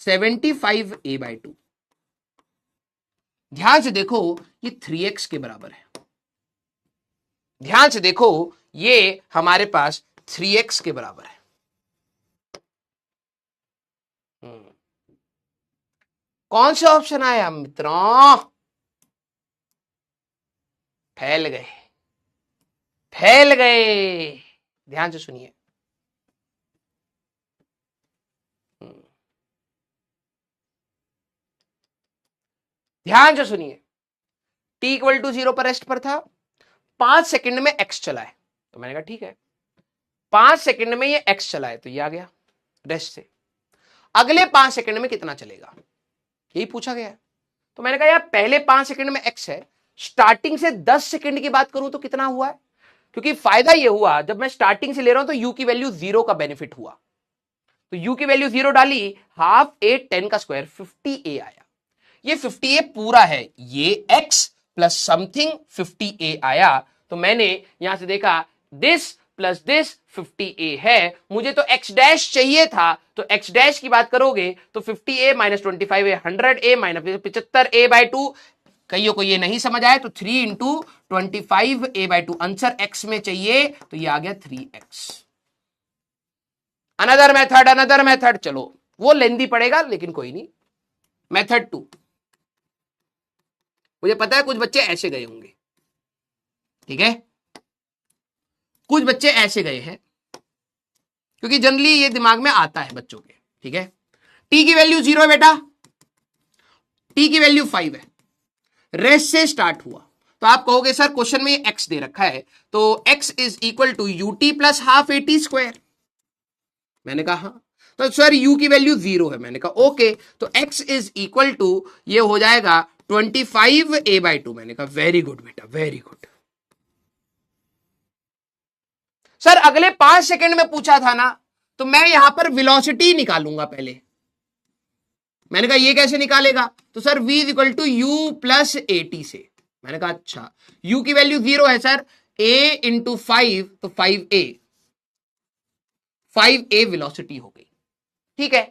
75a/2। ध्यान से देखो ये 3x के बराबर है, ध्यान से देखो ये हमारे पास 3x के बराबर है। कौन सा ऑप्शन आया मित्रों, फैल गए, फैल गए। ध्यान से सुनिए, ध्यान से सुनिए। टी इक्वल टू 0 पर रेस्ट पर था, 5 सेकंड में एक्स चला है, तो मैंने कहा ठीक है 5 सेकंड में ये एक्स चला है, तो ये आ गया रेस्ट से। अगले 5 सेकंड में कितना चलेगा, यही पूछा गया है। तो मैंने कहा यार पहले 5 सेकंड में एक्स है, स्टार्टिंग से 10 सेकंड की बात करूं तो कितना हुआ है, क्योंकि फायदा यह हुआ जब मैं स्टार्टिंग से ले रहा हूं तो यू की वैल्यू 0 का बेनिफिट हुआ, तो यू की वैल्यू 0 डाली, हाफ ए 10 का स्क्वायर 50a आया। ये 50a पूरा है, ये x प्लस समथिंग 50a आया। तो मैंने यहां से देखा दिस प्लस दिस 50a है, मुझे तो x डैश चाहिए था, तो x डैश की बात करोगे तो 50a minus 25a 100a minus 75a by 2। कईयों को ये नहीं समझ आया तो 3 into 25a by 2, answer x में चाहिए तो ये आ गया 3x। अनदर मेथड, चलो वो लेंदी पड़ेगा लेकिन कोई नहीं। मेथड 2, मुझे पता है कुछ बच्चे ऐसे गए होंगे, ठीक है, कुछ बच्चे ऐसे गए हैं, क्योंकि जनरली ये दिमाग में आता है बच्चों के, ठीक है। टी की वैल्यू 0 है बेटा, टी की वैल्यू 5 है, रेस्ट से स्टार्ट हुआ, तो आप कहोगे सर क्वेश्चन में एक्स दे रखा है, तो x is equal to u t plus half a t square. मैंने कहा हाँ, तो सर u की वैल्यू 0 है, मैंने कहा ओके, तो x इज इक्वल टू ये हो जाएगा 25a बाई 2। मैंने कहा वेरी गुड बेटा, वेरी गुड। सर अगले 5 सेकंड में पूछा था ना, तो मैं यहां पर वेलोसिटी निकालूंगा पहले। मैंने कहा ये कैसे निकालेगा, तो sir v is equal to u plus a t से। मैंने कहा अच्छा, u की वैल्यू 0 है सर, a इंटू 5 तो 5a वेलोसिटी हो गई, ठीक है।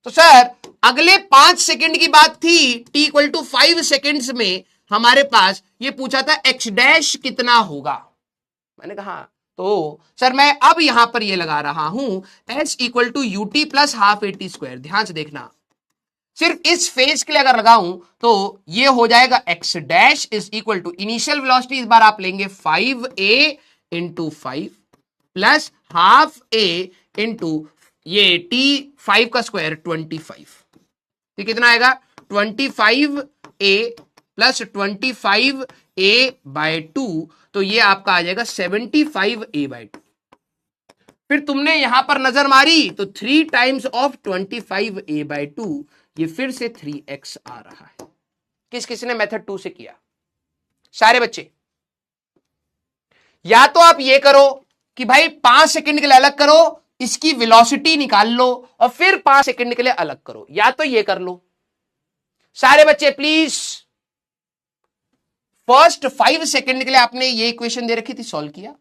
तो सर अगले 5 सेकंड की बात थी, t इक्वल टू 5 सेकंड्स में हमारे पास ये पूछा था x डैश कितना होगा। मैंने कहा तो सर मैं अब यहां पर ये लगा रहा हूं h equal to u t plus half a t square. ध्यान से देखना, सिर्फ इस फेज के लिए अगर लगाऊं तो ये हो जाएगा x dash is equal to initial velocity इस बार आप लेंगे 5a into 5 plus half a into ये t 5 का स्क्वायर 25, तो कितना आएगा 25a प्लस 25a बाय 2, तो ये आपका आ जाएगा 75a बाय 2। फिर तुमने यहां पर नजर मारी तो 3 टाइम्स ऑफ 25a बाय 2, ये फिर से 3x आ रहा है। किस किस ने मेथड 2 से किया, सारे बच्चे। या तो आप ये करो कि भाई 5 सेकंड के लिए अलग करो, इसकी वेलोसिटी निकाल लो और फिर 5 सेकंड के लिए अलग करो, या तो ये कर लो। सारे बच्चे प्लीज, फर्स्ट 5 सेकंड के लिए आपने ये इक्वेशन दे रखी थी, सॉल्व किया।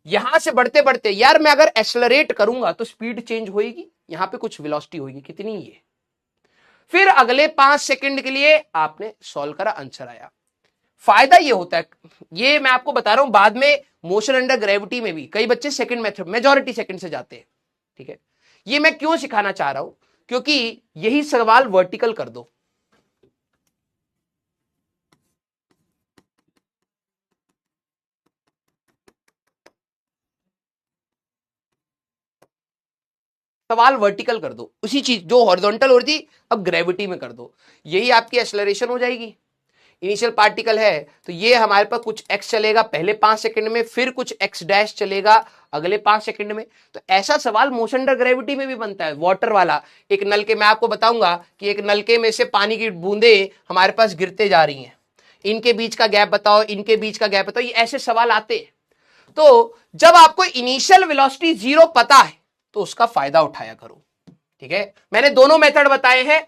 यहां से बढ़ते बढ़ते यार मैं अगर एक्सेलरेट करूंगा तो स्पीड चेंज होगी, यहां पे कुछ वेलोसिटी होगी, कितनी ये। फिर अगले 5 सेकंड के लिए आपने सॉल्व करा, आंसर आया। फायदा ये होता है, ये मैं आपको बता रहा हूं, बाद में मोशन अंडर ग्रेविटी में भी कई बच्चे सेकंड मेथड, मेजॉरिटी सेकंड से जाते हैं, ठीक है। ये मैं क्यों सिखाना चाह रहा हूं, क्योंकि यही सवाल वर्टिकल कर दो, सवाल वर्टिकल कर दो, उसी चीज जो हॉरिजॉन्टल हो रही थी अब ग्रेविटी में कर दो, यही आपकी एक्सेलरेशन हो जाएगी। इनिशियल पार्टिकल है तो ये हमारे पास कुछ x चलेगा पहले 5 सेकंड में, फिर कुछ x डैश चलेगा अगले 5 सेकंड में। तो ऐसा सवाल मोशन अंडर ग्रेविटी में भी बनता है, वाटर वाला। एक नलके में आपको बताऊंगा कि एक नलके में से पानी की बूंदे हमारे पास गिरते जा रही हैं, इनके बीच का गैप बताओ, इनके बीच का गैप बताओ, ये ऐसे सवाल आते हैं। तो जब आपको इनिशियल वेलोसिटी 0 पता है तो उसका फायदा उठाया करो, ठीक है। मैंने दोनों मेथड बताए हैं,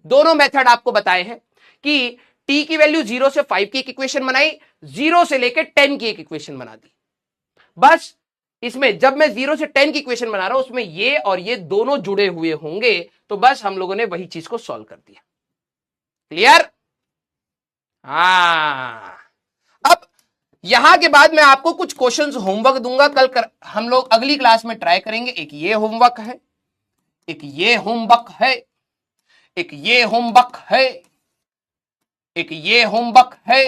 दोनों मेथड आपको बताए हैं कि t की वैल्यू 0 से 5 की एक इक्वेशन बनाई, 0 से लेकर 10 की एक इक्वेशन बना दी। बस इसमें जब मैं 0 से 10 की इक्वेशन बना रहा हूं उसमें ये और ये दोनों जुड़े हुए होंगे, तो बस हम लोगों ने वही चीज को सॉल्व कर दिया। क्लियर? हाँ, अब यहां के बाद मैं आपको कुछ क्वेश्चंस होमवर्क दूंगा, हम लोग अगली क्लास में ट्राई करेंगे। एक ये होमवर्क है, एक ये होमवर्क है, एक ये होमवर्क है, एक ये होमवर्क है,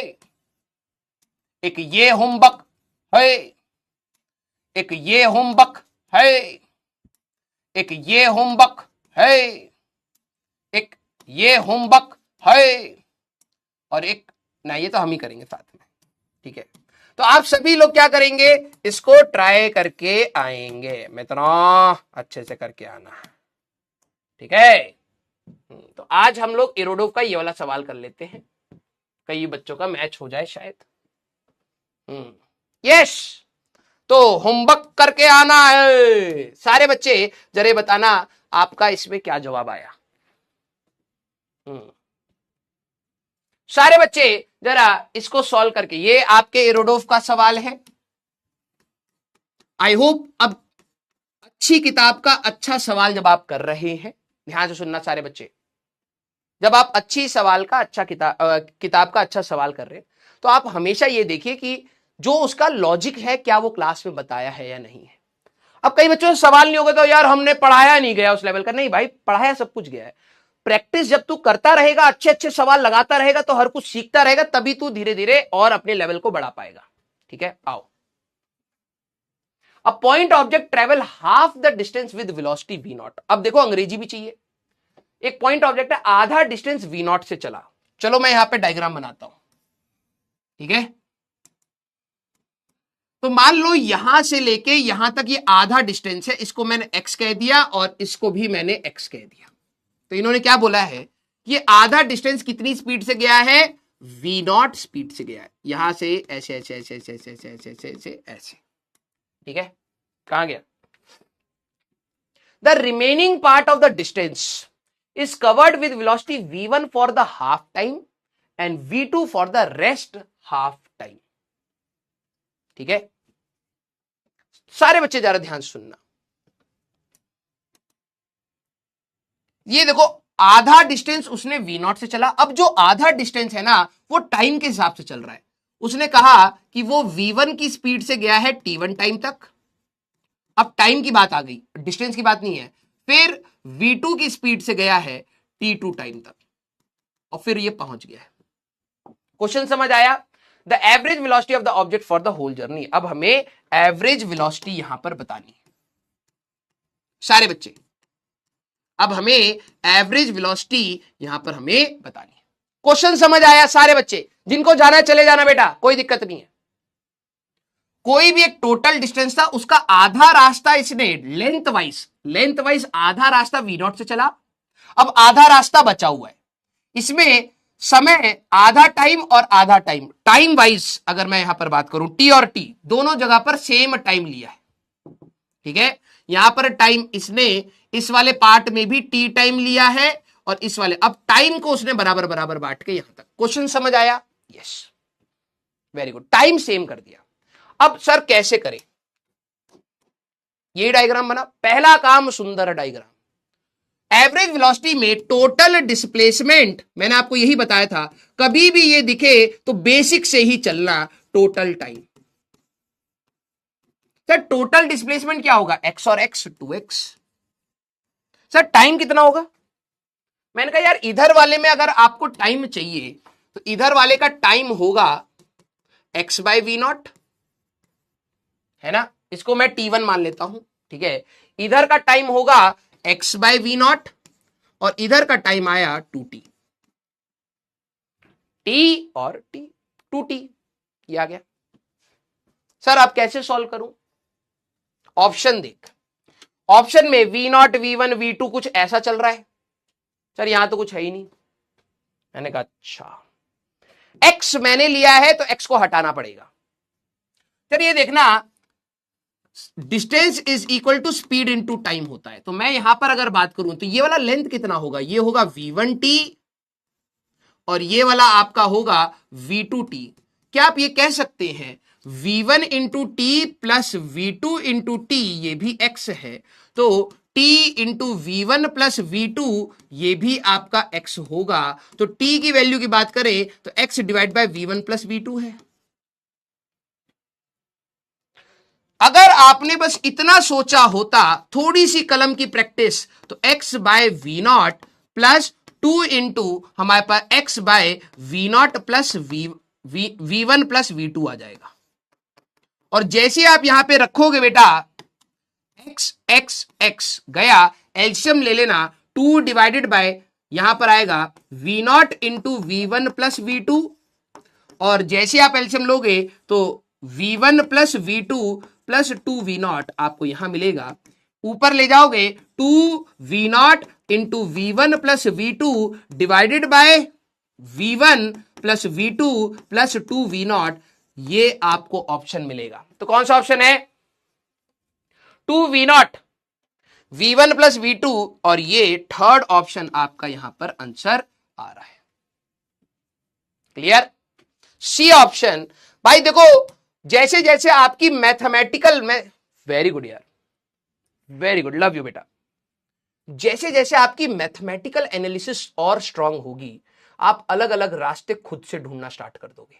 एक ये होमवर्क है, एक ये होमवर्क है, एक ये होमवर्क है, एक ये होमवर्क है, और एक ना, ये तो हम ही करेंगे साथ में, ठीक है। तो आप सभी लोग क्या करेंगे, इसको ट्राई करके आएंगे, मैं इतना अच्छे से करके आना, ठीक है। तो आज हम लोग इरोडोव का ये वाला सवाल कर लेते हैं, कई बच्चों का मैच हो जाए शायद। यस, तो होमवर्क करके आना है सारे बच्चे। जरा बताना आपका इसमें क्या जवाब आया। सारे बच्चे जरा इसको सॉल्व करके, ये आपके इरोडोव का सवाल है। आई होप अब अच्छी किताब का अच्छा सवाल जब आप कर रहे हैं, ध्यान से सुनना सारे बच्चे, जब आप अच्छी सवाल का अच्छा किताब का अच्छा सवाल कर रहे हैं, तो आप हमेशा ये देखिए कि जो उसका लॉजिक है क्या वो क्लास में बताया है या नहीं है। अब कई बच्चों से सवाल नहीं होगा तो यार हमने पढ़ाया नहीं गया उस लेवल का, नहीं भाई, पढ़ाया सब कुछ गया है। प्रैक्टिस जब तू करता रहेगा, अच्छे अच्छे सवाल लगाता रहेगा, तो हर कुछ सीखता रहेगा, तभी तू धीरे धीरे और अपने लेवल को बढ़ा पाएगा, ठीक है। आओ, a point object travel half the distance with velocity v not. अब देखो अंग्रेजी भी चाहिए। एक पॉइंट ऑब्जेक्ट है, आधा डिस्टेंस v नॉट से चला। चलो मैं यहां पे डायग्राम बनाता हूं, ठीक है। तो मान लो यहां से लेके यहां तक ये आधा डिस्टेंस है, इसको मैंने x कह दिया और इसको भी मैंने x कह दिया। तो इन्होंने क्या बोला है, ये आधा डिस्टेंस कितनी स्पीड से गया है, v नॉट स्पीड से गया है, यहां से ऐसे ऐसे ऐसे ऐसे ऐसे ऐसे ऐसे ऐसे ऐसे ऐसे, ठीक है। कहां गया, the remaining part of the distance is covered with velocity v1 for the half time and v2 for the rest half time, ठीक है। सारे बच्चे जरा ध्यान से सुनना। ये देखो आधा डिस्टेंस उसने v नॉट से चला। अब जो आधा डिस्टेंस है ना, वो टाइम के हिसाब से चल रहा है। उसने कहा कि वो v1 की स्पीड से गया है t1 टाइम तक। अब टाइम की बात आ गई, डिस्टेंस की बात नहीं है। फिर v2 की स्पीड से गया है t2 टाइम तक, और फिर ये पहुंच गया है। क्वेश्चन समझ आया। The average velocity of the object for the whole journey. अब हमें एवरेज वेलोसिटी यहां पर बतानी है सारे बच्चे। अब हमें एवरेज वेलोसिटी यहां पर हमें बतानी है। क्वेश्चन समझ आया सारे बच्चे? जिनको जाना है चले जाना बेटा, कोई दिक्कत नहीं है। कोई भी एक टोटल डिस्टेंस था, उसका आधा रास्ता इसने लेंथ वाइज आधा रास्ता v नॉट से चला। अब आधा रास्ता बचा हुआ है, इसमें समय आधा टाइम और आधा टाइम वाइज अगर मैं यहां पर बात करूं, t और t दोनों जगह पर सेम टाइम लिया है, ठीक है। यहां पर टाइम इसने इस वाले पार्ट में भी t टाइम लिया है और इस वाले, अब टाइम को उसने बराबर बराबर बांट के यहां तक। क्वेश्चन समझ आया? Yes, very good, time same कर दिया। अब सर कैसे करें? ये डायग्राम बना, पहला काम सुंदर डायग्राम। एवरेज वेलोसिटी में टोटल डिस्प्लेसमेंट, मैंने आपको यही बताया था, कभी भी ये दिखे तो बेसिक से ही चलना, total time. Sir total displacement क्या होगा, x और x 2x। सर टाइम कितना होगा? मैंने कहा यार इधर वाले में अगर आपको टाइम चाहिए तो इधर वाले का टाइम होगा x बाय वी नॉट, है ना। इसको मैं t1 मान लेता हूं, ठीक है। इधर का टाइम होगा x बाय वी नॉट और इधर का टाइम आया 2t, t और t 2t, ये आ गया। सर अब कैसे सॉल्व करूं? ऑप्शन देख, ऑप्शन में v0 v1 v2 कुछ ऐसा चल रहा है। सर यहां तो कुछ है ही नहीं। मैंने कहा अच्छा, x मैंने लिया है तो x को हटाना पड़ेगा। सर ये देखना, distance is equal to speed into time होता है। तो मैं यहां पर अगर बात करूं तो ये वाला लेंथ कितना होगा, ये होगा v1t और ये वाला आपका होगा v2t। क्या आप ये कह सकते हैं v1 into T plus v2 into T, ये भी x है, तो t into v1 plus v2 ये भी आपका x होगा। तो t की वैल्यू की बात करें तो x divide by v1 plus v2 है। अगर आपने बस इतना सोचा होता, थोड़ी सी कलम की प्रैक्टिस, तो x by v not plus 2 into हमारे पास x by v not plus V1 plus V2 आ जाएगा। और जैसे आप यहां पे रखोगे बेटा x x x गया, एल्शियम ले लेना, 2 डिवाइडेड बाय यहां पर आएगा V0 into V1 plus V2, और जैसे आप एल्शियम लोगे तो V1 plus V2 plus 2V0 आपको यहां मिलेगा। ऊपर ले जाओगे 2V0 into V1 plus V2 divided by V1 plus V2 plus 2V0, ये आपको ऑप्शन मिलेगा। तो कौन सा ऑप्शन है? 2V0 V1 प्लस V2, और ये थर्ड ऑप्शन आपका यहां पर आंसर आ रहा है। क्लियर? C option. भाई देखो, जैसे जैसे आपकी मैथमेटिकल में, वेरी गुड यार, वेरी गुड, लव यू बेटा। जैसे जैसे आपकी मैथमेटिकल एनालिसिस और स्ट्रांग होगी, आप अलग अलग रास्ते खुद से ढूंढना स्टार्ट कर दोगे,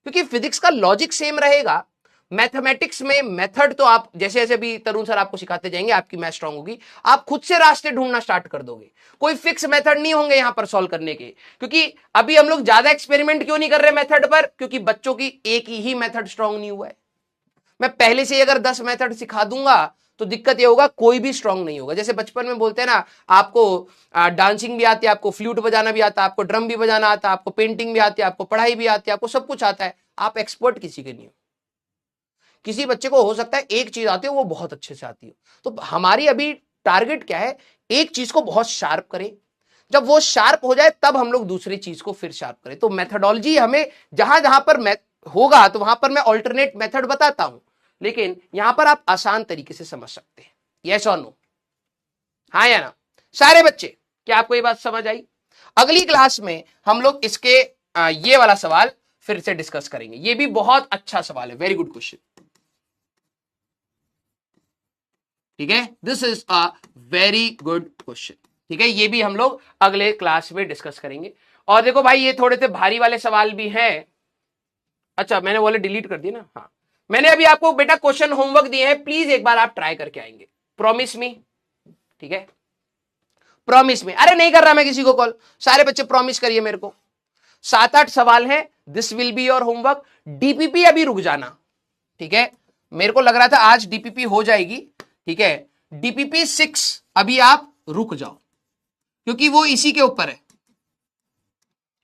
क्योंकि फिजिक्स का लॉजिक सेम रहेगा। मैथमेटिक्स में मेथड तो आप जैसे जैसे भी तरुण सर आपको सिखाते जाएंगे, आपकी मैथ स्ट्रांग होगी, आप खुद से रास्ते ढूंढना स्टार्ट कर दोगे। कोई फिक्स मेथड नहीं होंगे यहां पर सॉल्व करने के, क्योंकि अभी हम लोग ज्यादा एक्सपेरिमेंट क्यों नहीं कर रहे मेथड पर? क्योंकि बच्चों की एक ही मेथड स्ट्रांग नहीं हुआ है। मैं पहले से अगर 10 मेथड सिखा दूंगा तो दिक्कत ये होगा, कोई भी स्ट्रांग नहीं होगा। जैसे बचपन में बोलते हैं ना, आपको डांसिंग भी आती है, आपको फ्लूट बजाना भी आता है, आपको ड्रम भी बजाना आता है, आपको पेंटिंग भी आती है, आपको पढ़ाई भी आती है, आपको सब कुछ आता है, आप एक्सपर्ट किसी के नहीं हो। किसी बच्चे को हो सकता है एक चीज आती है, वो बहुत अच्छे से आती है। तो हमारी अभी टारगेट क्या है? एक चीज को बहुत शार्प करें, जब वो शार्प हो जाए तब हम लोग दूसरी चीज को फिर शार्प करें। तो मेथडोलॉजी हमें जहां जहां पर होगा तो वहां पर मैं ऑल्टरनेट मेथड बताता हूं, लेकिन यहां पर आप आसान तरीके से समझ सकते हैं। यस और नो? हाँ या ना? सारे बच्चे, क्या आपको ये बात समझ आई? अगली क्लास में हम लोग इसके ये वाला सवाल फिर से डिस्कस करेंगे। ये भी बहुत अच्छा सवाल है, वेरी गुड क्वेश्चन। ठीक है, this is a very good question. ठीक है, ये भी हम लोग अगले क्लास में डिस्कस करेंगे। और देखो भाई, ये थोड़े से भारी वाले सवाल भी हैं। अच्छा, मैंने बोले डिलीट कर दिया ना? हाँ, मैंने अभी आपको बेटा क्वेश्चन होमवर्क दिए हैं, प्लीज एक बार आप ट्राई करके आएंगे। Promise me? ठीक है, प्रॉमिस मी। अरे नहीं कर रहा मैं किसी को कॉल, सारे बच्चे प्रॉमिस करिए मेरे को। 7-8 सवाल हैं, this will be your homework. DPP अभी रुक जाना, ठीक है? मेरे को लग रहा था आज डीपीपी हो जाएगी, ठीक है? डीपीपी 6 अभी आप रुक जाओ, क्योंकि वो इसी के ऊपर है।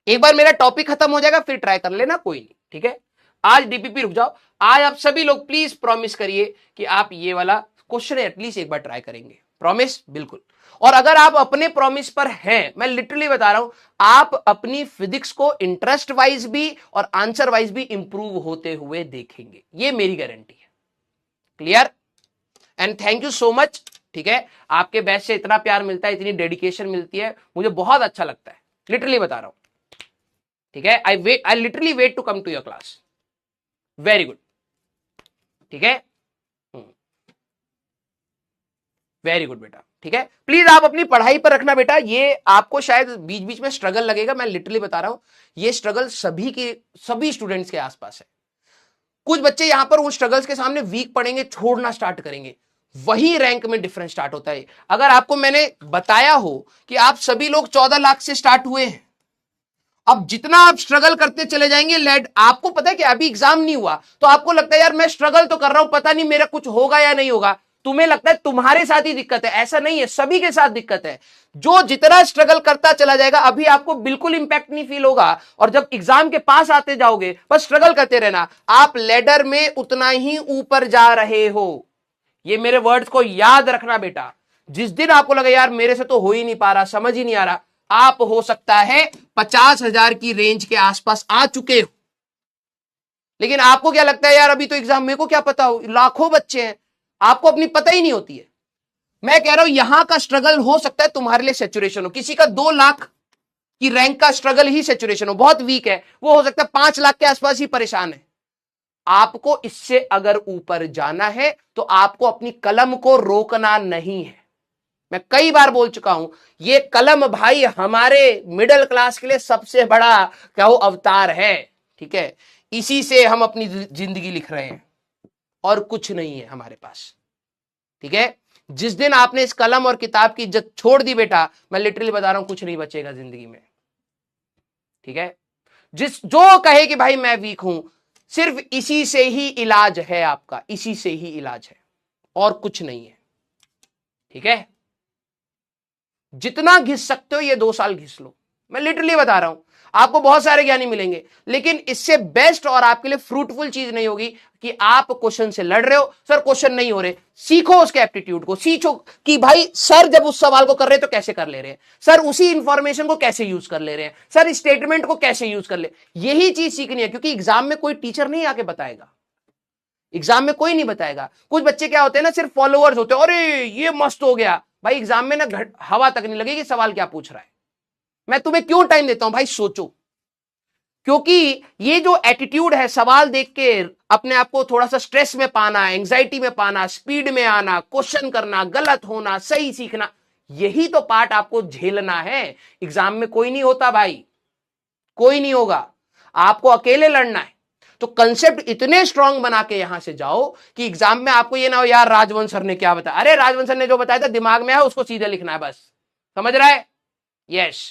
एक बार मेरा टॉपिक खत्म हो जाएगा फिर ट्राई कर लेना, कोई नहीं, ठीक है? आज डीपीपी रुक जाओ। आज आप सभी लोग प्लीज प्रॉमिस करिए कि आप ये वाला क्वेश्चन एटलीस्ट एक बार ट्राई करेंगे। प्रॉमिस? बिल्कुल। और अगर आप अपने प्रॉमिस पर हैं, मैं लिटरली बता रहा हूं, आप अपनी फिजिक्स को इंटरेस्ट वाइज भी और आंसर वाइज भी इंप्रूव होते हुए देखेंगे, ये मेरी गारंटी है। Clear? And thank you so much. ठीक है, आपके बैच से इतना प्यार मिलता है, इतनी डेडिकेशन मिलती है, मुझे बहुत अच्छा लगता है, लिटरली बता रहा हूं। ठीक है, I literally wait to come to your class. Very good. ठीक है, वेरी गुड बेटा। ठीक है, प्लीज आप अपनी पढ़ाई पर रखना बेटा। ये आपको शायद बीच बीच में स्ट्रगल लगेगा, मैं लिटरली बता रहा हूं, ये स्ट्रगल सभी स्टूडेंट्स के आसपास है। कुछ बच्चे यहां पर उन स्ट्रगल्स के सामने वीक पड़ेंगे, छोड़ना स्टार्ट करेंगे, वही रैंक में डिफरेंस स्टार्ट होता है। अगर आपको मैंने बताया हो कि आप सभी लोग 14 लाख से स्टार्ट हुए हैं, अब जितना आप स्ट्रगल करते चले जाएंगे, आपको पता है कि अभी एग्जाम नहीं हुआ तो आपको लगता है यार मैं स्ट्रगल तो कर रहा हूं, पता नहीं मेरा कुछ होगा या नहीं होगा। तुम्हें लगता है तुम्हारे साथ ही दिक्कत है, ऐसा नहीं है, सभी के साथ दिक्कत है। जो जितना स्ट्रगल करता चला जाएगा, अभी आपको बिल्कुल इंपैक्ट नहीं फील होगा, और जब एग्जाम के पास आते जाओगे बस स्ट्रगल करते रहना, आप लेडर में उतना ही ऊपर जा रहे हो। ये मेरे वर्ड्स को याद रखना बेटा। जिस दिन आपको लगे यार मेरे से तो हो ही नहीं पा रहा, समझ ही नहीं आ रहा, आप हो सकता है 50,000 की रेंज के आसपास आ चुके हो, लेकिन आपको क्या लगता है यार अभी तो एग्जाम, मेरे को क्या पता हो, लाखों बच्चे हैं, आपको अपनी पता ही नहीं होती है। मैं कह रहा हूं यहां का स्ट्रगल हो सकता है तुम्हारे लिए सैचुरेशन हो, किसी का 2 लाख की रैंक का स्ट्रगल ही सैचुरेशन हो, बहुत वीक है, वो हो सकता है 5 लाख के आसपास ही परेशान है। आपको इससे अगर ऊपर जाना है तो आपको अपनी कलम को रोकना नहीं है। मैं कई बार बोल चुका हूं, ये कलम भाई हमारे मिडिल क्लास के लिए सबसे बड़ा क्या वो अवतार है। ठीक है, इसी से हम अपनी जिंदगी लिख रहे हैं और कुछ नहीं है हमारे पास। ठीक है, जिस दिन आपने इस कलम और किताब की इज्जत छोड़ दी बेटा, मैं लिटरली बता रहा हूं कुछ नहीं बचेगा जिंदगी में। ठीक है, जो कहे कि भाई मैं वीक हूं, सिर्फ इसी से ही इलाज है आपका, इसी से ही इलाज है और कुछ नहीं है। ठीक है, जितना घिस सकते हो ये 2 साल घिस लो, मैं लिटरली बता रहा हूं। आपको बहुत सारे ज्ञानी मिलेंगे, लेकिन इससे बेस्ट और आपके लिए फ्रूटफुल चीज नहीं होगी कि आप क्वेश्चन से लड़ रहे हो, सर क्वेश्चन नहीं हो रहे, सीखो उसके एप्टीट्यूड को, सीखो कि भाई सर जब उस सवाल को कर रहे हैं तो कैसे कर ले रहे हैं, सर उसी इंफॉर्मेशन को कैसे यूज कर ले रहे हैं, सर स्टेटमेंट को कैसे यूज कर ले, यही चीज सीखनी है। क्योंकि एग्जाम में कोई टीचर नहीं आके बताएगा, एग्जाम में कोई नहीं बताएगा। कुछ बच्चे क्या होते हैं ना, सिर्फ फॉलोअर्स होते हैं, अरे ये मस्त हो गया भाई, एग्जाम में ना हवा तक नहीं लगेगी सवाल क्या पूछ रहा है। मैं तुम्हें क्यों टाइम देता हूं भाई, सोचो। क्योंकि ये जो एटीट्यूड है, सवाल देख के अपने आप को थोड़ा सा स्ट्रेस में पाना, एंजाइटी में पाना, स्पीड में आना, क्वेश्चन करना, गलत होना, सही सीखना, यही तो पार्ट आपको झेलना है। एग्जाम में कोई नहीं होता भाई, कोई नहीं होगा, आपको अकेले लड़ना है। तो कंसेप्ट इतने स्ट्रांग बना के यहां से जाओ कि एग्जाम में आपको ये ना हो यार राजवंश सर ने क्या बताया, अरे राजवंश सर ने जो बताया था दिमाग में है, उसको सीधे लिखना है बस, समझ रहा है? यस।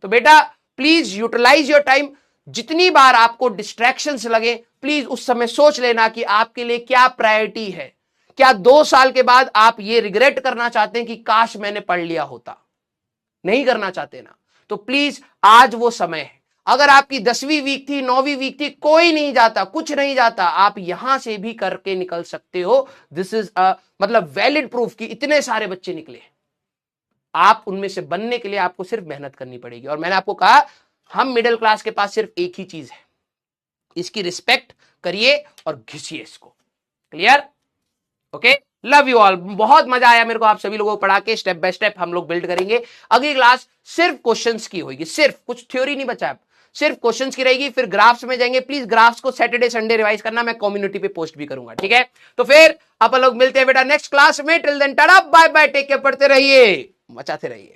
तो बेटा प्लीज यूटिलाइज योर टाइम। जितनी बार आपको डिस्ट्रैक्शंस लगे, प्लीज उस समय सोच लेना कि आपके लिए क्या प्रायोरिटी है। क्या 2 साल के बाद आप ये रिग्रेट करना चाहते हैं कि काश मैंने पढ़ लिया होता? नहीं करना चाहते ना, तो प्लीज आज वो समय है। अगर आपकी 10वीं वीक थी, 9वीं वीक थी, कोई नहीं जाता, कुछ नहीं जाता, आप यहां से भी करके निकल सकते हो। दिस इज मतलब वैलिड प्रूफ कि इतने सारे बच्चे निकले। आप उनमें से बनने के लिए आपको सिर्फ मेहनत करनी पड़ेगी। और मैंने आपको कहा, हम मिडिल क्लास के पास सिर्फ एक ही चीज है, इसकी रिस्पेक्ट करिए और घिसिए इसको। Clear? Okay, love you all. बहुत मजा आया मेरे को आप सभी लोगों को पढ़ा के। स्टेप बाय स्टेप हम लोग बिल्ड करेंगे। अगली क्लास सिर्फ क्वेश्चंस की होगी, सिर्फ, कुछ थ्योरी नहीं बचा, सिर्फ क्वेश्चंस की रहेगी। फिर ग्राफ्स में जाएंगे। प्लीज ग्राफ्स को सैटरडे संडे रिवाइज करना, मैं कम्युनिटी पे पोस्ट भी करूंगा। ठीक है, तो फिर अपन लोग मिलते हैं बेटा नेक्स्ट क्लास में। Till then tata bye bye, take care, पढ़ते रहिए, मचाते रहिए।